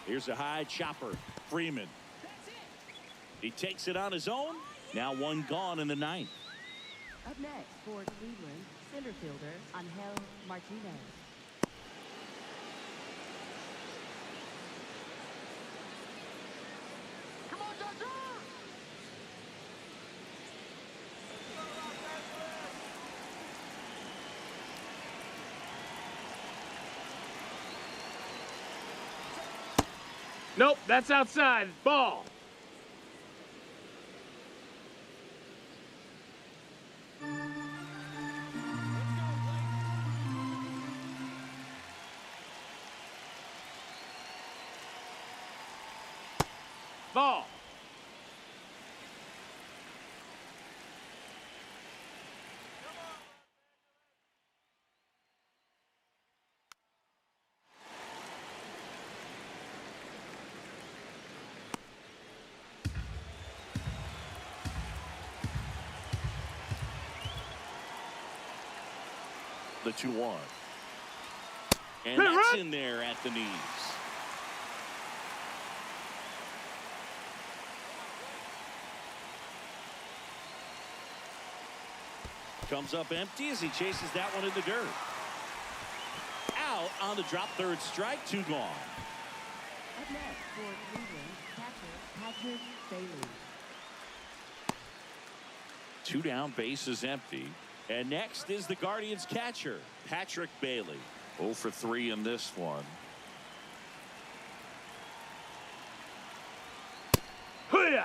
Here's a high chopper. Freeman. He takes it on his own. Now one gone in the ninth. Up next for Cleveland, center fielder Angel Martinez. Come on, Dodger! Nope, that's outside. Ball. Ball. The 2-1. And that's in there at the knees. Comes up empty as he chases that one in the dirt. Out on the drop, third strike, 2 gone. Up next for Cleveland, catcher Patrick Bailey. 2 down, base is empty. And next is the Guardians catcher, Patrick Bailey. 0 for 3 in this one. Hoo-yah!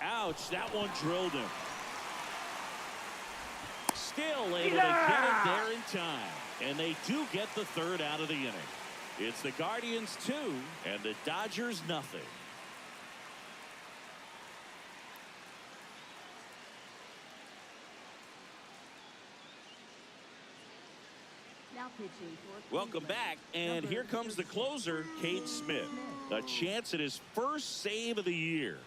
Ouch, that one drilled him. Still able to get it there in time. And they do get the third out of the inning. It's the Guardians 2 and the Dodgers nothing. Now pitching for Welcome Cleveland, back, and number here comes the 36, closer, Cade Smith. A chance at his first save of the year.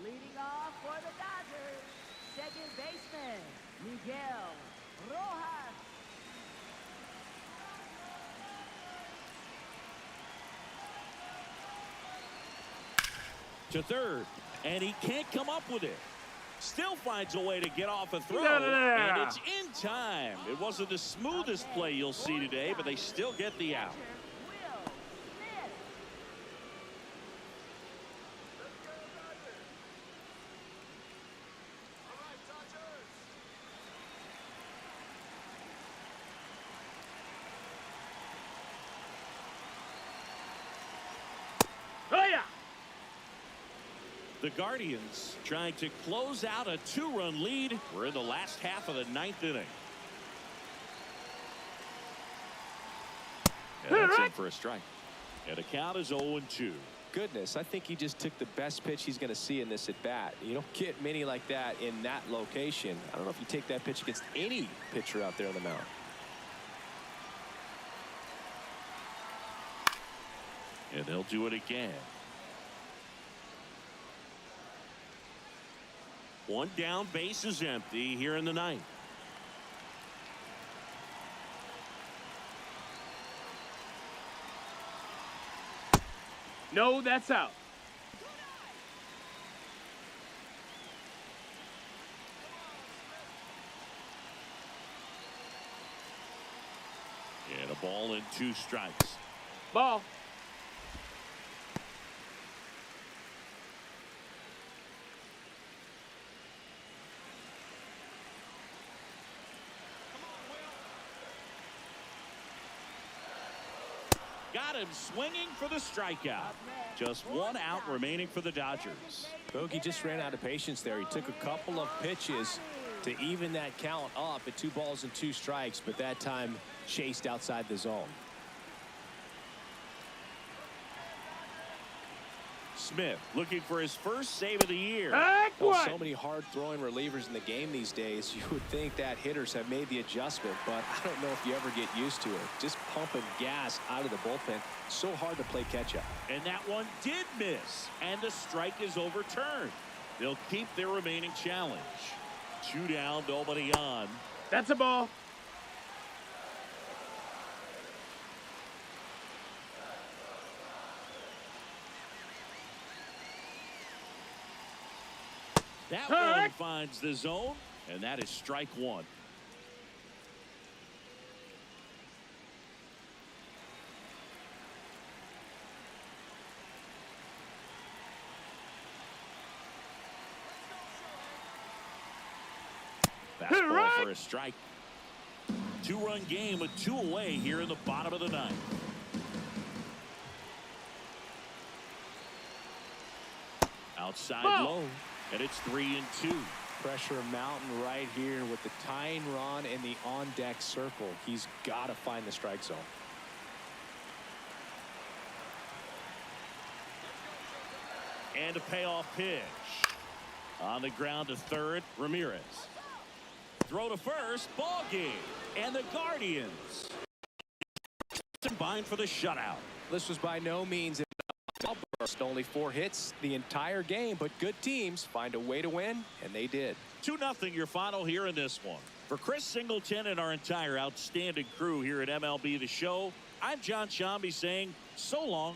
Leading off for the Dodgers, second baseman Miguel Rojas. To third, and he can't come up with it. Still finds a way to get off a throw, Yeah. and it's in time. It wasn't the smoothest play you'll see today, but they still get the out. Will Smith. All right, Dodgers! Hoo-yah! The Guardians trying to close out a 2-run lead. We're in the last half of the 9th inning. And that's in for a strike. And the count is 0-2. Goodness, I think he just took the best pitch he's going to see in this at bat. You don't get many like that in that location. I don't know if you take that pitch against any pitcher out there on the mound. And they'll do it again. One down, base is empty here in the 9th. No, that's out. And a ball and 2 strikes. Ball. Got him swinging for the strikeout. Just 1 out remaining for the Dodgers. Bogey just ran out of patience there. He took a couple of pitches to even that count up at 2 balls and 2 strikes, but that time chased outside the zone. Smith looking for his first save of the year. Well, so many hard-throwing relievers in the game these days. You would think that hitters have made the adjustment, but I don't know if you ever get used to it. Just pumping gas out of the bullpen. So hard to play catch-up. And that one did miss, and the strike is overturned. They'll keep their remaining challenge. 2 down, nobody on. That's a ball. That one finds the zone, and that is strike 1. Fastball for a strike. 2-run game with 2 away here in the bottom of the 9th. Outside low, and it's 3-2. Pressure mountain right here with the tying run in the on-deck circle. He's got to find the strike zone. And a payoff pitch. On the ground to third, Ramirez. Throw to first, ball game. And the Guardians combined for the shutout. This was by no means an outburst. Only 4 hits the entire game, but good teams find a way to win, and they did. 2-0 your final here in this one. For Chris Singleton and our entire outstanding crew here at MLB The Show, I'm John Shambi saying so long